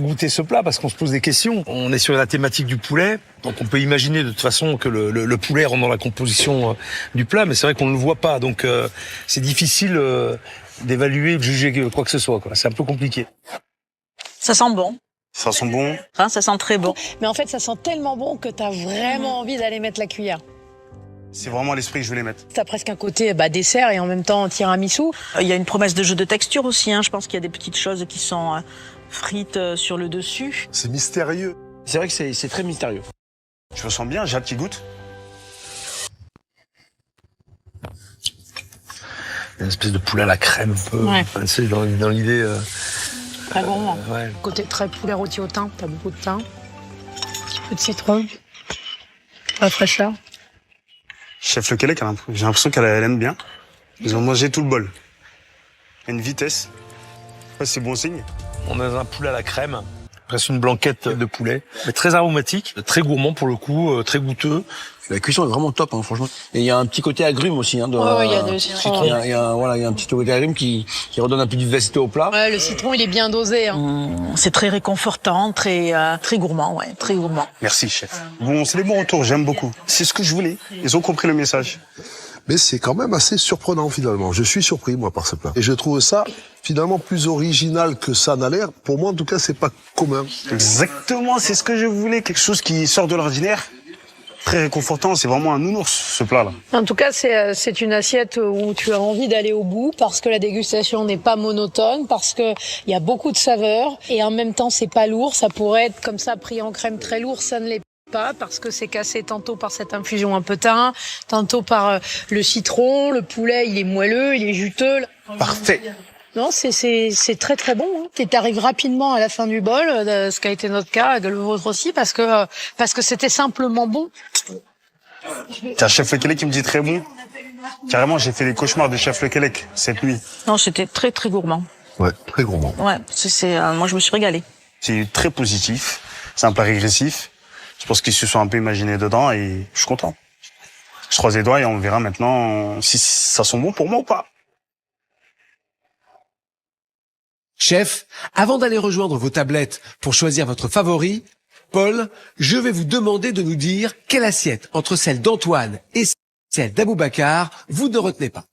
goûter ce plat parce qu'on se pose des questions. On est sur la thématique du poulet, donc on peut imaginer de toute façon que le poulet rentre dans la composition du plat, mais c'est vrai qu'on ne le voit pas, donc c'est difficile d'évaluer, de juger quoi que ce soit, quoi. C'est un peu compliqué. Ça sent bon. Ça sent bon. Hein, ça sent très bon. Mais en fait, ça sent tellement bon que t'as vraiment envie d'aller mettre la cuillère. C'est vraiment à l'esprit que je vais les mettre. T'as presque un côté dessert et en même temps tiramisu. Il y a une promesse de jeu de texture aussi. Hein. Je pense qu'il y a des petites choses qui sont frites sur le dessus. C'est mystérieux. C'est vrai que c'est très mystérieux. Je me sens bien, j'ai hâte qu'il goûte. Une espèce de poulet à la crème un peu. Ouais. Enfin, c'est dans l'idée. Très gourmand. Ouais. Côté très poulet rôti au thym, t'as beaucoup de thym. Un petit peu de citron. La fraîcheur. Chef Le Quellec, j'ai l'impression qu'elle aime bien. Ils ont mangé tout le bol. Il y a une vitesse. Ouais, c'est bon signe. On a un poulet à la crème. Presque une blanquette de poulet. Mais très aromatique, très gourmand pour le coup, très goûteux. La cuisson est vraiment top, hein, franchement. Et il y a un petit côté agrume aussi. Hein, il y a du citron. Il y a un petit côté agrume qui redonne un peu de vivacité au plat. Ouais, le citron, il est bien dosé. Hein. C'est très réconfortant, très gourmand, ouais, très gourmand. Merci, chef. Bon, c'est les bons retours, j'aime beaucoup. C'est ce que je voulais. Ils ont compris le message. Mais c'est quand même assez surprenant finalement. Je suis surpris moi par ce plat. Et je trouve ça finalement plus original que ça n'a l'air. Pour moi en tout cas c'est pas commun. Exactement, c'est ce que je voulais. Quelque chose qui sort de l'ordinaire. Très réconfortant, c'est vraiment un nounours ce plat-là. En tout cas, c'est une assiette où tu as envie d'aller au bout parce que la dégustation n'est pas monotone, parce que il y a beaucoup de saveurs et en même temps c'est pas lourd. Ça pourrait être comme ça pris en crème très lourd, ça ne l'est pas parce que c'est cassé tantôt par cette infusion un peu thym, tantôt par le citron. Le poulet, il est moelleux, il est juteux. Parfait. Non, c'est très très bon. Hein. Tu arrives rapidement à la fin du bol, ce qui a été notre cas, le vôtre aussi, parce que c'était simplement bon. T'as Chef Lequelec qui me dit très bon. Carrément, j'ai fait les cauchemars de Chef Lequelec cette nuit. Non, c'était très très gourmand. Ouais, très gourmand. Ouais, moi je me suis régalée. C'est très positif. C'est un plat régressif. Je pense qu'ils se sont un peu imaginés dedans et je suis content. Je croise les doigts et on verra maintenant si ça sent bon pour moi ou pas. Chef, avant d'aller rejoindre vos tablettes pour choisir votre favori, Paul, je vais vous demander de nous dire quelle assiette entre celle d'Antoine et celle d'Aboubacar vous ne retenez pas.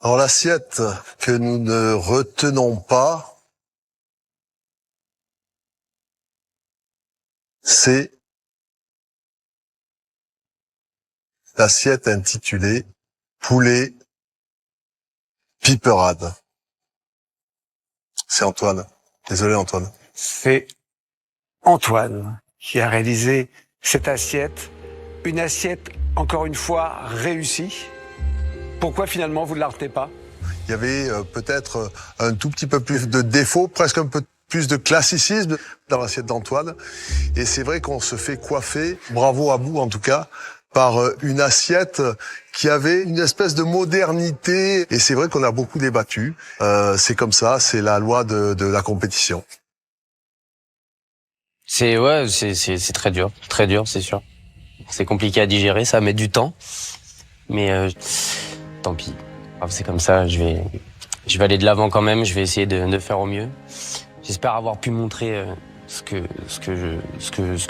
Alors l'assiette que nous ne retenons pas, c'est l'assiette intitulée poulet piperade. C'est Antoine. Désolé Antoine. C'est Antoine qui a réalisé cette assiette. Une assiette, encore une fois, réussie. Pourquoi finalement vous ne la retenez pas? Il y avait peut-être un tout petit peu plus de défauts, presque un peu plus de classicisme dans l'assiette d'Antoine. Et c'est vrai qu'on se fait coiffer, bravo à vous en tout cas, par une assiette qui avait une espèce de modernité. Et c'est vrai qu'on a beaucoup débattu. C'est comme ça, c'est la loi de la compétition. C'est très dur, c'est sûr. C'est compliqué à digérer, ça met du temps. Mais tant pis. C'est comme ça, je vais aller de l'avant quand même, je vais essayer de faire au mieux. J'espère avoir pu montrer ce que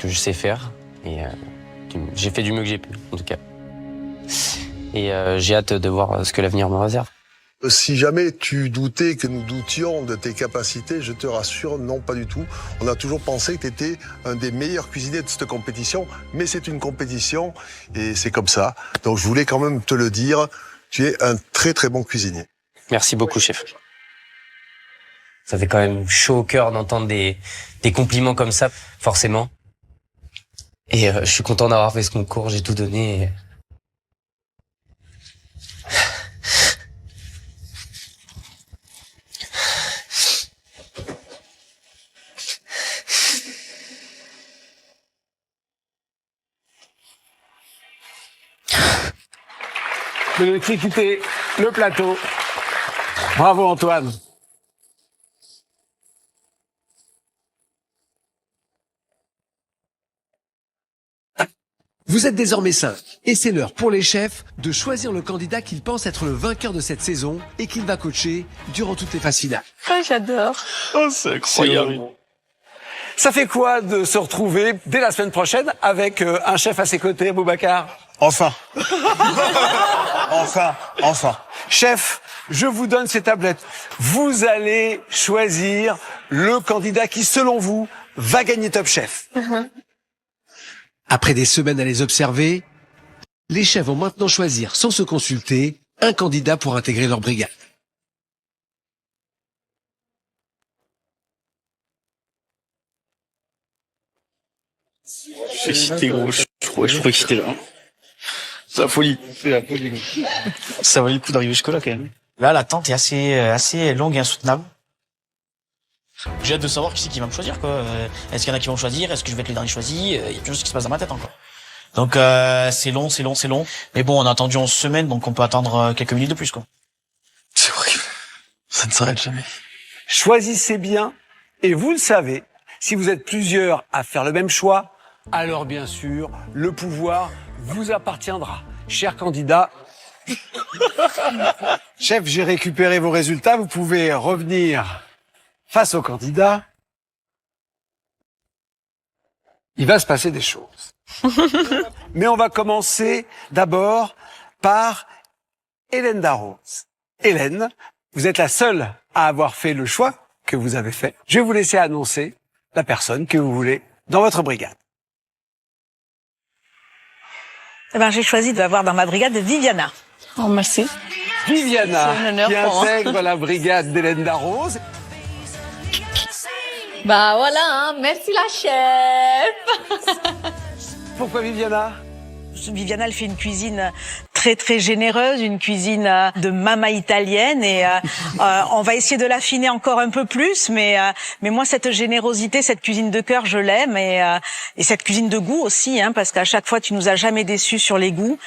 je sais faire. Et j'ai fait du mieux que j'ai pu, en tout cas. Et j'ai hâte de voir ce que l'avenir me réserve. Si jamais tu doutais que nous doutions de tes capacités, je te rassure, non, pas du tout. On a toujours pensé que tu étais un des meilleurs cuisiniers de cette compétition, mais c'est une compétition et c'est comme ça. Donc je voulais quand même te le dire, tu es un très très bon cuisinier. Merci beaucoup, chef. Ça fait quand même chaud au cœur d'entendre des compliments comme ça, forcément. Et je suis content d'avoir fait ce concours, j'ai tout donné. Et... De quitter le plateau. Bravo Antoine. Vous êtes désormais 5 et c'est l'heure pour les chefs de choisir le candidat qu'ils pensent être le vainqueur de cette saison et qu'il va coacher durant toutes les phases finales. Oh, j'adore. Oh, c'est incroyable. Ça fait quoi de se retrouver dès la semaine prochaine avec un chef à ses côtés, Aboubacar? Enfin. Enfin. Chef, je vous donne ces tablettes. Vous allez choisir le candidat qui, selon vous, va gagner Top Chef. Après des semaines à les observer, les chefs vont maintenant choisir, sans se consulter, un candidat pour intégrer leur brigade. J'ai cité gros, je trouvais que c'était là. C'est la folie. Ça valait le coup d'arriver jusque là quand même. Là, l'attente est assez longue et insoutenable. J'ai hâte de savoir qui c'est qui va me choisir, quoi. Est-ce qu'il y en a qui vont choisir? Est-ce que je vais être le dernier choisi? Il y a plein de choses qui se passent dans ma tête encore. Donc c'est long. Mais bon, on a attendu 11 semaines, donc on peut attendre quelques minutes de plus, quoi. C'est horrible. Ça ne s'arrête jamais. Choisissez bien, et vous le savez, si vous êtes plusieurs à faire le même choix, alors bien sûr, le pouvoir vous appartiendra. Cher candidat, chef, j'ai récupéré vos résultats, vous pouvez revenir face au candidat. Il va se passer des choses. Mais on va commencer d'abord par Hélène Darroze. Hélène, vous êtes la seule à avoir fait le choix que vous avez fait. Je vais vous laisser annoncer la personne que vous voulez dans votre brigade. Eh ben, j'ai choisi d'avoir dans ma brigade Viviana. Oh, merci. Viviana, C'est un honneur qui pour moi. intègre la brigade d'Hélène Darroze. Bah voilà, hein. Merci la chef. Pourquoi Viviana? Viviana, elle fait une cuisine très très très généreuse, une cuisine de mama italienne, et on va essayer de l'affiner encore un peu plus, mais moi cette générosité, cette cuisine de cœur, je l'aime, et cette cuisine de goût aussi, hein, parce qu'à chaque fois tu nous as jamais déçus sur les goûts.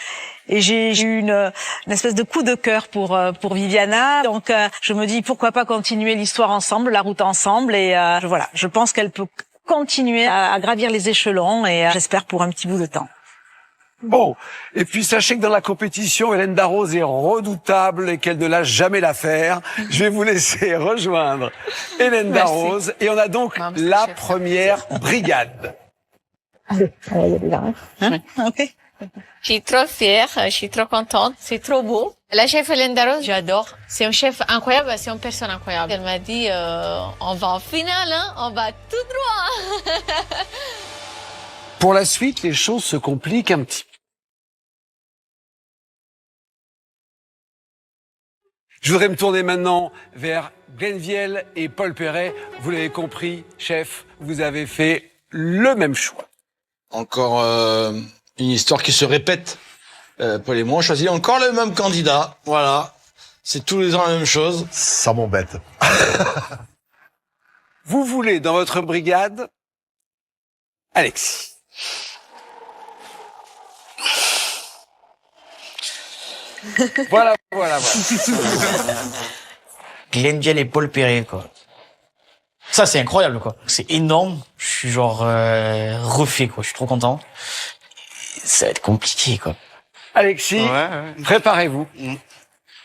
Et j'ai eu une espèce de coup de cœur pour Viviana. Donc je me dis pourquoi pas continuer l'histoire ensemble, la route ensemble, et voilà, je pense qu'elle peut continuer à gravir les échelons, et j'espère pour un petit bout de temps. Bon, et puis sachez que dans la compétition, Hélène Darroze est redoutable et qu'elle ne lâche jamais l'affaire. Je vais vous laisser rejoindre Hélène Darroze, et on a donc la première brigade. Allez, on va y aller là. Hein? Ok. Je suis trop fière, je suis trop contente, c'est trop beau. La chef Hélène Darroze, j'adore. C'est un chef incroyable, c'est une personne incroyable. Elle m'a dit, on va en finale, hein, on va tout droit. Pour la suite, les choses se compliquent un petit peu. Je voudrais me tourner maintenant vers Glenn et Paul Perret. Vous l'avez compris, chef, vous avez fait le même choix. Encore une histoire qui se répète. Paul et moi, on choisit encore le même candidat. Voilà. C'est tous les ans la même chose. Ça m'embête. Vous voulez, dans votre brigade, Alexis. Voilà. Glenn et Paul Perret, quoi. Ça, c'est incroyable, quoi. C'est énorme. Je suis genre refait, quoi. Je suis trop content. Ça va être compliqué, quoi. Alexis, préparez-vous.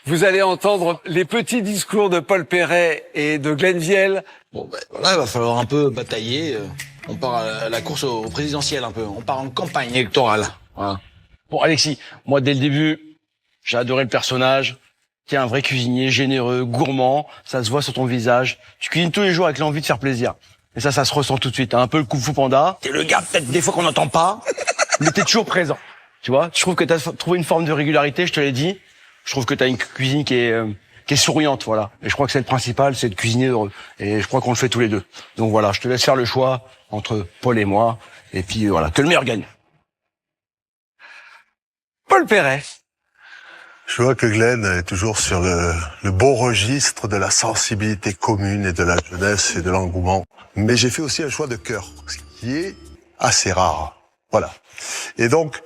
Vous allez entendre les petits discours de Paul Perret et de Glenn Vielle. Bon, ben voilà, il va falloir un peu batailler. On part à la course au présidentiel un peu. On part en campagne électorale. Voilà. Bon, Alexis, moi, dès le début, j'ai adoré le personnage. T'es un vrai cuisinier, généreux, gourmand. Ça se voit sur ton visage. Tu cuisines tous les jours avec l'envie de faire plaisir. Et ça se ressent tout de suite. T'as un peu le Kung Fu Panda. T'es le gars, peut-être des fois qu'on n'entend pas, mais t'es toujours présent. Tu vois, je trouve que t'as trouvé une forme de régularité, je te l'ai dit. Je trouve que t'as une cuisine qui est souriante, voilà. Et je crois que c'est le principal, c'est de cuisiner heureux. Et je crois qu'on le fait tous les deux. Donc voilà, je te laisse faire le choix entre Paul et moi. Et puis voilà, que le meilleur gagne. Paul Perret. Je vois que Glenn est toujours sur le beau registre de la sensibilité commune et de la jeunesse et de l'engouement. Mais j'ai fait aussi un choix de cœur, ce qui est assez rare. Voilà. Et donc,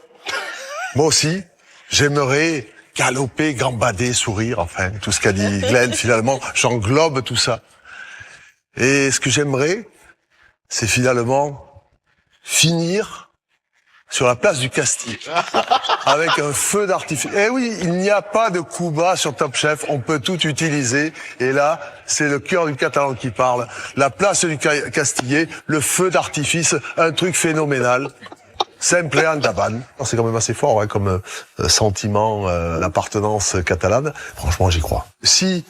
moi aussi, j'aimerais galoper, gambader, sourire, enfin, tout ce qu'a dit Glenn, finalement, j'englobe tout ça. Et ce que j'aimerais, c'est finalement finir sur la place du Castille, avec un feu d'artifice. Eh oui, il n'y a pas de coup bas sur Top Chef, on peut tout utiliser. Et là, c'est le cœur du Catalan qui parle. La place du Castillet, le feu d'artifice, un truc phénoménal. Simple et andaban. C'est quand même assez fort, hein, comme sentiment, l'appartenance catalane. Franchement, j'y crois. Si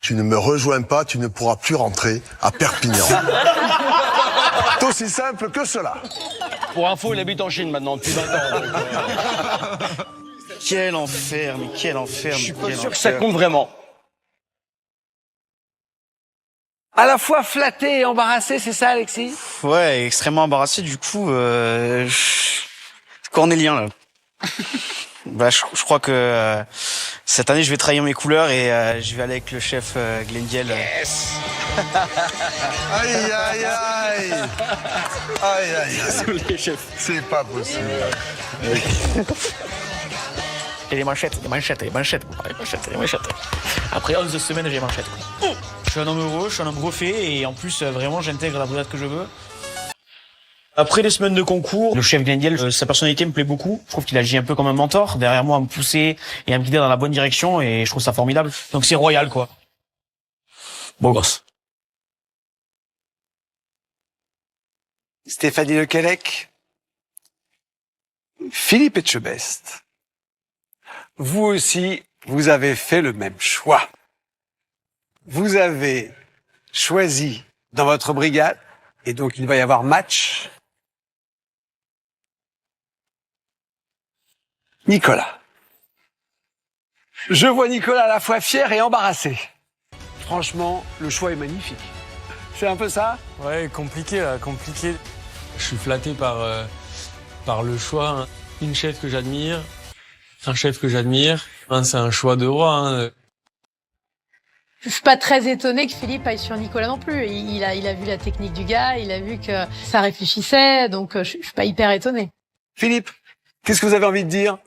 tu ne me rejoins pas, tu ne pourras plus rentrer à Perpignan. C'est aussi simple que cela. Pour info, il habite en Chine maintenant depuis 20 ans. Quel enfer, mais quel enfer. Je suis pas sûr que ça compte vraiment. À la fois flatté et embarrassé, c'est ça, Alexis? Ouais, extrêmement embarrassé, du coup, cornélien, là. Bah, je crois que cette année, je vais trahir mes couleurs et je vais aller avec le chef Glenn Vielle. Yes. Aïe, aïe, aïe. Aïe, aïe, désolé, chef. C'est pas possible. Et les manchettes. Après 11 semaines, j'ai les manchettes. Je suis un homme heureux, je suis un homme refait et en plus, vraiment, j'intègre la brigade que je veux. Après les semaines de concours, le chef Glenn Vielle, sa personnalité me plaît beaucoup. Je trouve qu'il agit un peu comme un mentor, derrière moi à me pousser et à me guider dans la bonne direction et je trouve ça formidable. Donc c'est royal, quoi. Beau gosse. Stéphanie Lequelec. Philippe Etchebest. Vous aussi, vous avez fait le même choix. Vous avez choisi dans votre brigade, et donc il va y avoir match, Nicolas. Je vois Nicolas à la fois fier et embarrassé. Franchement, le choix est magnifique. C'est un peu ça? Ouais, compliqué là, compliqué. Je suis flatté par le choix. Une chef que j'admire, un chef que j'admire. Hein, c'est un choix de roi. Hein. Je suis pas très étonnée que Philippe aille sur Nicolas non plus. Il a vu la technique du gars, il a vu que ça réfléchissait, donc je suis pas hyper étonnée. Philippe, qu'est-ce que vous avez envie de dire?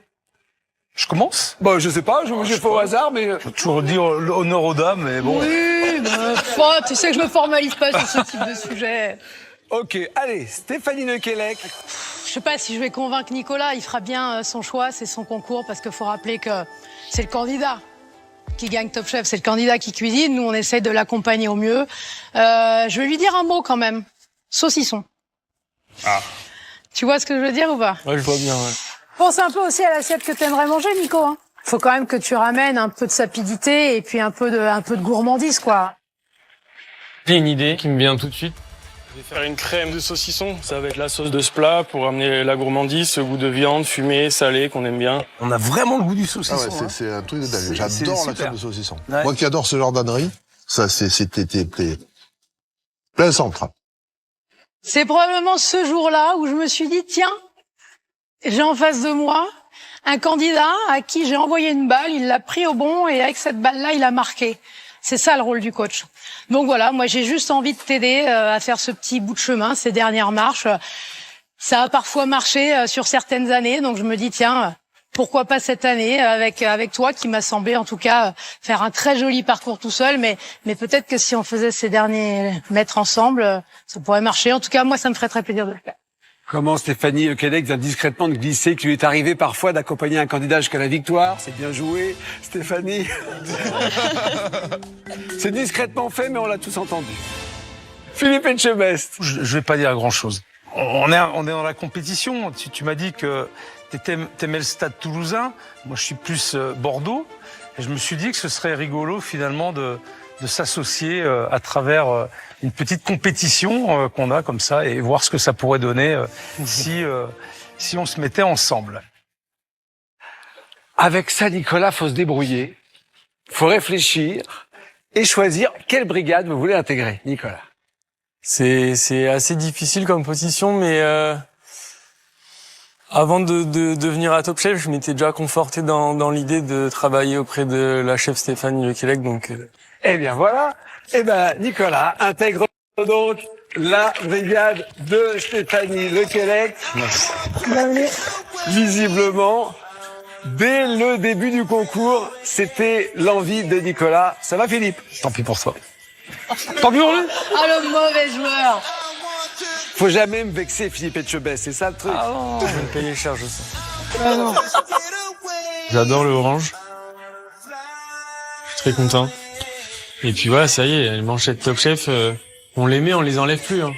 Je commence? Bon, je sais pas, j'ai fait au hasard, mais... Je peux toujours dire honneur aux dames, mais bon. Oui, mais tu sais que je me formalise pas sur ce type de sujet. Ok, allez, Stéphanie Lequelec. Je sais pas si je vais convaincre Nicolas, il fera bien son choix, c'est son concours, parce qu'il faut rappeler que c'est le candidat qui gagne Top Chef, c'est le candidat qui cuisine, nous on essaie de l'accompagner au mieux. Je vais lui dire un mot quand même, saucisson. Ah. Tu vois ce que je veux dire ou pas? Ouais, je vois bien, ouais. Pense un peu aussi à l'assiette que t'aimerais manger, Nico. Hein. Faut quand même que tu ramènes un peu de sapidité et puis un peu de gourmandise, quoi. J'ai une idée qui me vient tout de suite. Je vais faire une crème de saucisson. Ça va être la sauce de ce plat pour amener la gourmandise, ce goût de viande fumée, salé qu'on aime bien. On a vraiment le goût du saucisson. Ah ouais, c'est un truc de dingue. J'adore la crème de saucisson. Ouais. Moi qui adore ce genre d'ânerie, ça c'était plein centre. C'est probablement ce jour-là où je me suis dit, tiens, j'ai en face de moi un candidat à qui j'ai envoyé une balle, il l'a pris au bon et avec cette balle-là, il a marqué. C'est ça le rôle du coach. Donc voilà, moi j'ai juste envie de t'aider à faire ce petit bout de chemin, ces dernières marches. Ça a parfois marché sur certaines années, donc je me dis tiens, pourquoi pas cette année avec toi qui m'a semblé en tout cas faire un très joli parcours tout seul, mais peut-être que si on faisait ces derniers mètres ensemble, ça pourrait marcher. En tout cas, moi ça me ferait très plaisir de le faire. Comment Stéphanie Lequelec vient discrètement de glisser qu'il lui est arrivé parfois d'accompagner un candidat jusqu'à la victoire. C'est bien joué, Stéphanie. C'est discrètement fait, mais on l'a tous entendu. Philippe Etchebest. Je vais pas dire grand-chose. On est dans la compétition. Tu m'as dit que t'aimais le stade toulousain. Moi, je suis plus Bordeaux. Et je me suis dit que ce serait rigolo, finalement, de s'associer à travers une petite compétition qu'on a comme ça et voir ce que ça pourrait donner si on se mettait ensemble. Avec ça, Nicolas, faut se débrouiller. Faut réfléchir et choisir quelle brigade vous voulez intégrer, Nicolas. C'est assez difficile comme position, mais avant de venir à Top Chef, je m'étais déjà conforté dans l'idée de travailler auprès de la chef Stéphanie Lequelec, donc... Eh bien voilà. Eh ben Nicolas intègre donc la brigade de Stéphanie Lequelec. Visiblement, dès le début du concours, c'était l'envie de Nicolas. Ça va Philippe? Tant pis pour toi. Tant pis pour lui. Ah le mauvais joueur. Faut jamais me vexer Philippe Etchebest, c'est ça le truc. Ah non, je vais me payer cher, je sais. Ah non. J'adore le orange. Je suis très content. Et puis voilà, ça y est, les manchettes Top Chef, on les met, on les enlève plus. Hein.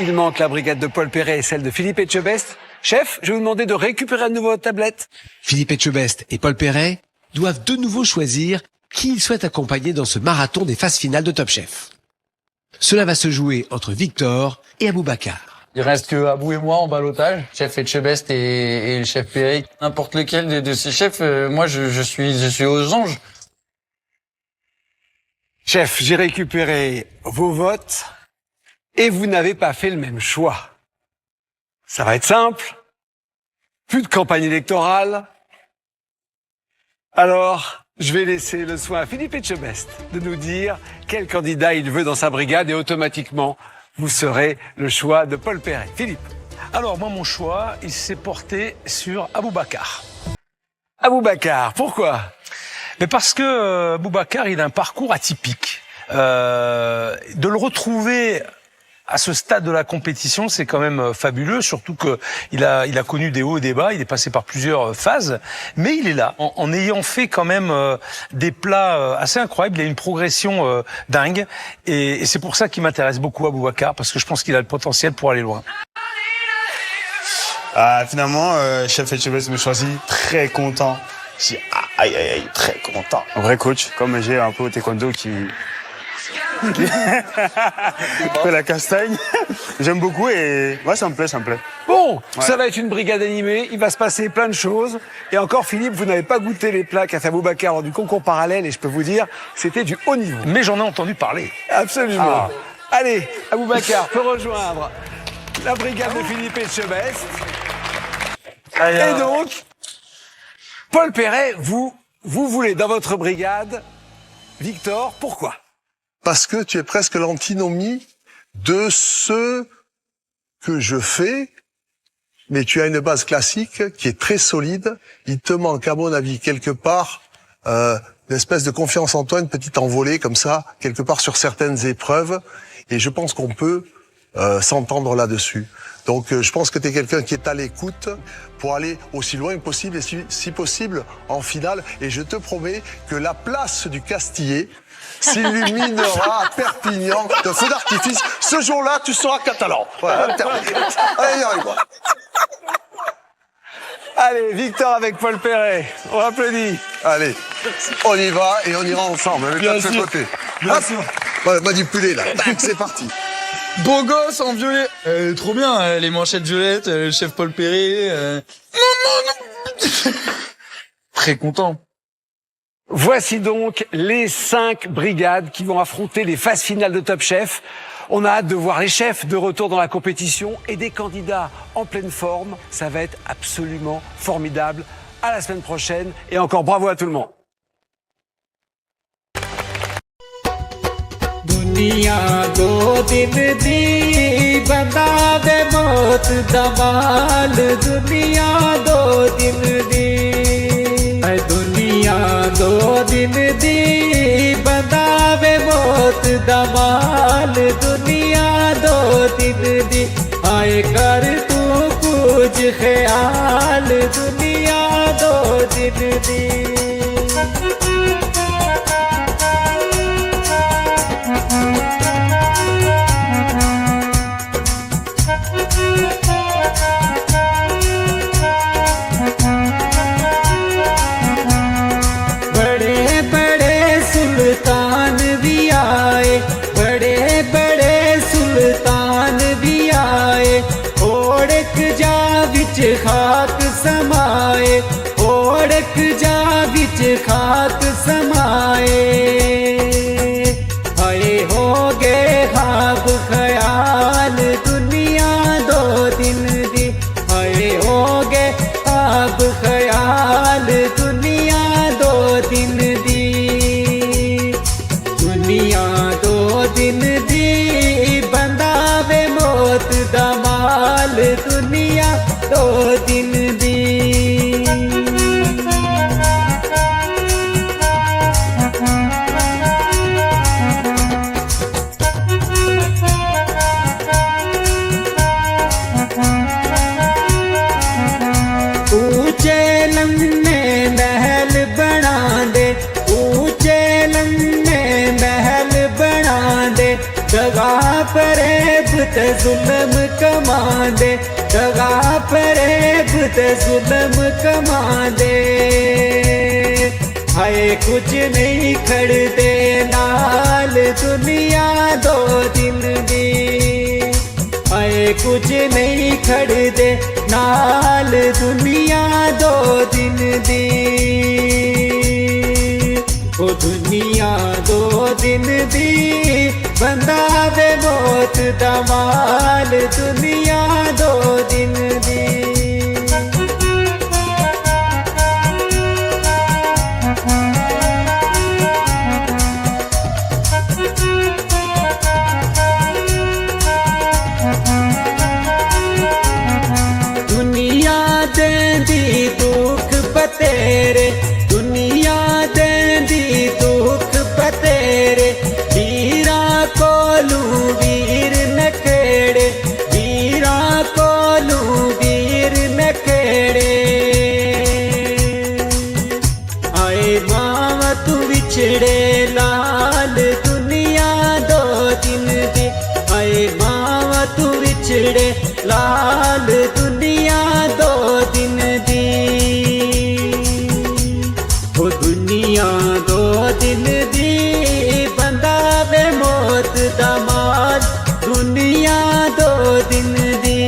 Il manque la brigade de Paul Perret et celle de Philippe Etchebest. Chef, je vais vous demander de récupérer à nouveau votre tablette. Philippe Etchebest et Paul Perret doivent de nouveau choisir qui ils souhaitent accompagner dans ce marathon des phases finales de Top Chef. Cela va se jouer entre Victor et Aboubacar. Il reste que Abou et moi en ballottage, chef Etchebest et le chef Perret. N'importe lequel de ces chefs, moi je suis aux anges. Chef, j'ai récupéré vos votes et vous n'avez pas fait le même choix. Ça va être simple. Plus de campagne électorale. Alors, je vais laisser le soin à Philippe Etchebest de nous dire quel candidat il veut dans sa brigade et automatiquement, vous serez le choix de Paul Perret. Philippe. Alors, moi, mon choix, il s'est porté sur Aboubacar. Aboubacar, pourquoi? Mais parce que Aboubacar, il a un parcours atypique. De le retrouver à ce stade de la compétition, c'est quand même fabuleux, surtout que il a connu des hauts et des bas, il est passé par plusieurs phases, mais il est là, en ayant fait quand même des plats assez incroyables, il a une progression dingue, et c'est pour ça qu'il m'intéresse beaucoup Aboubacar, parce que je pense qu'il a le potentiel pour aller loin. Finalement, chef Etchebest me choisit, très content. Je dis aïe, très content. Un vrai coach, comme j'ai un peu au taekwondo qui fait la castagne. J'aime beaucoup et ouais, ça me plaît. Bon, Ouais. ça va être une brigade animée, il va se passer plein de choses. Et encore Philippe, vous n'avez pas goûté les plats qu'a fait Aboubacar lors du concours parallèle et je peux vous dire, c'était du haut niveau. Mais j'en ai entendu parler. Absolument. Allez, Aboubacar peut rejoindre la brigade de Philippe Etchebest. Et donc, Paul Perret, vous voulez dans votre brigade Victor, pourquoi? Parce que tu es presque l'antinomie de ce que je fais, mais tu as une base classique qui est très solide. Il te manque, à mon avis, quelque part, une espèce de confiance en toi, une petite envolée comme ça, quelque part sur certaines épreuves. Et je pense qu'on peut s'entendre là-dessus. Donc je pense que tu es quelqu'un qui est à l'écoute pour aller aussi loin que possible et si possible en finale. Et je te promets que la place du Castillet s'illuminera à Perpignan de feux d'artifice. Ce jour-là, tu seras catalan. Voilà, allez, y arrive. Allez, Victor avec Paul Perret. On applaudit. Allez, on y va et on ira ensemble. Bien de ce sûr. côté. Bien Hop. sûr. Ouais, manipuler là. Tac, c'est parti. Beau gosse en violet. Trop bien, les manchettes violettes, le chef Paul Perret. Non. Très content. Voici donc les 5 brigades qui vont affronter les phases finales de Top Chef. On a hâte de voir les chefs de retour dans la compétition et des candidats en pleine forme. Ça va être absolument formidable. À la semaine prochaine et encore bravo à tout le monde. दुनिया दो दिन दी बंदा दे मौत दमाल दुनिया दो दिन दी दुनिया दो दिन दी बंदा दे मौत दमाल दुनिया दो दिन दी आए कर तू कुछ ख्याल दुनिया दो दिन दी बड़े बड़े सुल्तान भी आए बड़े बड़े सुल्तान भी आए ओढ़क जा विच खाक समाए ओढ़क जा विच खाक समाए आए हो गए ख्वाब ख्याल दुनिया दो दिन दी आए हो गए ख्वाब ख्याल दुनिया दो दिन दी दुनिया दो दिन दी बंदा वे मौत दा माल दुनिया दो दिन दी ऊंचे लम्हे महल बना दे ऊंचे लम्हे महल बना दे दगा फरेब ते जुल्म कमा दे दगा फरेब ते जुल्म कमा दे हाय कुछ नहीं खड़ते नाल दुनिया दो दिन दी आए कुछ नहीं खड़ते नाल दुनिया दो दिन दी ओ दुनिया दो दिन दी बंदा वे मौत दा माल दुनिया दो दिन दी दुनिया देंदी दुख बतेरे दुनिया देंदी दुख बतेरे वीरा कोलू वीर नकेड़े वीरा कोलू वीर नकेड़े आए मावा तू बिछड़े लाल दुनिया दो दिन दी आए मावा तू बिछड़े लाल दुनिया दो दिन दी वो दुनिया दो दिन दी बंदा वे मौत दा माल दुनिया दो दिन दी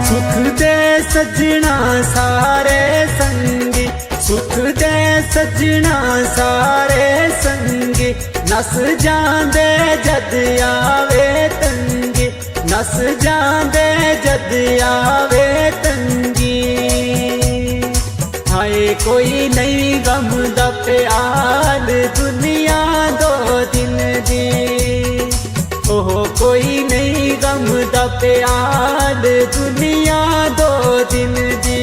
सुख दे सजना सारे संगी सुख दे सजना सारे संगी नस जांदे जद आवे तंगी नस जांदे जद आवे तंगी हाय कोई नहीं गम दा प्याल दुनिया दो दिन दी ओह कोई नहीं गम दा प्याल दुनिया दो दिन दी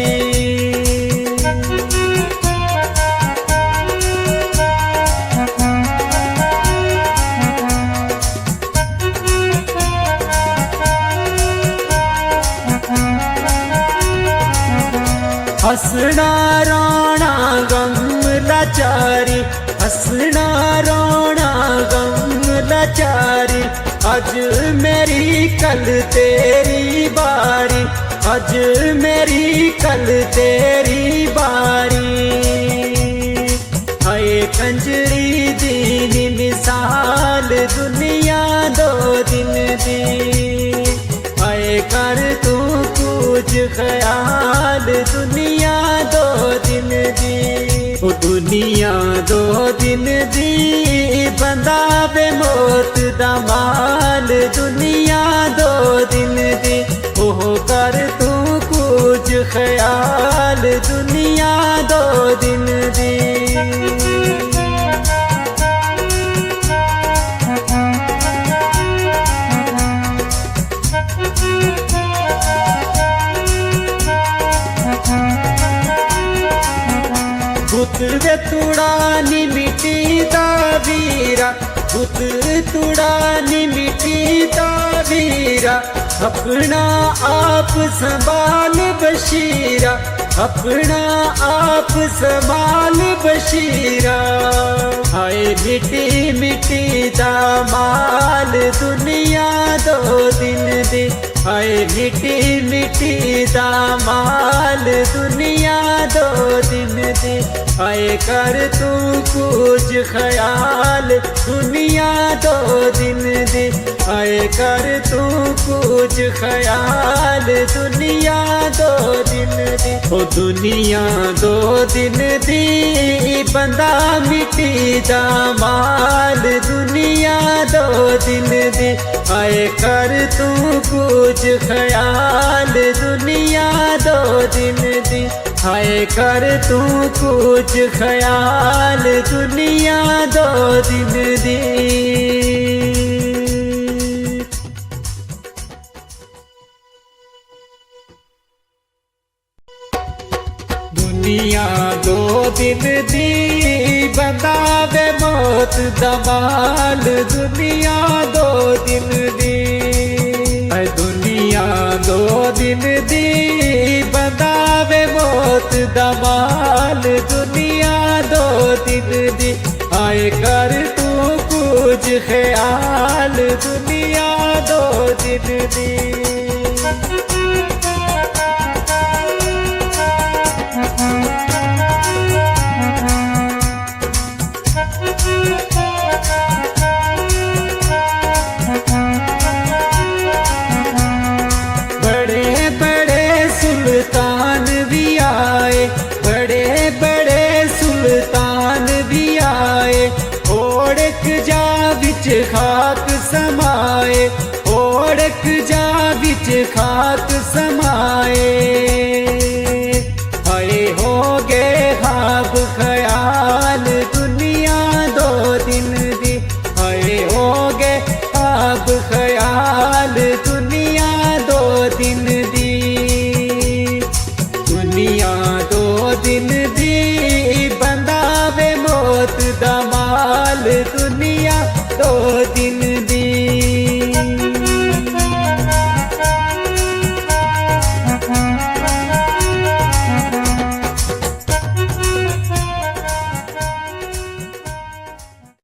हसना रोना गम लाचारी हसना रोना गम लाचारी आज मेरी कल तेरी बारी आज मेरी कल तेरी बारी हाय कंजरी दी मिसाल दुनिया दो दिन दी हाय कर तू कुछ ख्याल दुनिया दो दिन दी ओ दुनिया दो दिन दी बंदा बे मौत दा माल दुनिया दो दिन दी ओह कर तू कुछ ख्याल दुनिया दो दिन दी गुत वे तुड़ानी मिट्टी दा वीरा गुत तुड़ानी मिट्टी दा वीरा अपना आप संभाल बशीरा अपना आप संभाल बशीरा हाय मिट्टी मिट्टी दा माल दुनिया दो दिन दी हाय मिट्टी मिट्टी दा माल दुनिया दो दिन दी हाय कर तू कुछ ख्याल दुनिया दो दिन दी हाय कर तू कुछ ख्याल दुनिया दो दिन दी ओ दुनिया दो दिन दी बंदा मिट्टी दा माल दुनिया दो दिन दी हाय कर तू कुछ ख्याल दुनिया दो दिन दी हाय कर तू कुछ ख्याल दुनिया दो दिन दी दुनिया दो दिन दी बंदा वे मौत दा माल दुनिया दो दिन दी दुनिया दो दिन दी बंदा वे मौत दा माल दुनिया दो दिन दी आए कर तू कुछ ख्याल दुनिया दो दिन दी खाक समाए ओढ़क जा बिच खाक समाए हाय हो गे ख्वाब ख्याल दुनिया दो दिन दी हाय हो गे ख्वाब ख्याल दुनिया दो दिन दी दुनिया दो दिन दी बंदा वे मौत दा माल दुनिया दो दिन दी